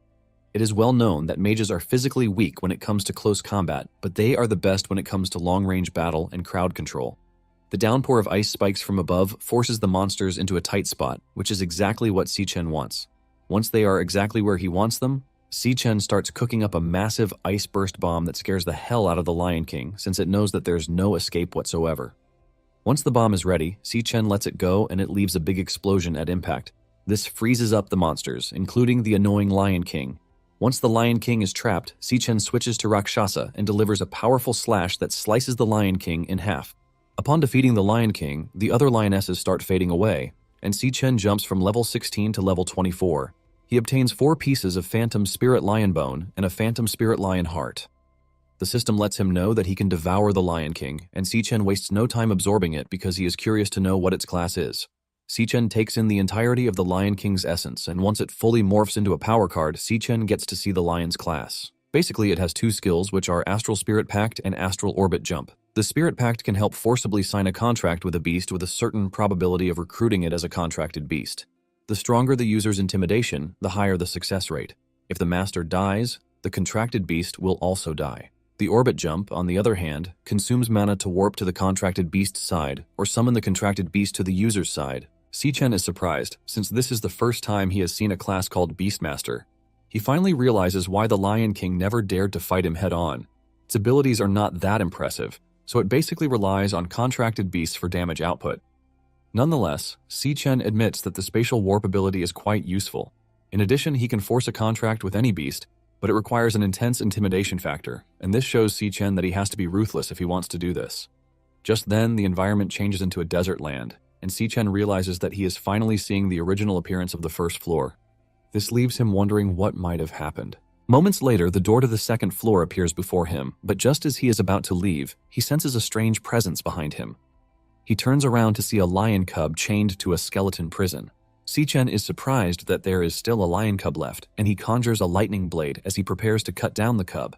It is well known that mages are physically weak when it comes to close combat, but they are the best when it comes to long-range battle and crowd control. The downpour of ice spikes from above forces the monsters into a tight spot, which is exactly what Si Chen wants. Once they are exactly where he wants them, Si Chen starts cooking up a massive ice burst bomb that scares the hell out of the Lion King, since it knows that there's no escape whatsoever. Once the bomb is ready, Si Chen lets it go and it leaves a big explosion at impact. This freezes up the monsters, including the annoying Lion King. Once the Lion King is trapped, Si Chen switches to Rakshasa and delivers a powerful slash that slices the Lion King in half. Upon defeating the Lion King, the other lionesses start fading away, and Si Chen jumps from level 16 to level 24. He obtains 4 pieces of Phantom Spirit Lion Bone and a Phantom Spirit Lion Heart. The system lets him know that he can devour the Lion King, and Si Chen wastes no time absorbing it because he is curious to know what its class is. Si Chen takes in the entirety of the Lion King's essence, and once it fully morphs into a power card, Si Chen gets to see the lion's class. Basically, it has 2 skills, which are Astral Spirit Pact and Astral Orbit Jump. The Spirit Pact can help forcibly sign a contract with a beast with a certain probability of recruiting it as a contracted beast. The stronger the user's intimidation, the higher the success rate. If the master dies, the contracted beast will also die. The Orbit Jump, on the other hand, consumes mana to warp to the contracted beast's side or summon the contracted beast to the user's side. Si Chen is surprised, since this is the first time he has seen a class called Beastmaster. He finally realizes why the Lion King never dared to fight him head-on. Its abilities are not that impressive, so it basically relies on contracted beasts for damage output. Nonetheless, Si Chen admits that the spatial warp ability is quite useful. In addition, he can force a contract with any beast, but it requires an intense intimidation factor, and this shows Si Chen that he has to be ruthless if he wants to do this. Just then, the environment changes into a desert land, and Si Chen realizes that he is finally seeing the original appearance of the first floor. This leaves him wondering what might have happened. Moments later, the door to the second floor appears before him, but just as he is about to leave, he senses a strange presence behind him. He turns around to see a lion cub chained to a skeleton prison. Si Chen is surprised that there is still a lion cub left, and he conjures a lightning blade as he prepares to cut down the cub.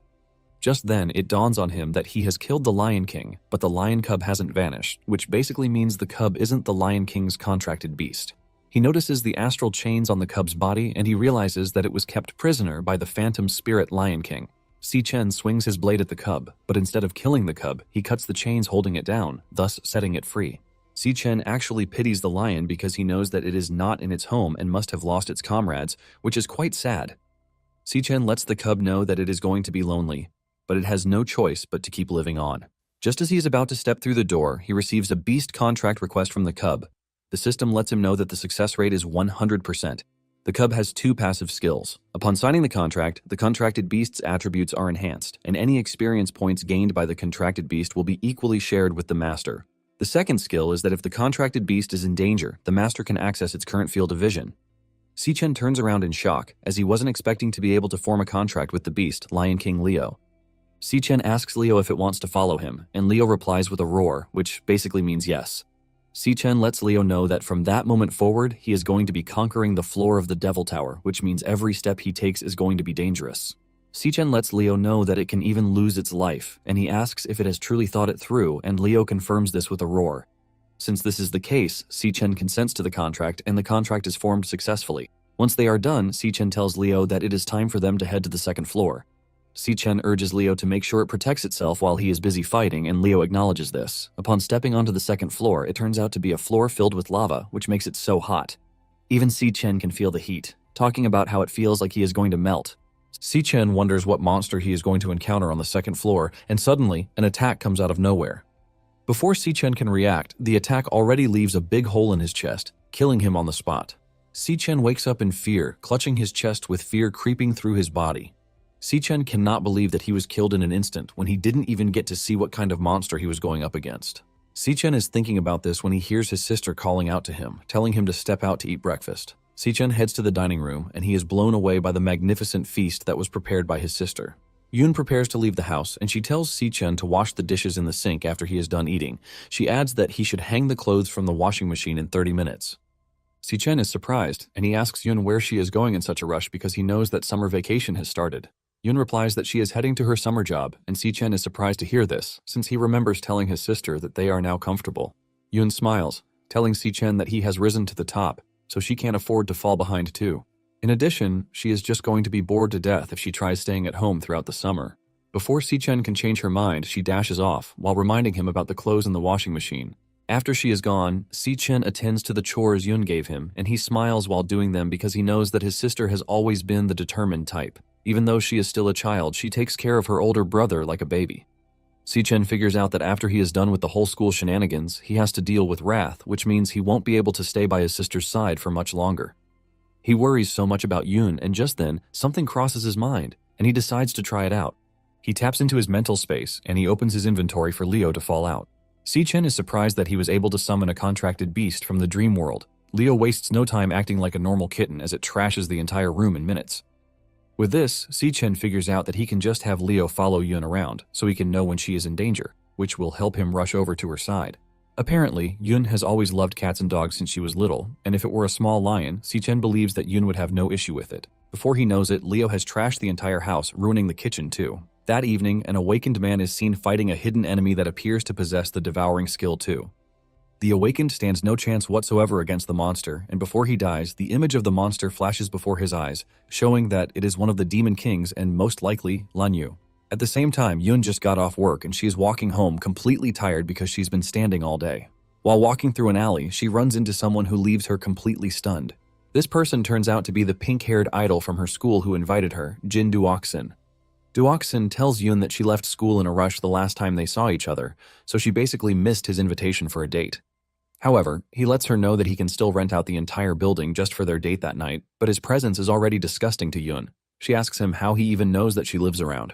Just then, it dawns on him that he has killed the Lion King, but the lion cub hasn't vanished, which basically means the cub isn't the Lion King's contracted beast. He notices the astral chains on the cub's body, and he realizes that it was kept prisoner by the Phantom Spirit Lion King. Si Chen swings his blade at the cub, but instead of killing the cub, he cuts the chains holding it down, thus setting it free. Si Chen actually pities the lion because he knows that it is not in its home and must have lost its comrades, which is quite sad. Si Chen lets the cub know that it is going to be lonely, but it has no choice but to keep living on. Just as he is about to step through the door, he receives a beast contract request from the cub. The system lets him know that the success rate is 100%. The cub has 2 passive skills. Upon signing the contract, the contracted beast's attributes are enhanced, and any experience points gained by the contracted beast will be equally shared with the master. The second skill is that if the contracted beast is in danger, the master can access its current field of vision. Si Chen turns around in shock, as he wasn't expecting to be able to form a contract with the beast, Lion King Leo. Si Chen asks Leo if it wants to follow him, and Leo replies with a roar, which basically means yes. Si Chen lets Leo know that from that moment forward, he is going to be conquering the floor of the Devil Tower, which means every step he takes is going to be dangerous. Si-chen lets Leo know that it can even lose its life, and he asks if it has truly thought it through, and Leo confirms this with a roar. Since this is the case, Si-chen consents to the contract, and the contract is formed successfully. Once they are done, Si-chen tells Leo that it is time for them to head to the second floor. Si-chen urges Leo to make sure it protects itself while he is busy fighting, and Leo acknowledges this. Upon stepping onto the second floor, it turns out to be a floor filled with lava, which makes it so hot. Even Si-chen can feel the heat, talking about how it feels like he is going to melt. Si-chen wonders what monster he is going to encounter on the second floor, and suddenly, an attack comes out of nowhere. Before Si-chen can react, the attack already leaves a big hole in his chest, killing him on the spot. Si-chen wakes up in fear, clutching his chest with fear creeping through his body. Si-chen cannot believe that he was killed in an instant when he didn't even get to see what kind of monster he was going up against. Si-chen is thinking about this when he hears his sister calling out to him, telling him to step out to eat breakfast. Si-chen heads to the dining room, and he is blown away by the magnificent feast that was prepared by his sister. Yoon prepares to leave the house, and she tells Si-chen to wash the dishes in the sink after he is done eating. She adds that he should hang the clothes from the washing machine in 30 minutes. Si-chen is surprised, and he asks Yoon where she is going in such a rush because he knows that summer vacation has started. Yoon replies that she is heading to her summer job, and Si-chen is surprised to hear this, since he remembers telling his sister that they are now comfortable. Yoon smiles, telling Si-chen that he has risen to the top, so she can't afford to fall behind too. In addition, she is just going to be bored to death if she tries staying at home throughout the summer. Before Si-chen can change her mind, she dashes off, while reminding him about the clothes in the washing machine. After she is gone, Si-chen attends to the chores Yoon gave him, and he smiles while doing them because he knows that his sister has always been the determined type. Even though she is still a child, she takes care of her older brother like a baby. Si-chen figures out that after he is done with the whole school shenanigans, he has to deal with wrath, which means he won't be able to stay by his sister's side for much longer. He worries so much about Yoon, and just then, something crosses his mind, and he decides to try it out. He taps into his mental space, and he opens his inventory for Leo to fall out. Si-chen is surprised that he was able to summon a contracted beast from the dream world. Leo wastes no time acting like a normal kitten as it trashes the entire room in minutes. With this, Si-chen figures out that he can just have Leo follow Yoon around, so he can know when she is in danger, which will help him rush over to her side. Apparently, Yoon has always loved cats and dogs since she was little, and if it were a small lion, Si-chen believes that Yoon would have no issue with it. Before he knows it, Leo has trashed the entire house, ruining the kitchen too. That evening, an awakened man is seen fighting a hidden enemy that appears to possess the devouring skill too. The awakened stands no chance whatsoever against the monster, and before he dies, the image of the monster flashes before his eyes, showing that it is one of the demon kings and most likely Lanyu. At the same time, Yoon just got off work and she is walking home completely tired because she's been standing all day. While walking through an alley, she runs into someone who leaves her completely stunned. This person turns out to be the pink-haired idol from her school who invited her, Jin Duoksin. Duoksin tells Yoon that she left school in a rush the last time they saw each other, so she basically missed his invitation for a date. However, he lets her know that he can still rent out the entire building just for their date that night, but his presence is already disgusting to Yoon. She asks him how he even knows that she lives around.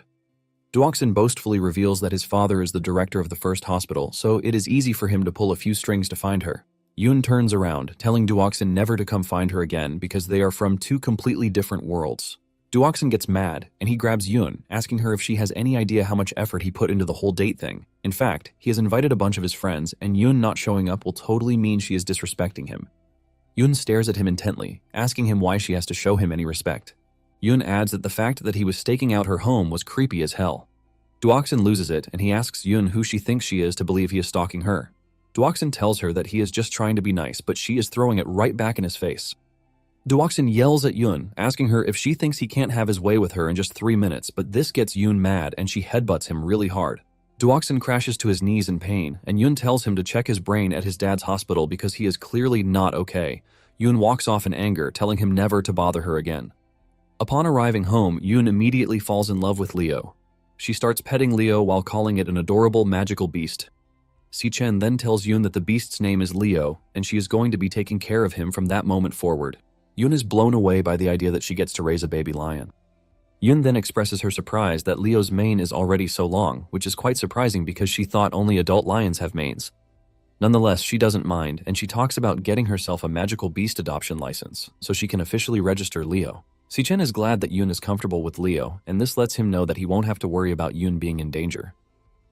Duoksin boastfully reveals that his father is the director of the first hospital, so it is easy for him to pull a few strings to find her. Yoon turns around, telling Duoksin never to come find her again because they are from two completely different worlds. Duoksin gets mad, and he grabs Yoon, asking her if she has any idea how much effort he put into the whole date thing. In fact, he has invited a bunch of his friends, and Yoon not showing up will totally mean she is disrespecting him. Yoon stares at him intently, asking him why she has to show him any respect. Yoon adds that the fact that he was staking out her home was creepy as hell. Duoksin loses it, and he asks Yoon who she thinks she is to believe he is stalking her. Duoksin tells her that he is just trying to be nice, but she is throwing it right back in his face. Duoksin yells at Yoon, asking her if she thinks he can't have his way with her in just 3 minutes, but this gets Yoon mad and she headbutts him really hard. Duoksin crashes to his knees in pain, and Yoon tells him to check his brain at his dad's hospital because he is clearly not okay. Yoon walks off in anger, telling him never to bother her again. Upon arriving home, Yoon immediately falls in love with Leo. She starts petting Leo while calling it an adorable magical beast. Si-chen then tells Yoon that the beast's name is Leo, and she is going to be taking care of him from that moment forward. Yoon is blown away by the idea that she gets to raise a baby lion. Yoon then expresses her surprise that Leo's mane is already so long, which is quite surprising because she thought only adult lions have manes. Nonetheless, she doesn't mind, and she talks about getting herself a magical beast adoption license, so she can officially register Leo. Si-chen is glad that Yoon is comfortable with Leo, and this lets him know that he won't have to worry about Yoon being in danger.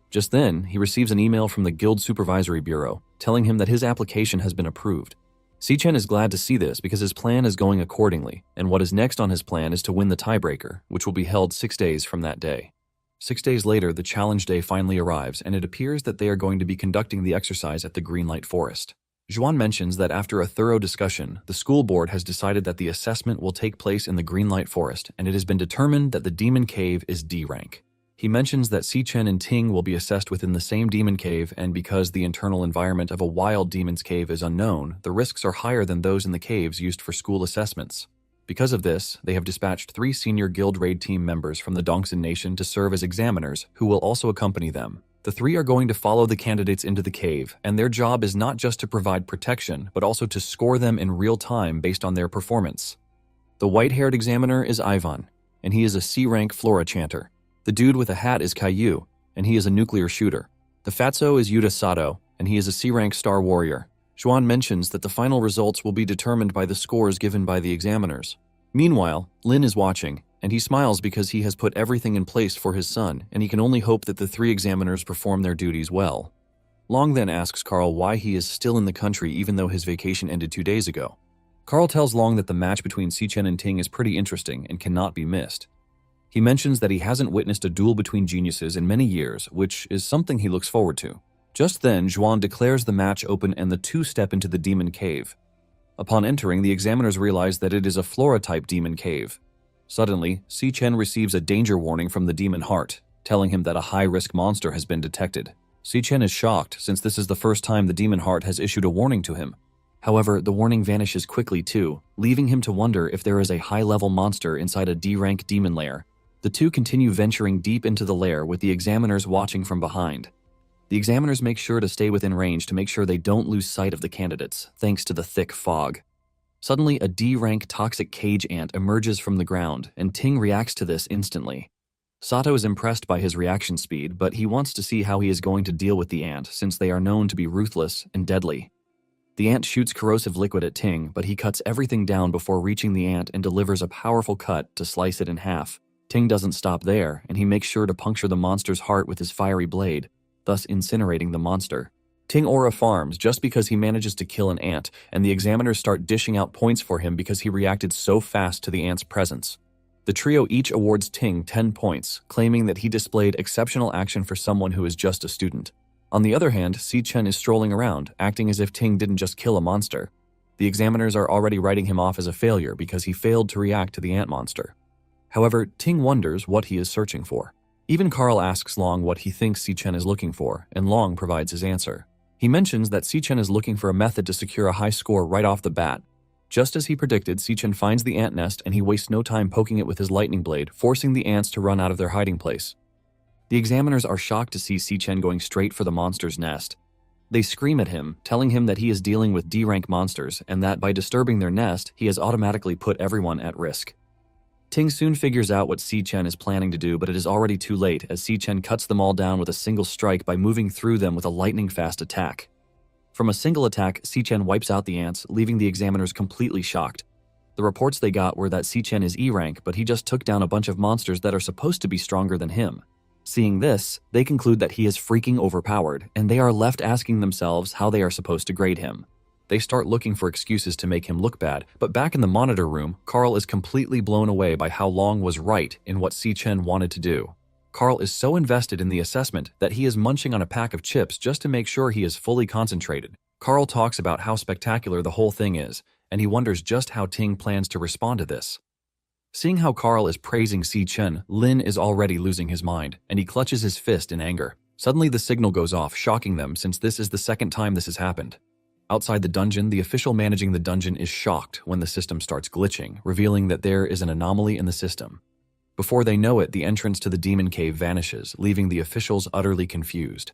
Just then, he receives an email from the Guild Supervisory Bureau, telling him that his application has been approved. Si Chen is glad to see this because his plan is going accordingly, and what is next on his plan is to win the tiebreaker, which will be held 6 days from that day. 6 days later, the challenge day finally arrives, and it appears that they are going to be conducting the exercise at the Greenlight Forest. Zhuan mentions that after a thorough discussion, the school board has decided that the assessment will take place in the Greenlight Forest, and it has been determined that the Demon Cave is D rank. He mentions that Si Chen and Ting will be assessed within the same demon cave, and because the internal environment of a wild demon's cave is unknown, the risks are higher than those in the caves used for school assessments. Because of this, they have dispatched 3 senior guild raid team members from the Dongson Nation to serve as examiners, who will also accompany them. The 3 are going to follow the candidates into the cave, and their job is not just to provide protection, but also to score them in real time based on their performance. The white-haired examiner is Ivan, and he is a C-rank Flora chanter. The dude with a hat is Caillou, and he is a nuclear shooter. The fatso is Yuta Sato, and he is a C-rank star warrior. Zhuan mentions that the final results will be determined by the scores given by the examiners. Meanwhile, Lin is watching, and he smiles because he has put everything in place for his son, and he can only hope that the 3 examiners perform their duties well. Long then asks Carl why he is still in the country even though his vacation ended 2 days ago. Carl tells Long that the match between Si Chen and Ting is pretty interesting and cannot be missed. He mentions that he hasn't witnessed a duel between geniuses in many years, which is something he looks forward to. Just then, Zhuan declares the match open and the 2 step into the demon cave. Upon entering, the examiners realize that it is a Flora-type demon cave. Suddenly, Si Chen receives a danger warning from the demon heart, telling him that a high-risk monster has been detected. Si Chen is shocked since this is the first time the demon heart has issued a warning to him. However, the warning vanishes quickly too, leaving him to wonder if there is a high-level monster inside a D-rank demon lair. The 2 continue venturing deep into the lair with the examiners watching from behind. The examiners make sure to stay within range to make sure they don't lose sight of the candidates, thanks to the thick fog. Suddenly, a D-rank toxic cage ant emerges from the ground, and Ting reacts to this instantly. Sato is impressed by his reaction speed, but he wants to see how he is going to deal with the ant since they are known to be ruthless and deadly. The ant shoots corrosive liquid at Ting, but he cuts everything down before reaching the ant and delivers a powerful cut to slice it in half. Ting doesn't stop there, and he makes sure to puncture the monster's heart with his fiery blade, thus incinerating the monster. Ting aura farms just because he manages to kill an ant, and the examiners start dishing out points for him because he reacted so fast to the ant's presence. The trio each awards Ting 10 points, claiming that he displayed exceptional action for someone who is just a student. On the other hand, Si Chen is strolling around, acting as if Ting didn't just kill a monster. The examiners are already writing him off as a failure because he failed to react to the ant monster. However, Ting wonders what he is searching for. Even Carl asks Long what he thinks Si Chen is looking for, and Long provides his answer. He mentions that Si Chen is looking for a method to secure a high score right off the bat. Just as he predicted, Si Chen finds the ant nest and he wastes no time poking it with his lightning blade, forcing the ants to run out of their hiding place. The examiners are shocked to see Si Chen going straight for the monster's nest. They scream at him, telling him that he is dealing with D-rank monsters and that by disturbing their nest, he has automatically put everyone at risk. Ting soon figures out what Si Chen is planning to do, but it is already too late as Si Chen cuts them all down with a single strike by moving through them with a lightning-fast attack. From a single attack, Si Chen wipes out the ants, leaving the examiners completely shocked. The reports they got were that Si Chen is E-rank, but he just took down a bunch of monsters that are supposed to be stronger than him. Seeing this, they conclude that he is freaking overpowered, and they are left asking themselves how they are supposed to grade him. They start looking for excuses to make him look bad, but back in the monitor room, Carl is completely blown away by how Long was right in what Si Chen wanted to do. Carl is so invested in the assessment that he is munching on a pack of chips just to make sure he is fully concentrated. Carl talks about how spectacular the whole thing is, and he wonders just how Ting plans to respond to this. Seeing how Carl is praising Si Chen, Lin is already losing his mind, and he clutches his fist in anger. Suddenly the signal goes off, shocking them since this is the second time this has happened. Outside the dungeon, the official managing the dungeon is shocked when the system starts glitching, revealing that there is an anomaly in the system. Before they know it, the entrance to the demon cave vanishes, leaving the officials utterly confused.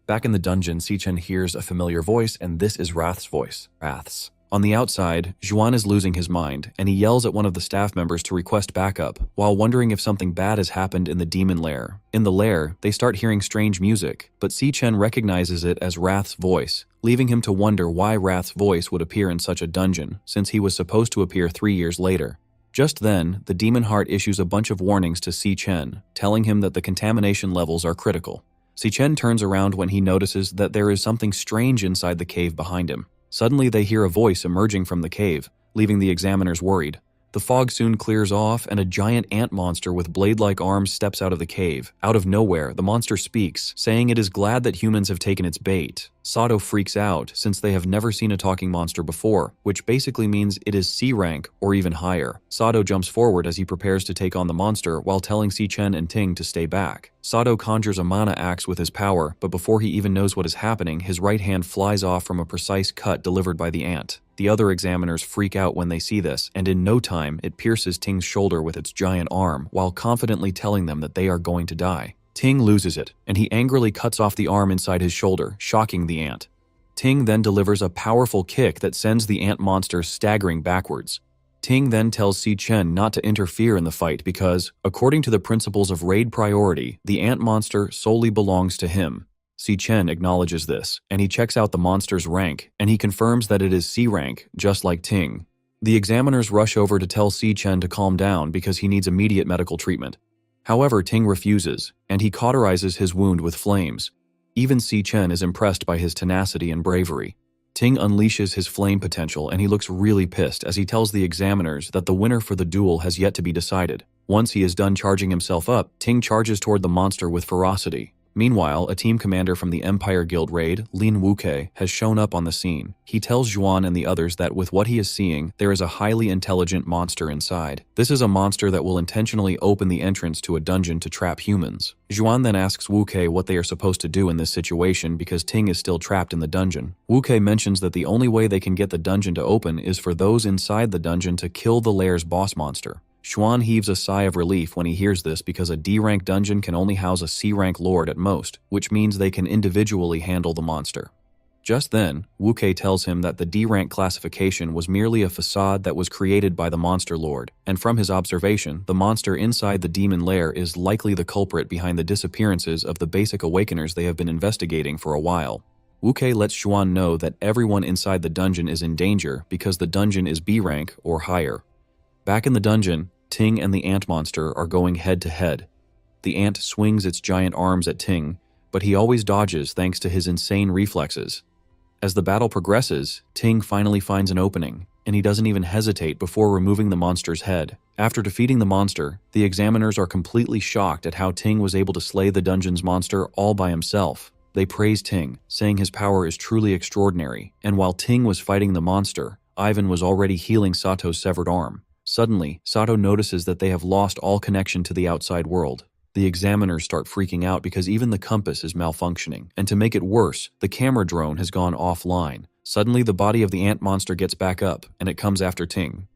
Back in the dungeon, Si Chen hears a familiar voice, and this is Wrath's voice. Wrath's. On the outside, Zhuan is losing his mind, and he yells at one of the staff members to request backup, while wondering if something bad has happened in the demon lair. In the lair, they start hearing strange music, but Si Chen recognizes it as Wrath's voice, leaving him to wonder why Wrath's voice would appear in such a dungeon, since he was supposed to appear 3 years later. Just then, the demon heart issues a bunch of warnings to Si Chen, telling him that the contamination levels are critical. Si Chen turns around when he notices that there is something strange inside the cave behind him. Suddenly they hear a voice emerging from the cave, leaving the examiners worried. The fog soon clears off, and a giant ant monster with blade-like arms steps out of the cave. Out of nowhere, the monster speaks, saying it is glad that humans have taken its bait. Sato freaks out, since they have never seen a talking monster before, which basically means it is C rank or even higher. Sato jumps forward as he prepares to take on the monster while telling Si-chen and Ting to stay back. Sato conjures a mana axe with his power, but before he even knows what is happening, his right hand flies off from a precise cut delivered by the ant. The other examiners freak out when they see this, and in no time, it pierces Ting's shoulder with its giant arm, while confidently telling them that they are going to die. Ting loses it, and he angrily cuts off the arm inside his shoulder, shocking the ant. Ting then delivers a powerful kick that sends the ant monster staggering backwards. Ting then tells Si-chen not to interfere in the fight because, according to the principles of raid priority, the ant monster solely belongs to him. Si-chen acknowledges this, and he checks out the monster's rank, and he confirms that it is C rank, just like Ting. The examiners rush over to tell Si-chen to calm down because he needs immediate medical treatment. However, Ting refuses, and he cauterizes his wound with flames. Even Si-chen is impressed by his tenacity and bravery. Ting unleashes his flame potential, and he looks really pissed as he tells the examiners that the winner for the duel has yet to be decided. Once he is done charging himself up, Ting charges toward the monster with ferocity. Meanwhile, a team commander from the Empire Guild raid, Lin Wuke, has shown up on the scene. He tells Zhuan and the others that with what he is seeing, there is a highly intelligent monster inside. This is a monster that will intentionally open the entrance to a dungeon to trap humans. Zhuan then asks Wuke what they are supposed to do in this situation because Ting is still trapped in the dungeon. Wuke mentions that the only way they can get the dungeon to open is for those inside the dungeon to kill the lair's boss monster. Xuan heaves a sigh of relief when he hears this because a D-rank dungeon can only house a C-rank lord at most, which means they can individually handle the monster. Just then, Wuke tells him that the D-rank classification was merely a facade that was created by the monster lord, and from his observation, the monster inside the demon lair is likely the culprit behind the disappearances of the basic awakeners they have been investigating for a while. Wuke lets Xuan know that everyone inside the dungeon is in danger because the dungeon is B-rank or higher. Back in the dungeon, Ting and the ant monster are going head-to-head. The ant swings its giant arms at Ting, but he always dodges thanks to his insane reflexes. As the battle progresses, Ting finally finds an opening, and he doesn't even hesitate before removing the monster's head. After defeating the monster, the examiners are completely shocked at how Ting was able to slay the dungeon's monster all by himself. They praise Ting, saying his power is truly extraordinary, and while Ting was fighting the monster, Ivan was already healing Sato's severed arm. Suddenly, Sato notices that they have lost all connection to the outside world. The examiners start freaking out because even the compass is malfunctioning, and to make it worse, the camera drone has gone offline. Suddenly, the body of the ant monster gets back up, and it comes after Ting.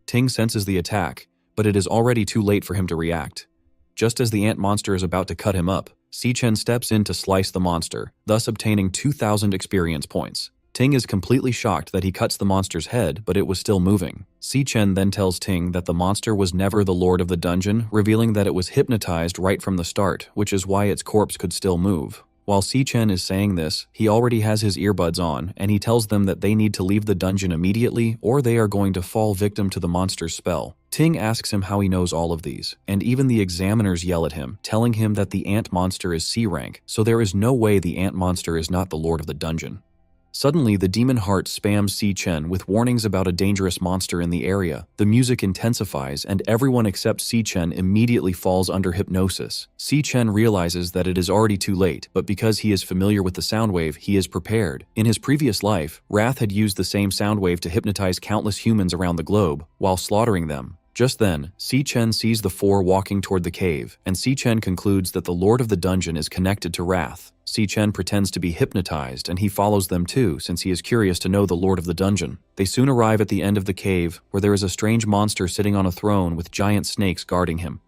Ting senses the attack, but it is already too late for him to react. Just as the ant monster is about to cut him up, Si-chen steps in to slice the monster, thus obtaining 2,000 experience points. Ting is completely shocked that he cuts the monster's head, but it was still moving. Si-chen then tells Ting that the monster was never the lord of the dungeon, revealing that it was hypnotized right from the start, which is why its corpse could still move. While Si-chen is saying this, he already has his earbuds on, and he tells them that they need to leave the dungeon immediately or they are going to fall victim to the monster's spell. Ting asks him how he knows all of these, and even the examiners yell at him, telling him that the ant monster is C rank, so there is no way the ant monster is not the lord of the dungeon. Suddenly, the demon heart spams Si-chen with warnings about a dangerous monster in the area. The music intensifies, and everyone except Si-chen immediately falls under hypnosis. Si-chen realizes that it is already too late, but because he is familiar with the sound wave, he is prepared. In his previous life, Wrath had used the same sound wave to hypnotize countless humans around the globe, while slaughtering them. Just then, Si-chen sees the four walking toward the cave, and Si-chen concludes that the lord of the dungeon is connected to Wrath. Si-chen pretends to be hypnotized, and he follows them too, since he is curious to know the lord of the dungeon. They soon arrive at the end of the cave, where there is a strange monster sitting on a throne with giant snakes guarding him.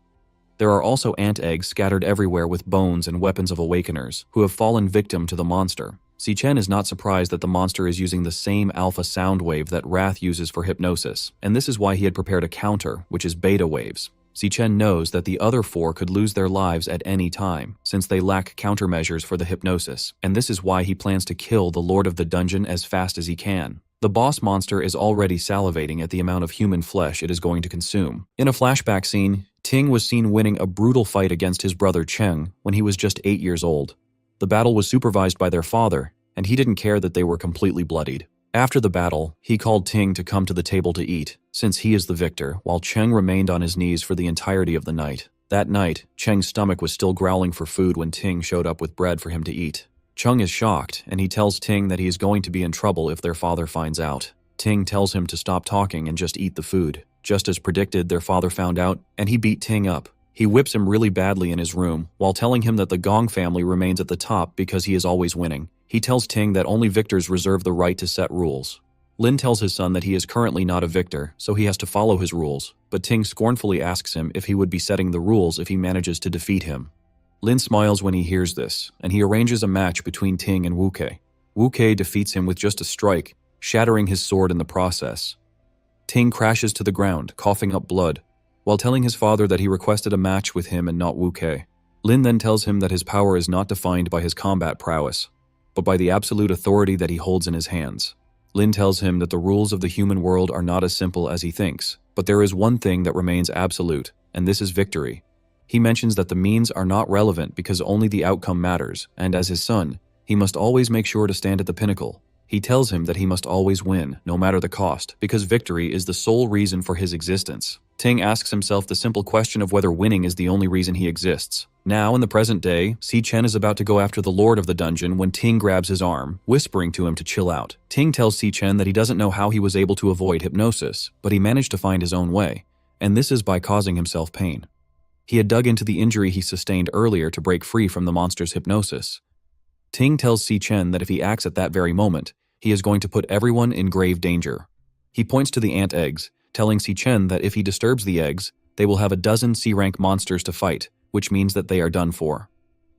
There are also ant eggs scattered everywhere with bones and weapons of awakeners, who have fallen victim to the monster. Si-chen is not surprised that the monster is using the same alpha sound wave that Wrath uses for hypnosis, and this is why he had prepared a counter, which is beta waves. Si-chen knows that the other four could lose their lives at any time, since they lack countermeasures for the hypnosis, and this is why he plans to kill the lord of the dungeon as fast as he can. The boss monster is already salivating at the amount of human flesh it is going to consume. In a flashback scene, Ting was seen winning a brutal fight against his brother Cheng when he was just 8 years old. The battle was supervised by their father, and he didn't care that they were completely bloodied. After the battle, he called Ting to come to the table to eat, since he is the victor, while Cheng remained on his knees for the entirety of the night. That night, Cheng's stomach was still growling for food when Ting showed up with bread for him to eat. Cheng is shocked, and he tells Ting that he is going to be in trouble if their father finds out. Ting tells him to stop talking and just eat the food. Just as predicted, their father found out, and he beat Ting up. He whips him really badly in his room, while telling him that the Gong family remains at the top because he is always winning. He tells Ting that only victors reserve the right to set rules. Lin tells his son that he is currently not a victor, so he has to follow his rules, but Ting scornfully asks him if he would be setting the rules if he manages to defeat him. Lin smiles when he hears this, and he arranges a match between Ting and Wu Kei. Wu Kei defeats him with just a strike, shattering his sword in the process. Ting crashes to the ground, coughing up blood, while telling his father that he requested a match with him and not Wu Kei. Lin then tells him that his power is not defined by his combat prowess, but by the absolute authority that he holds in his hands. Lin tells him that the rules of the human world are not as simple as he thinks, but there is one thing that remains absolute, and this is victory. He mentions that the means are not relevant because only the outcome matters, and as his son, he must always make sure to stand at the pinnacle. He tells him that he must always win, no matter the cost, because victory is the sole reason for his existence. Ting asks himself the simple question of whether winning is the only reason he exists. Now, in the present day, Si Chen is about to go after the lord of the dungeon when Ting grabs his arm, whispering to him to chill out. Ting tells Si Chen that he doesn't know how he was able to avoid hypnosis, but he managed to find his own way, and this is by causing himself pain. He had dug into the injury he sustained earlier to break free from the monster's hypnosis. Ting tells Si Chen that if he acts at that very moment, he is going to put everyone in grave danger. He points to the ant eggs, telling Si Chen that if he disturbs the eggs, they will have a dozen C-rank monsters to fight, which means that they are done for.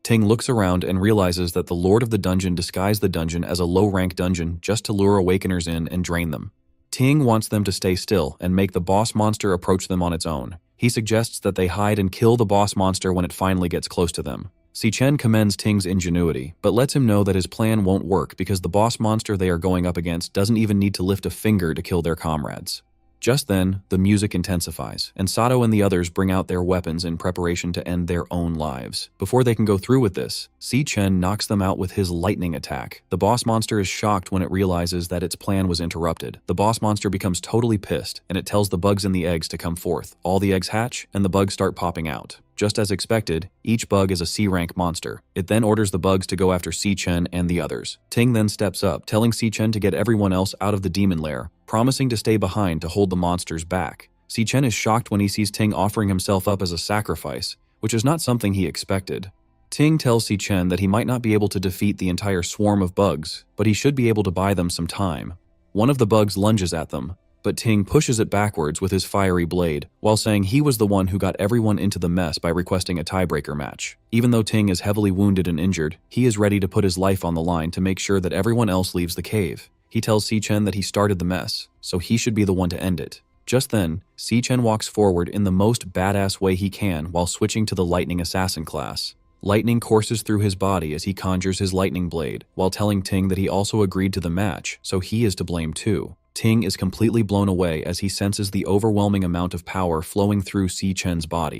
Ting looks around and realizes that the lord of the dungeon disguised the dungeon as a low-rank dungeon just to lure awakeners in and drain them. Ting wants them to stay still and make the boss monster approach them on its own. He suggests that they hide and kill the boss monster when it finally gets close to them. Si Chen commends Ting's ingenuity, but lets him know that his plan won't work because the boss monster they are going up against doesn't even need to lift a finger to kill their comrades. Just then, the music intensifies, and Sato and the others bring out their weapons in preparation to end their own lives. Before they can go through with this, Si Chen knocks them out with his lightning attack. The boss monster is shocked when it realizes that its plan was interrupted. The boss monster becomes totally pissed, and it tells the bugs in the eggs to come forth. All the eggs hatch, and the bugs start popping out. Just as expected, each bug is a C-rank monster. It then orders the bugs to go after Si Chen and the others. Ting then steps up, telling Si Chen to get everyone else out of the demon lair, promising to stay behind to hold the monsters back. Si Chen is shocked when he sees Ting offering himself up as a sacrifice, which is not something he expected. Ting tells Si Chen that he might not be able to defeat the entire swarm of bugs, but he should be able to buy them some time. One of the bugs lunges at them, but Ting pushes it backwards with his fiery blade, while saying he was the one who got everyone into the mess by requesting a tiebreaker match. Even though Ting is heavily wounded and injured, he is ready to put his life on the line to make sure that everyone else leaves the cave. He tells Si Chen that he started the mess, so he should be the one to end it. Just then, Si Chen walks forward in the most badass way he can while switching to the Lightning Assassin class. Lightning courses through his body as he conjures his lightning blade, while telling Ting that he also agreed to the match, so he is to blame too. Ting is completely blown away as he senses the overwhelming amount of power flowing through Si Chen's body.